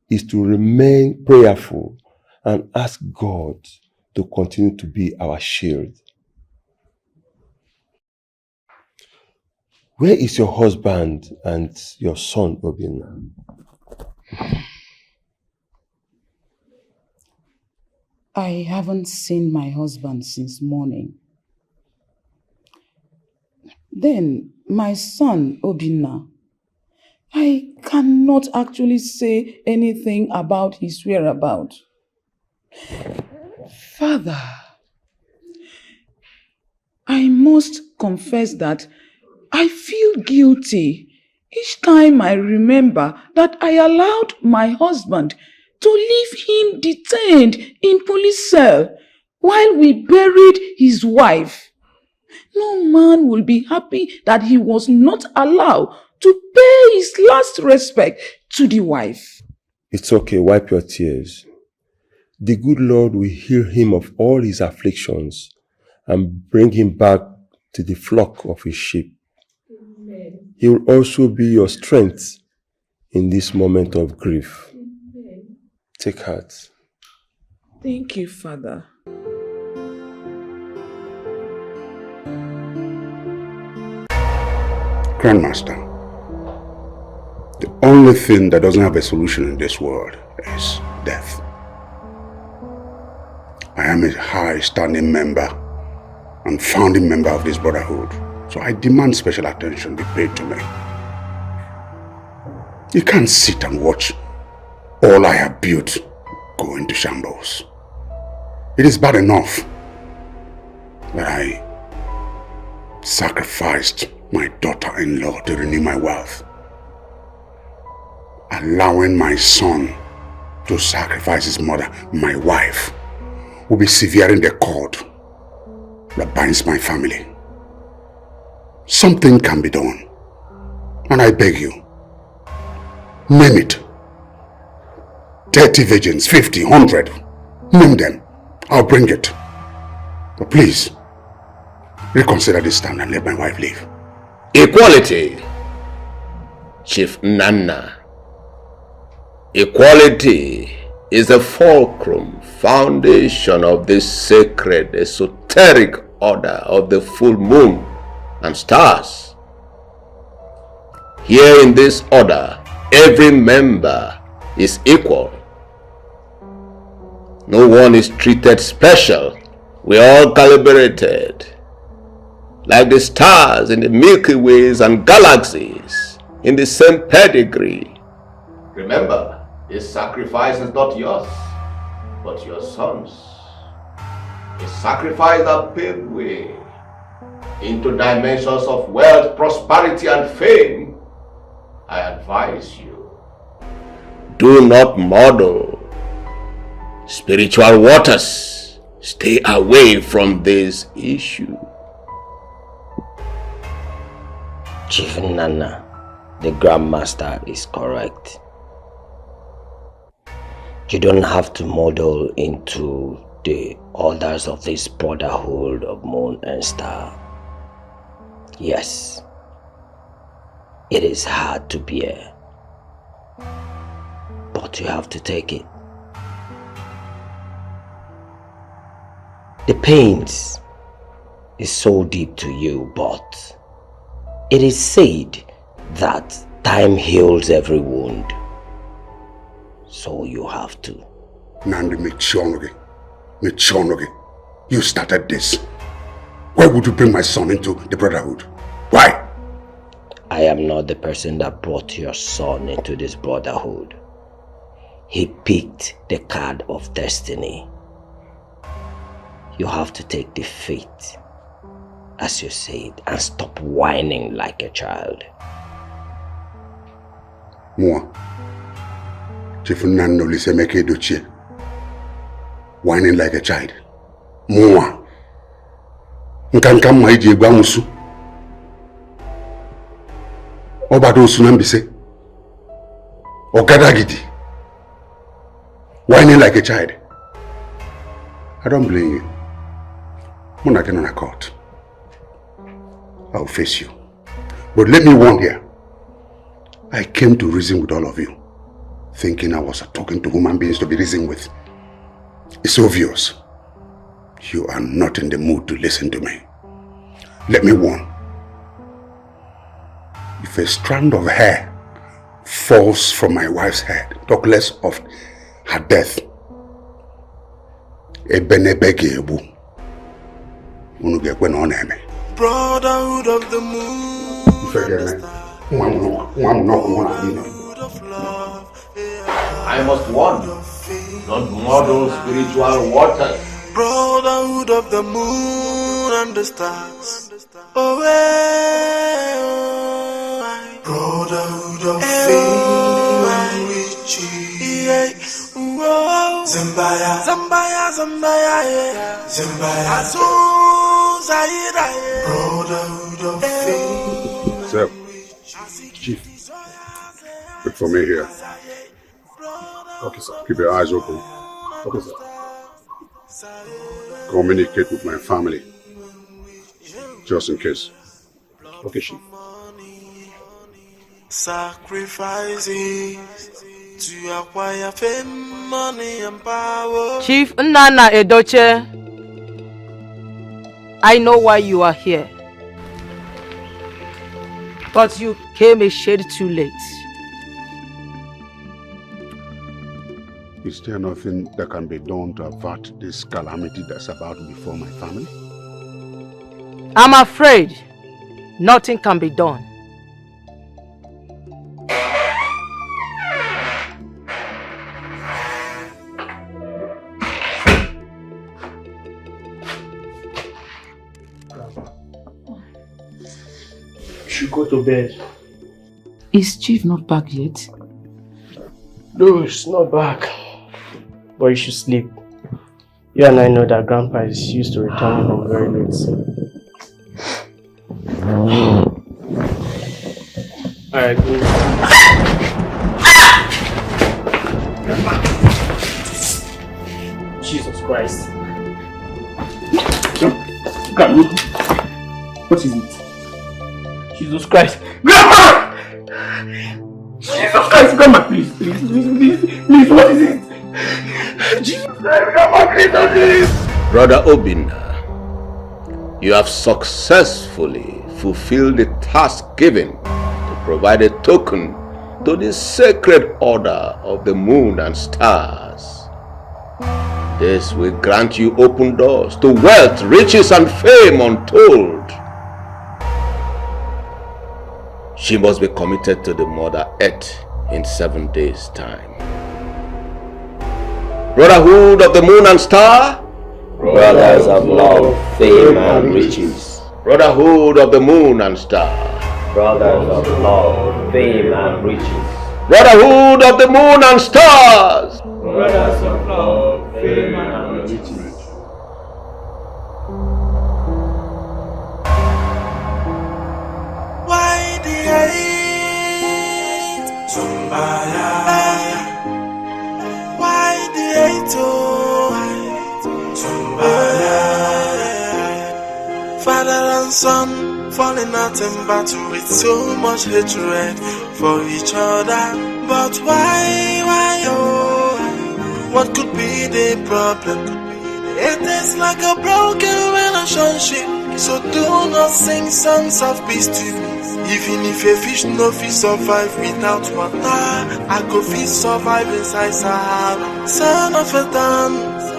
is to remain prayerful and ask God to continue to be our shield. Where is your husband and your son, Obinna? I haven't seen my husband since morning. Then, my son, Obinna, I cannot actually say anything about his whereabouts. Father, I must confess that I feel guilty each time I remember that I allowed my husband to leave him detained in police cell while we buried his wife. No man will be happy that he was not allowed to pay his last respect to the wife. It's okay, wipe your tears. The good Lord will heal him of all his afflictions and bring him back to the flock of his sheep. Amen. He will also be your strength in this moment of grief. Amen. Take heart. Thank you, Father. Grandmaster, the only thing that doesn't have a solution in this world is death. I am a high-standing member and founding member of this brotherhood. So I demand special attention be paid to me. You can't sit and watch all I have built go into shambles. It is bad enough that I sacrificed my daughter-in-law to renew my wealth. Allowing my son to sacrifice his mother, my wife, will be severing the cord that binds my family. Something can be done, and I beg you, name it. 30 virgins, 50, 100, name them. I'll bring it. But please, reconsider this stand and let my wife live. Equality, Chief Nana. Equality is the fulcrum, foundation of this sacred, esoteric order of the full moon and stars. Here in this order, every member is equal. No one is treated special. We are all calibrated, like the stars in the Milky Ways and galaxies, in the same pedigree. Remember, this sacrifice is not yours, but your son's. A sacrifice that paved way into dimensions of wealth, prosperity, and fame. I advise you, do not muddle spiritual waters. Stay away from this issue. Chief Nana, the Grandmaster is correct. You don't have to muddle into the orders of this brotherhood of moon and star. Yes, it is hard to bear, but you have to take it. The pains is so deep to you, but it is said that time heals every wound. So you have to. Nandi Michonogi, you started this. Why would you bring my son into the brotherhood? Why? I am not the person that brought your son into this brotherhood. He picked the card of destiny. You have to take the fate, as you said, and stop whining like a child. More. Chief Nollywood Eke Edochie, whining like a child. More. Nkanka mma iji egbu amusu. Obado osunambise. Ogadagidi. Whining like a child. I don't blame you. I'm not getting on a court. I'll face you. But let me warn here. I came to reason with all of you, thinking I was talking to human beings to be reasoned with. It's obvious. You are not in the mood to listen to me. Let me warn. If a strand of hair falls from my wife's head, talk less of her death, Brotherhood of the moon. I must warn you, don't muddle spiritual waters. Brotherhood of the moon and the stars. Oh, brotherhood of fame and riches. Zambaya, Zambaya, Zambaya, Zambaya. Brotherhood of fame. Sir, Chief, wait for me here. Okay, sir. Keep your eyes open. Okay, sir. Communicate with my family, just in case. Okay, Chief. Sacrifices to acquire fame, money, and power. Chief Nana Edochie, I know why you are here, but you came a shade too late. Is there nothing that can be done to avert this calamity that's about to befall my family? I'm afraid nothing can be done. You should go to bed. Is Chief not back yet? No, it's not back. But you should sleep. You and I know that Grandpa is used to returning home very late. Alright, go. Jesus Christ. Grandma. What is it? Jesus Christ. Grandma! Jesus Christ, Grandma, please, what is it? Jesus Christ, Grandma, please. Brother Obinna, you have successfully fulfilled the task given to provide a token to the sacred order of the moon and stars. This will grant you open doors to wealth, riches, and fame untold. She must be committed to the Mother Earth in 7 days' time. Brotherhood of the Moon and Star, brothers of love, fame, and riches. Brotherhood of the Moon and Star, brothers of love, fame, and riches. Brotherhood of the Moon and Stars, brothers of love, fame, and riches. Why the hate? Zumbaya. Why the hate? Zumbaya. Father and son falling out in battle with so much hatred for each other. But why, oh? What could be the problem? It is like a broken relationship. So do not sing songs of peace to me. Even if a fish no fit survive without water, I go fit survive inside Sahara. Son of a dance,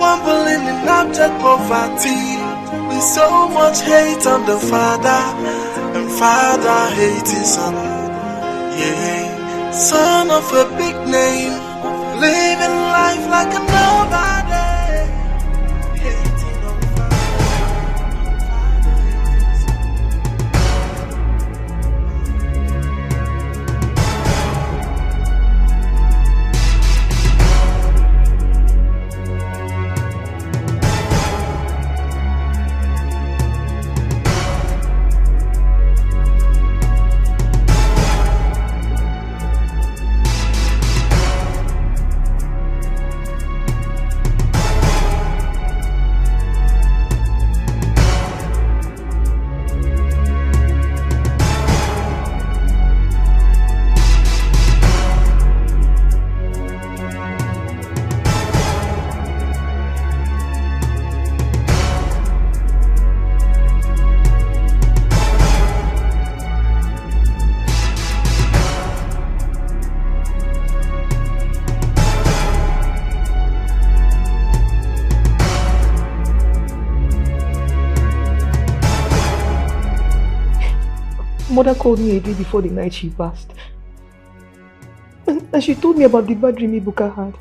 wobbling in abject poverty, with so much hate on the father, and father hate his son. Yeah, son of a big name, living life like a nobody. Mother called me a day before the night she passed. And she told me about the bad dream Ibuka had.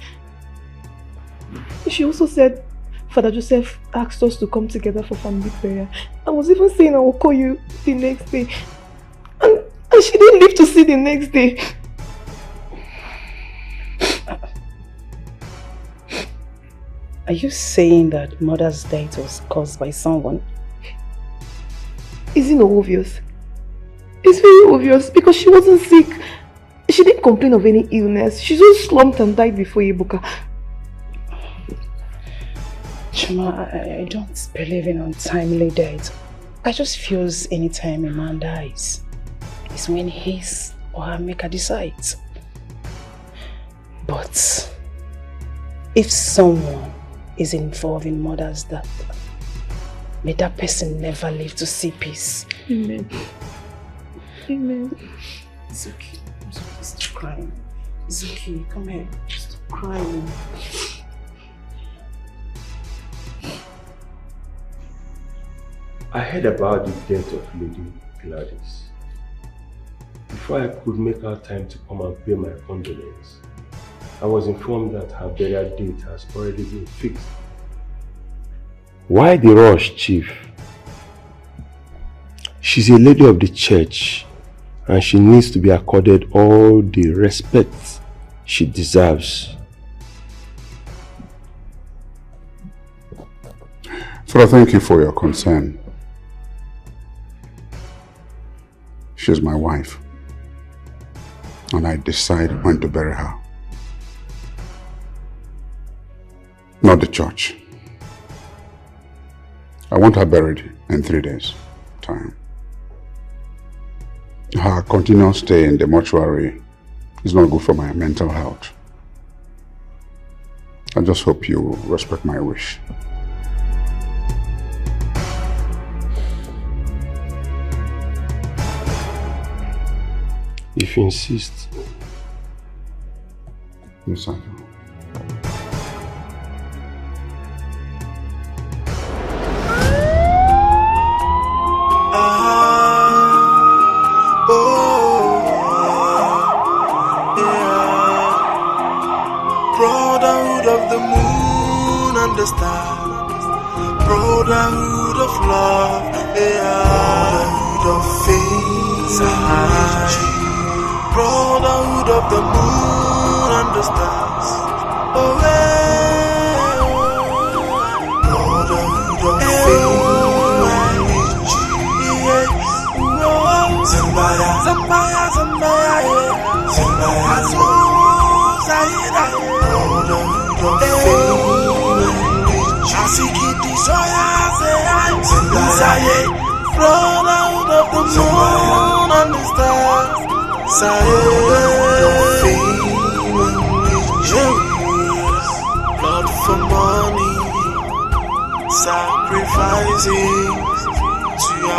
She also said Father Joseph asked us to come together for family prayer. I was even saying I will call you the next day. And she didn't live to see the next day. Are you saying that Mother's death was caused by someone? Isn't it obvious? It's very obvious because she wasn't sick. She didn't complain of any illness. She just slumped and died before Ibuka. Chuma, I don't believe in untimely death. I just feel anytime a man dies, it's when his or her maker decides. But if someone is involved in Mother's death, may that person never live to see peace. Amen. Amen. It's okay. It's okay. Stop crying. It's okay. Come here. Stop crying. I heard about the death of Lady Gladys. Before I could make out time to come and pay my condolence, I was informed that her burial date has already been fixed. Why the rush, Chief? She's a lady of the church and she needs to be accorded all the respect she deserves. Father, thank you for your concern. She's my wife, and I decide when to bury her. Not the church. I want her buried in 3 days' time. Her continuous stay in the mortuary is not good for my mental health. I just hope you respect my wish. If you insist. Yes, I do. Brotherhood of the moon and the stars, brotherhood of love, brotherhood of faith, brotherhood of the moon and the stars, brotherhood of faith, Zambaya, Zambaya, Zambaya, Zambaya, Zambaya, brotherhood of faith, Asikiti Soya, Zambaya, brotherhood of the moon and the stars, brotherhood of faith, blood for money, sacrificing to your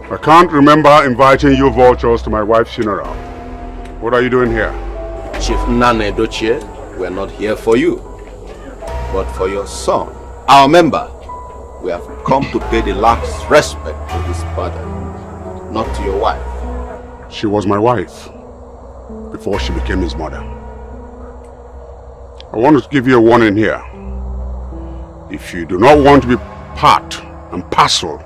I can't remember inviting you vultures to my wife's funeral. What are you doing here? Chief Yul Edochie, we're not here for you, but for your son, our member. We have come to pay the last respect to his father, not to your wife. She was my wife before she became his mother. I want to give you a warning here. If you do not want to be part and parcel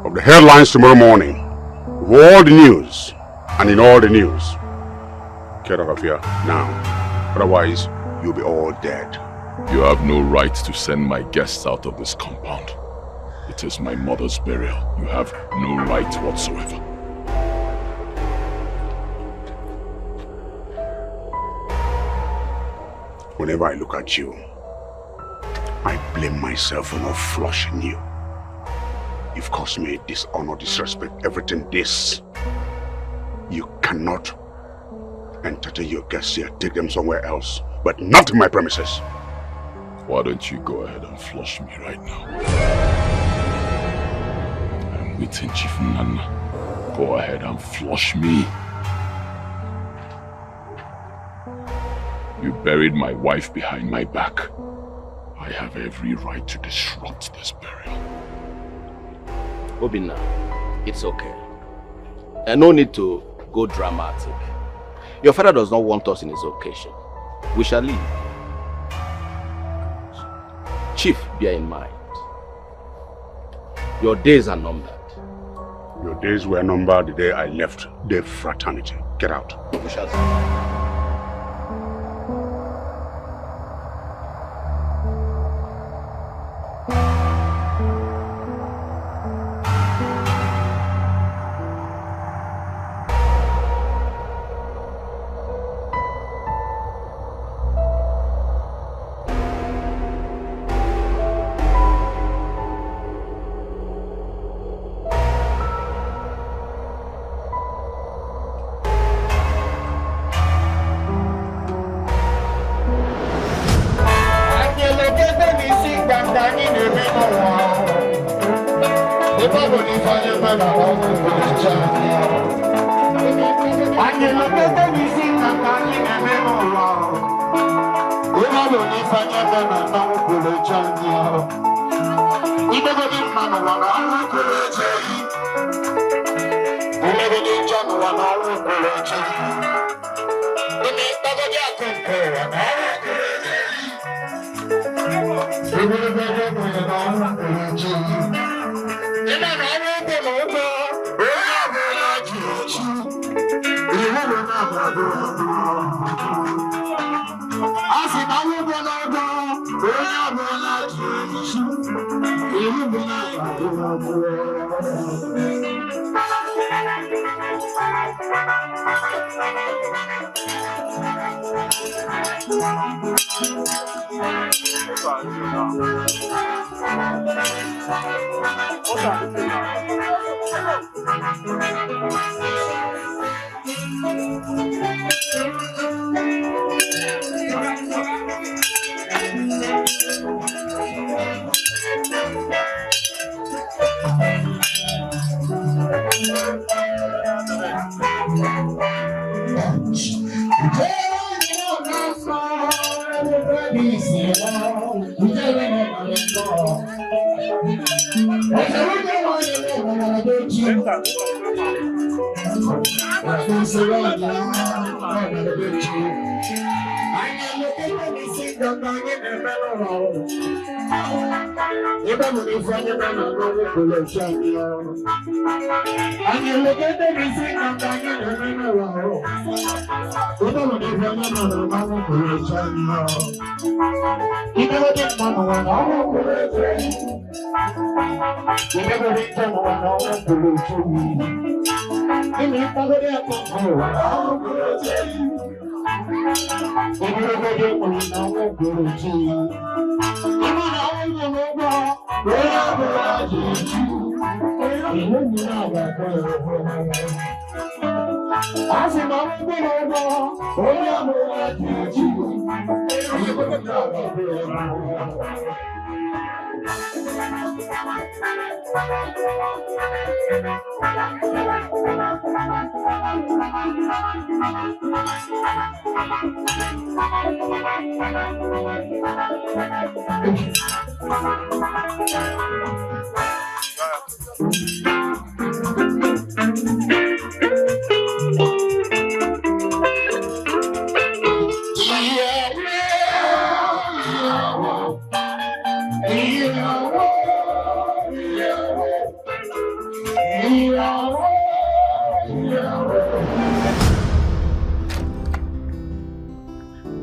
of the headlines tomorrow morning, with all the news and in all the news, get out of here now. Otherwise, you'll be all dead. You have no right to send my guests out of this compound. It is my mother's burial. You have no right whatsoever. Whenever I look at you, I blame myself for not flushing you. You've caused me dishonor, disrespect, everything this. You cannot entertain your guests here, take them somewhere else, but not in my premises. Why don't you go ahead and flush me right now? I'm waiting, Chief Nana. Go ahead and flush me. You buried my wife behind my back. I have every right to disrupt this burial. Obinna, it's okay. And no need to go dramatic. Your father does not want us in his occasion. We shall leave. Chief, bear in mind, your days are numbered. Your days were numbered the day I left the fraternity. Get out. We shall see.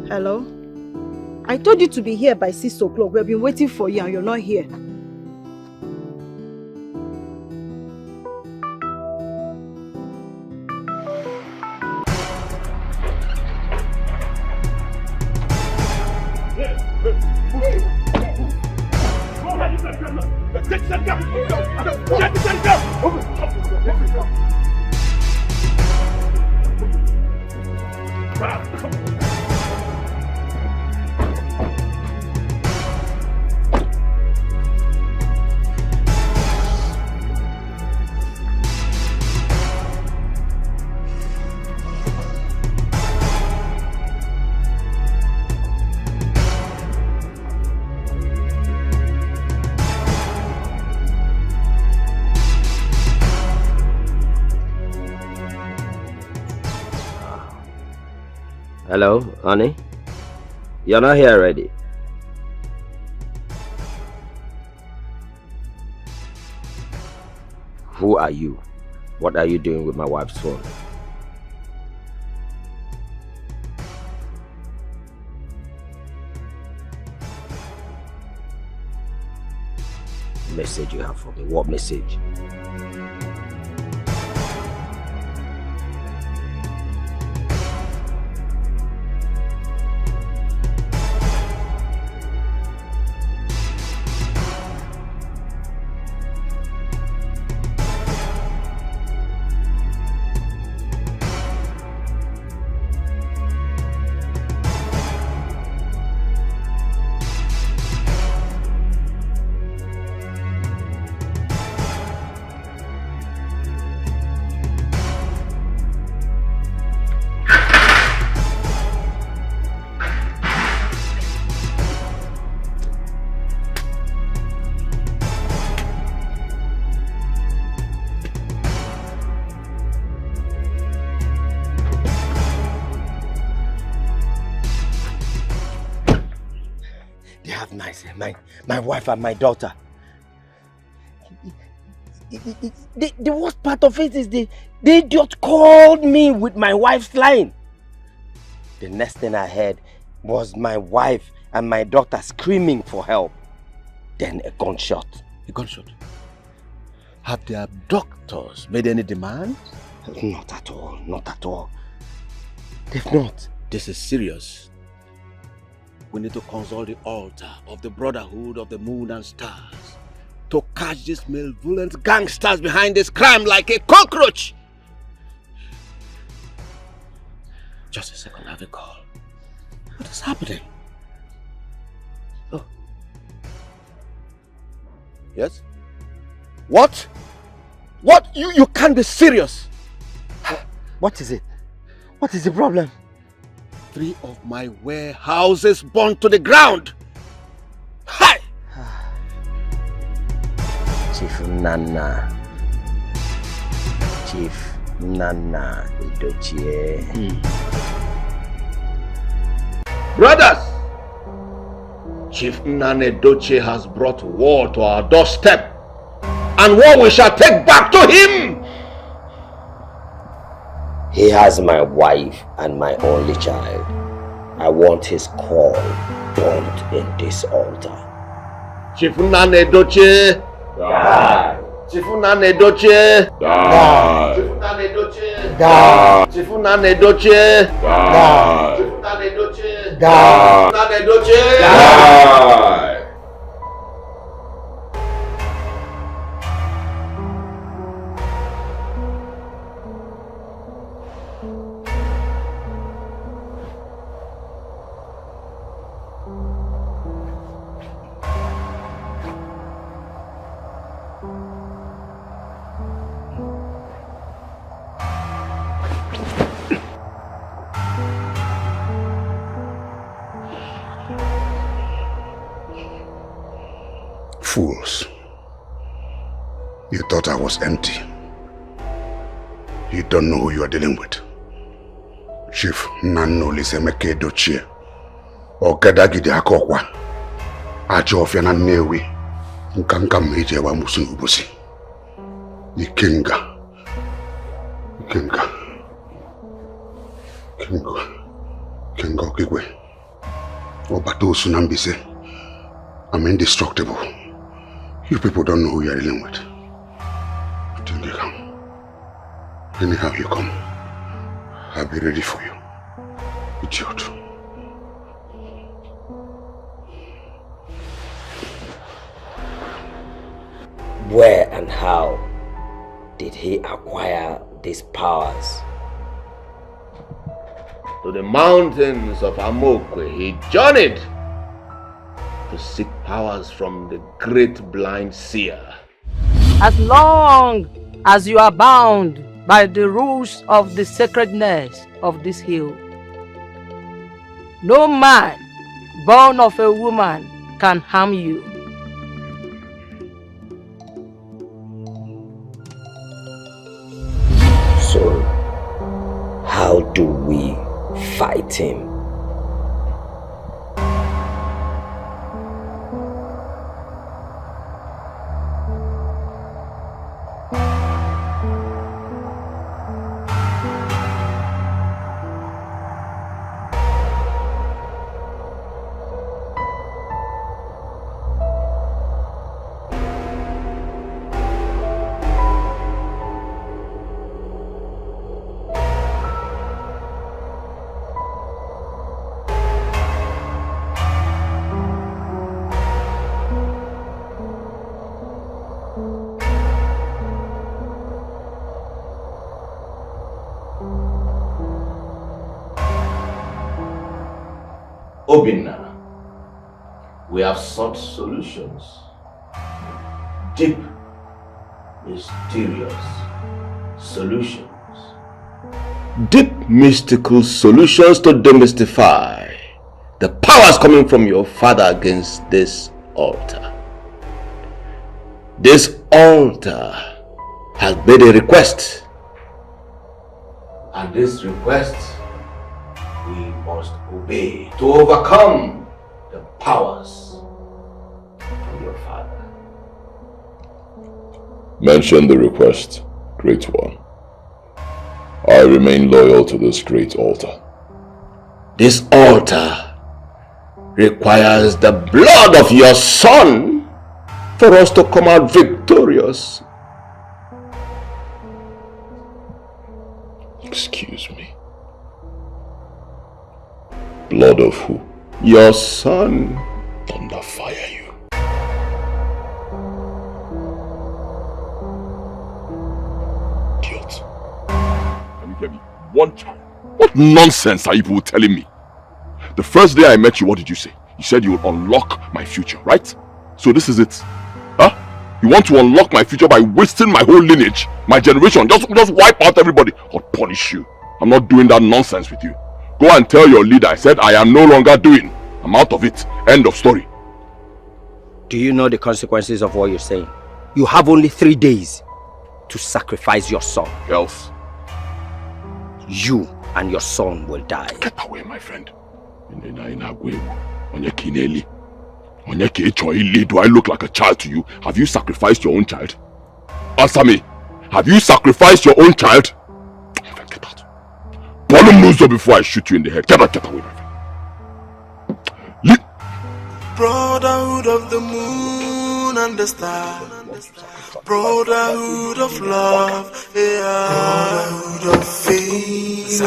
Hello? I told you to be here by 6 o'clock. We've been waiting for you and you're not here. Hello, honey? You're not here already. Who are you? What are you doing with my wife's phone? Message you have for me. What message? My wife and my daughter. The worst part of it is the idiot called me with my wife's line. The next thing I heard was my wife and my daughter screaming for help. Then a gunshot. A gunshot? Have the abductors made any demands? Not at all, not at all. They've not. This is serious. We need to consult the altar of the Brotherhood of the Moon and Stars to catch these malevolent gangsters behind this crime like a cockroach. Just a second, I have a call. What is happening? Oh. Yes? What? What? You can't be serious. What is it? What is the problem? 3 of my warehouses burned to the ground. Hi! Chief Nana Edochie. Brothers! Chief Nana Edochie has brought war to our doorstep, and war we shall take back to him! He has my wife and my only child. I want his call burnt in this altar. Chief Nana Edochie. Die. Chief Nana Edochie. Die. Chief Nana Edochie. Die. Chief Nana Edochie. Die. Chief Nana Edochie. Die. Nana Edochie. Die. Fools. You thought I was empty. You don't know who you are dealing with. Chief Nano Lisemeke Edochie. Ogadagide Akokwa. Ajofia na Newi. Nkanka meje wa musu ubusi. Ikenga Okigwe. Obato Sunambise. I'm indestructible. You people don't know who you are dealing with. Till they come. Anyhow you come, I'll be ready for you. Idiot. Where and how did he acquire these powers? To the mountains of Amokwe he journeyed to seek powers from the great blind seer. As long as you are bound by the rules of the sacredness of this hill, no man born of a woman can harm you. So, how do we fight him. Obinna, we have sought solutions. Deep, mysterious solutions. Deep, mystical solutions to demystify the powers coming from your father against this altar. This altar has made a request. And this request we must obey to overcome the powers of your father. Mention the request, Great One. I remain loyal to this great altar. This altar requires the blood of your son for us to come out victorious. Excuse me. Blood of who? Your son. Thunder fire you. Idiot. Can you hear me? One child. What nonsense are you people telling me? The first day I met you, what did you say? You said you would unlock my future, right? So this is it. Huh? You want to unlock my future by wasting my whole lineage, my generation, just wipe out everybody or punish you. I'm not doing that nonsense with you. Go and tell your leader I said I am no longer doing. I'm out of it. End of story. Do you know the consequences of what you're saying? You have only 3 days to sacrifice your son. Else? You and your son will die. Get away, my friend. Do I look like a child to you? Have you sacrificed your own child? Answer me. Have you sacrificed your own child? Get out. Volume Muzo before I shoot you in the head. Get away, my friend. Brotherhood of the moon and the stars. Brotherhood of love. Yeah. Brotherhood of faith.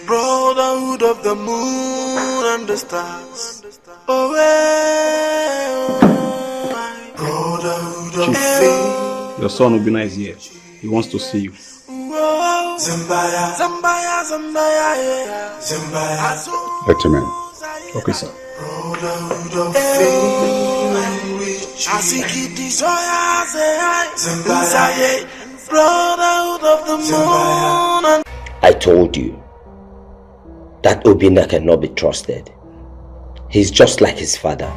Brotherhood of the moon and the stars. Oh, brotherhood of faith. Your son Obinna is here. He wants to see you. Zimbaya, Zimbaya, Zimbaya, yeah. Zimbaya. Let him in. Okay, sir. Brotherhood of faith. Zimbaya. Brotherhood of the moon. I told you that Obinna cannot be trusted. He's just like his father.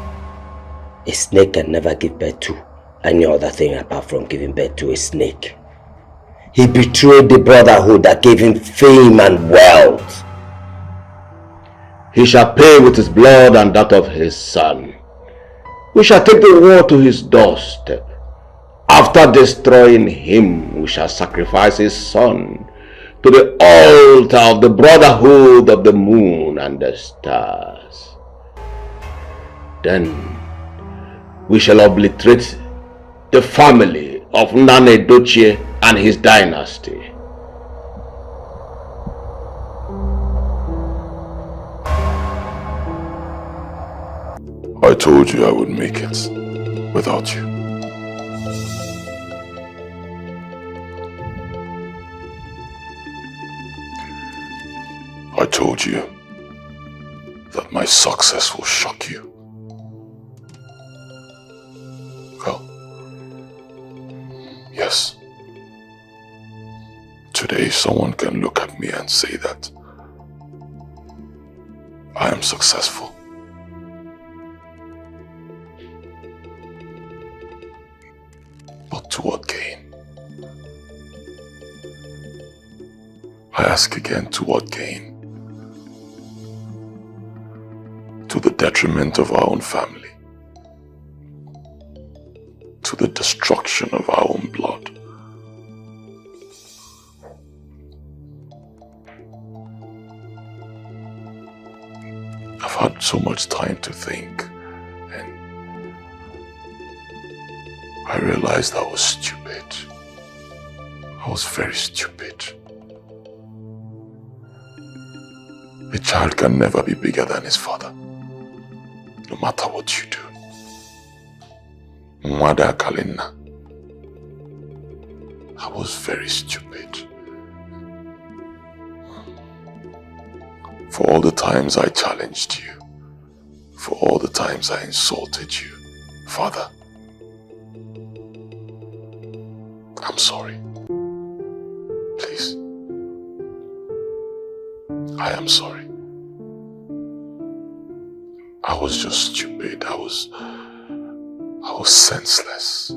A snake can never give birth to any other thing apart from giving birth to a snake. He betrayed the brotherhood that gave him fame and wealth. He shall pay with his blood and that of his son. We shall take the war to his doorstep. After destroying him, we shall sacrifice his son to the altar of the brotherhood of the moon and the stars. Then we shall obliterate the family of Yul Edochie and his dynasty. I told you I would make it without you. I told you that my success will shock you. Well, yes. Today someone can look at me and say that I am successful. But to what gain? I ask again, to what gain? To the detriment of our own family. To the destruction of our own blood. I've had so much time to think, and I realized I was stupid. I was very stupid. A child can never be bigger than his father, no matter what you do. Mwada Kalina. I was very stupid. For all the times I challenged you, for all the times I insulted you, Father, I'm sorry. Please. I am sorry. I was just stupid. I was senseless.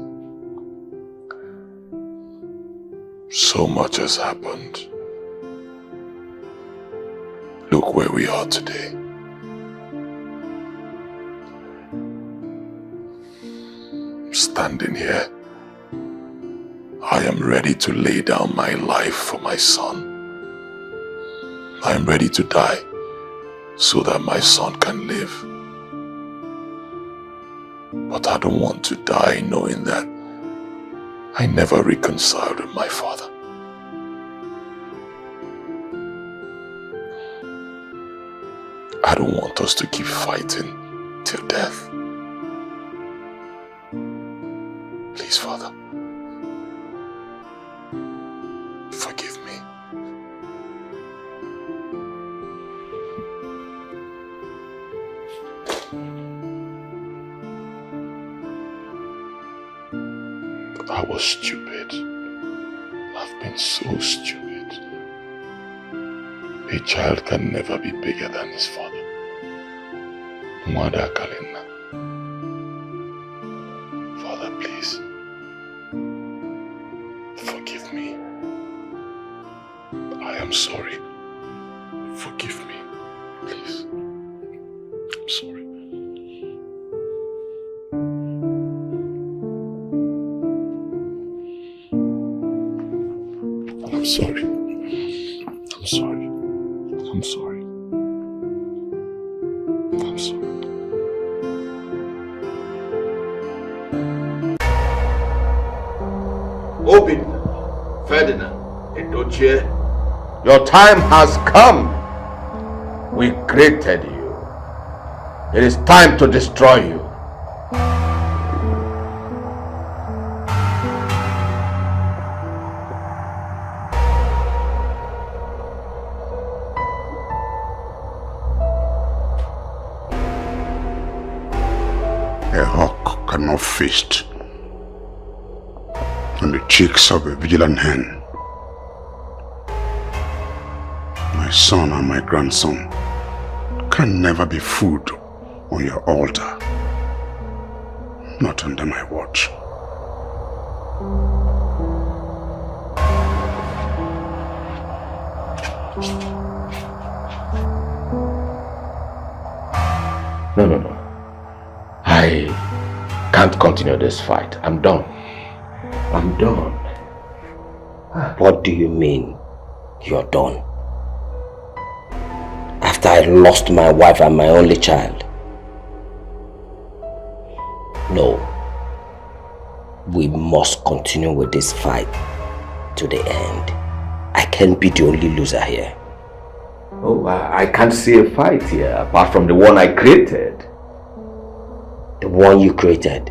So much has happened. Look where we are today. Standing here, I am ready to lay down my life for my son. I am ready to die so that my son can live. But I don't want to die knowing that I never reconciled with my father. I don't want us to keep fighting till death. Please, Father, forgive me. I was stupid. I've been so stupid. A child can never be bigger than his father. Mwada Kalina. Father, please. Forgive me. I am sorry. Forgive me. Please. I'm sorry. I'm sorry. I'm sorry. I'm sorry. I'm sorry. Obin, Ferdinand, Edochie, your time has come. We created you. It is time to destroy you. A hawk cannot feast on the cheeks of a vigilant hen. My son and my grandson can never be food on your altar. Not under my watch. No. I can't continue this fight. I'm done. I'm done. What do you mean you're done? After I lost my wife and my only child? No. We must continue with this fight to the end. I can't be the only loser here. Oh, I can't see a fight here apart from the one I created. The one you created?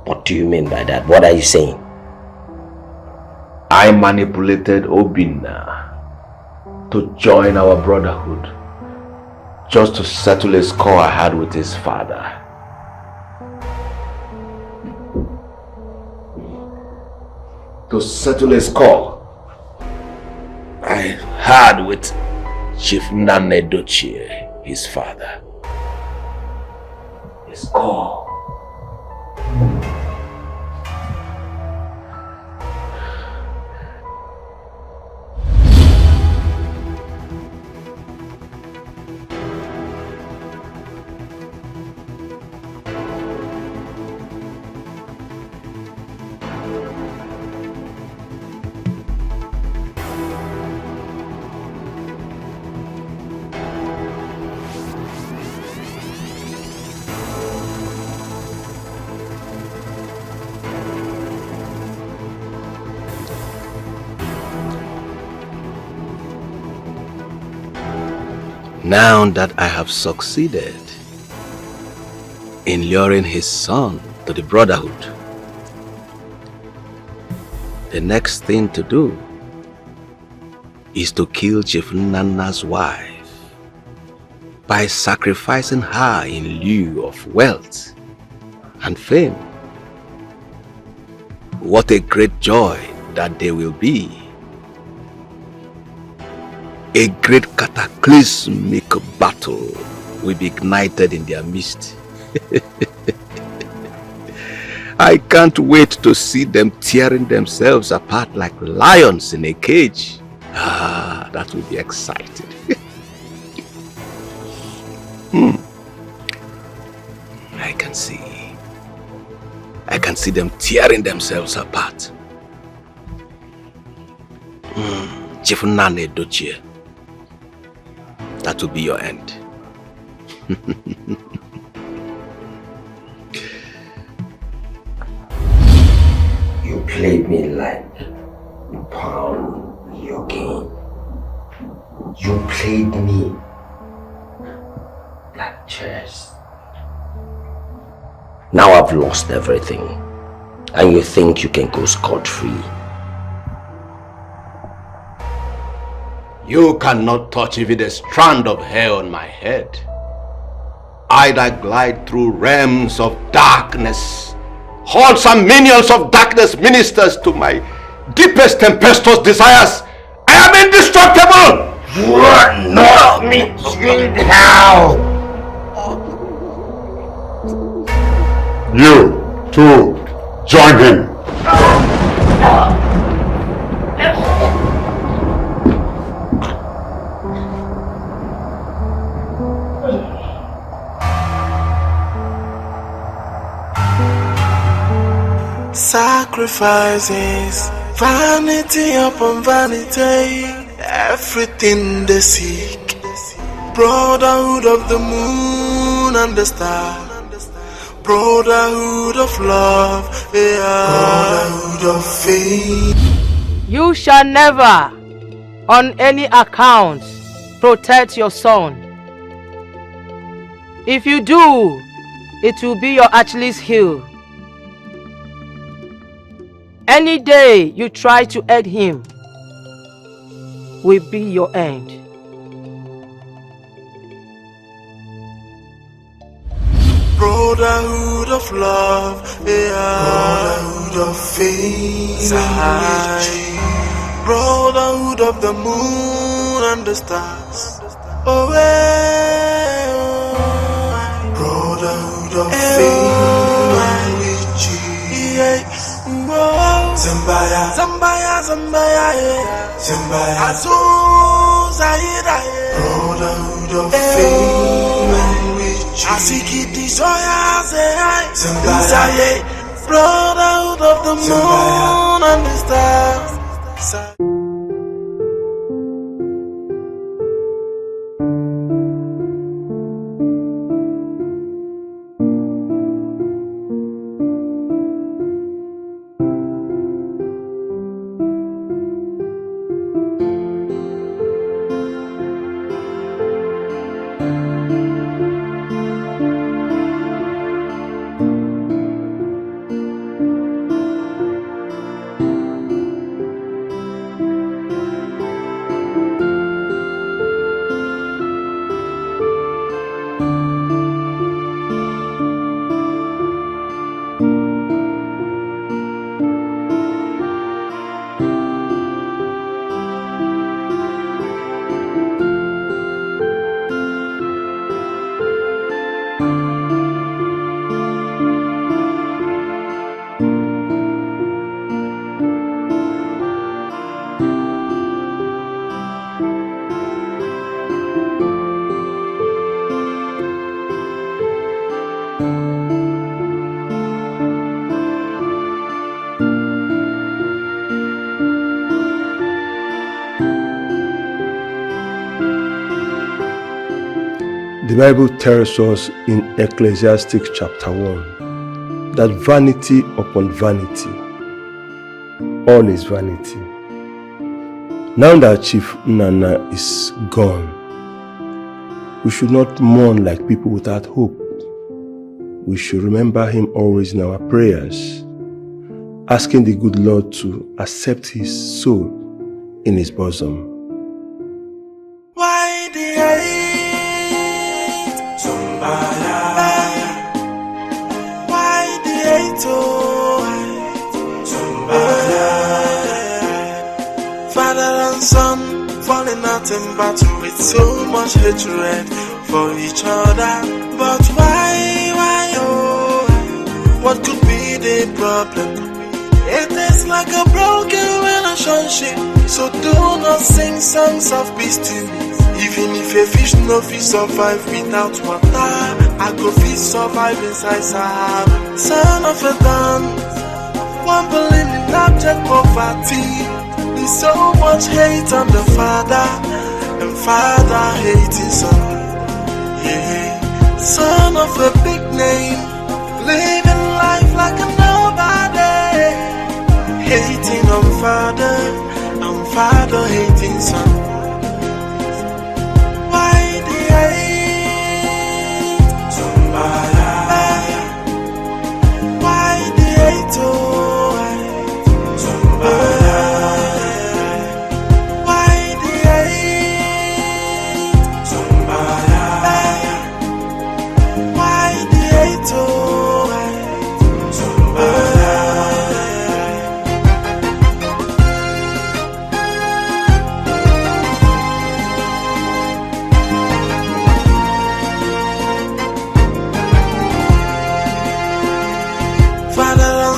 What do you mean by that? What are you saying? I manipulated Obinna to join our brotherhood just to settle a score I had with his father. To settle a score I had with Chief Yul Edochie, his father. A score. Now that I have succeeded in luring his son to the brotherhood, the next thing to do is to kill Chief Nana's wife by sacrificing her in lieu of wealth and fame. What a great joy that day will be. A great cataclysmic battle will be ignited in their midst. I can't wait to see them tearing themselves apart like lions in a cage. Ah, that will be exciting. I can see them tearing themselves apart. Chief Edochie, that will be your end. You played me like you pawn your game. You played me like chess. Now I've lost everything, and you think you can go scot-free. You cannot touch even a strand of hair on my head. I that glide through realms of darkness, hordes and minions of darkness ministers to my deepest tempestuous desires. I am indestructible! You are not me now! You, too, join him. Sacrifices, vanity upon vanity, everything they seek. Brotherhood of the moon and the stars. Brotherhood of love, yeah. Brotherhood of faith. You shall never, on any account, protect your son. If you do, it will be your Achilles heel. Any day you try to aid him will be your end. Brotherhood of love, yeah. Brotherhood of faith. Brotherhood of the moon and the stars. Oh, brotherhood of faith. Zambaya, Zambaya, Zambaya, Zambaya. Brotherhood of faith. Asikiti soya say Zambaya. Brotherhood of the moon and the stars. The Bible tells us in Ecclesiastes chapter 1 that vanity upon vanity, all is vanity. Now that Chief Nana is gone, We should not mourn like people without hope. We should remember him always in our prayers, asking the good Lord to accept his soul in his bosom. Why the hate? Why the hate? Father and son falling out in battle with so much hatred for each other. But why, oh? What could be the problem? It is like a broken relationship, so do not sing songs of peace to me. Even if a fish no fish survive without water, I go fish survive inside Sahara. Son of a gun, one believe in abject poverty. There's so much hate on the father, and father hating son. Yeah, son of a big name, living life like a nobody, hating on father, and father hating son. Why the hate? Why the hate?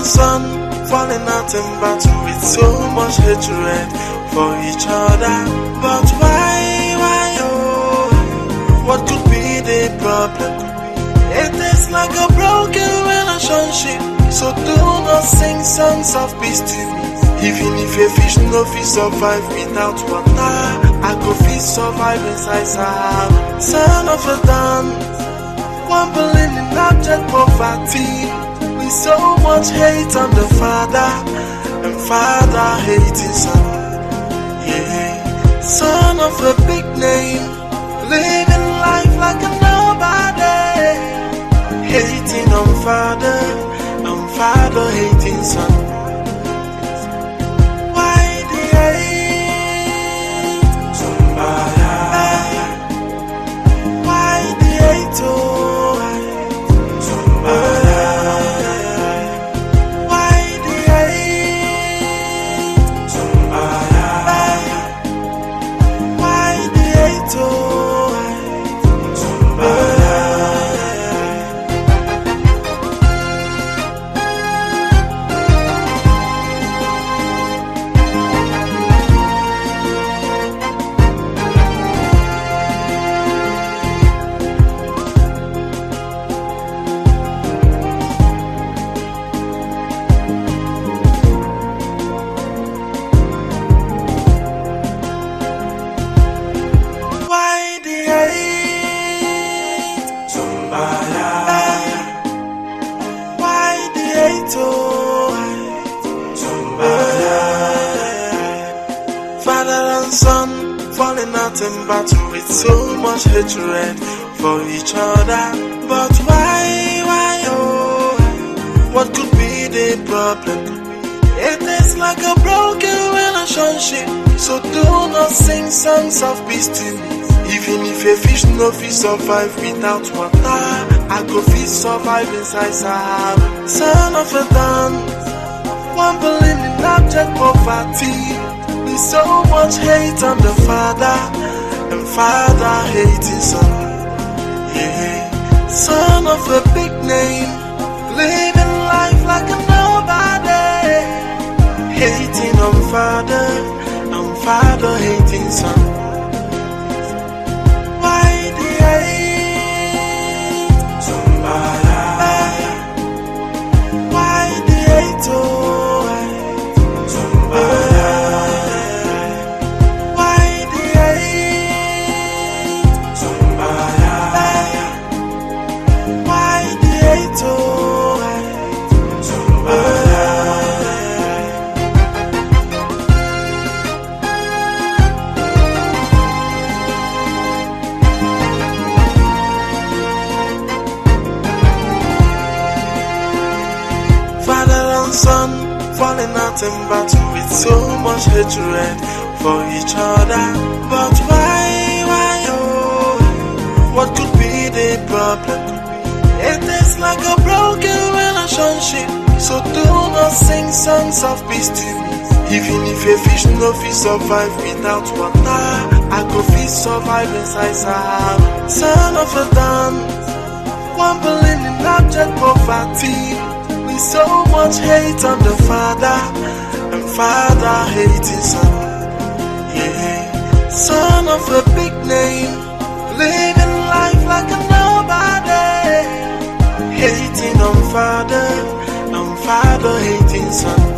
Son falling out in battle with so much hatred for each other. But why, oh? What could be the problem? It is like a broken relationship, so do not sing songs of peace to me. Even if a fish no fish survive without water, I go fish survive inside Sahara. Son of a gun, one believe in abject poverty. So much hate on the father, and father hating son. Yeah, son of a big name, living life like a nobody, hating on father, and father hating son. Why the hate? Why the hate? In battle with so much hatred for each other. But why, oh? What could be the problem? It is like a broken relationship, so do not sing songs of peace to me. Even if a fish no fish survive without water, I go fish survive inside Sahara. Son of a gun, one believe in abject poverty. There's so much hate on the father, and father hating son. Yeah, son of a big name, living life like a nobody, hating on father, and father hating son. Why the hate? Why the hate? falling out in battle with so much hatred for each other. But why, oh, what could be the problem? It is like a broken relationship, so do not sing songs of peace to me. Even if a fish no fit survive without water, I go fit survive inside Sahara. Son of a gun, wobbling in abject poverty, with so much hate on the father, and father hating son. Yeah, son of a big name, living life like a nobody, hating on father, and father hating son.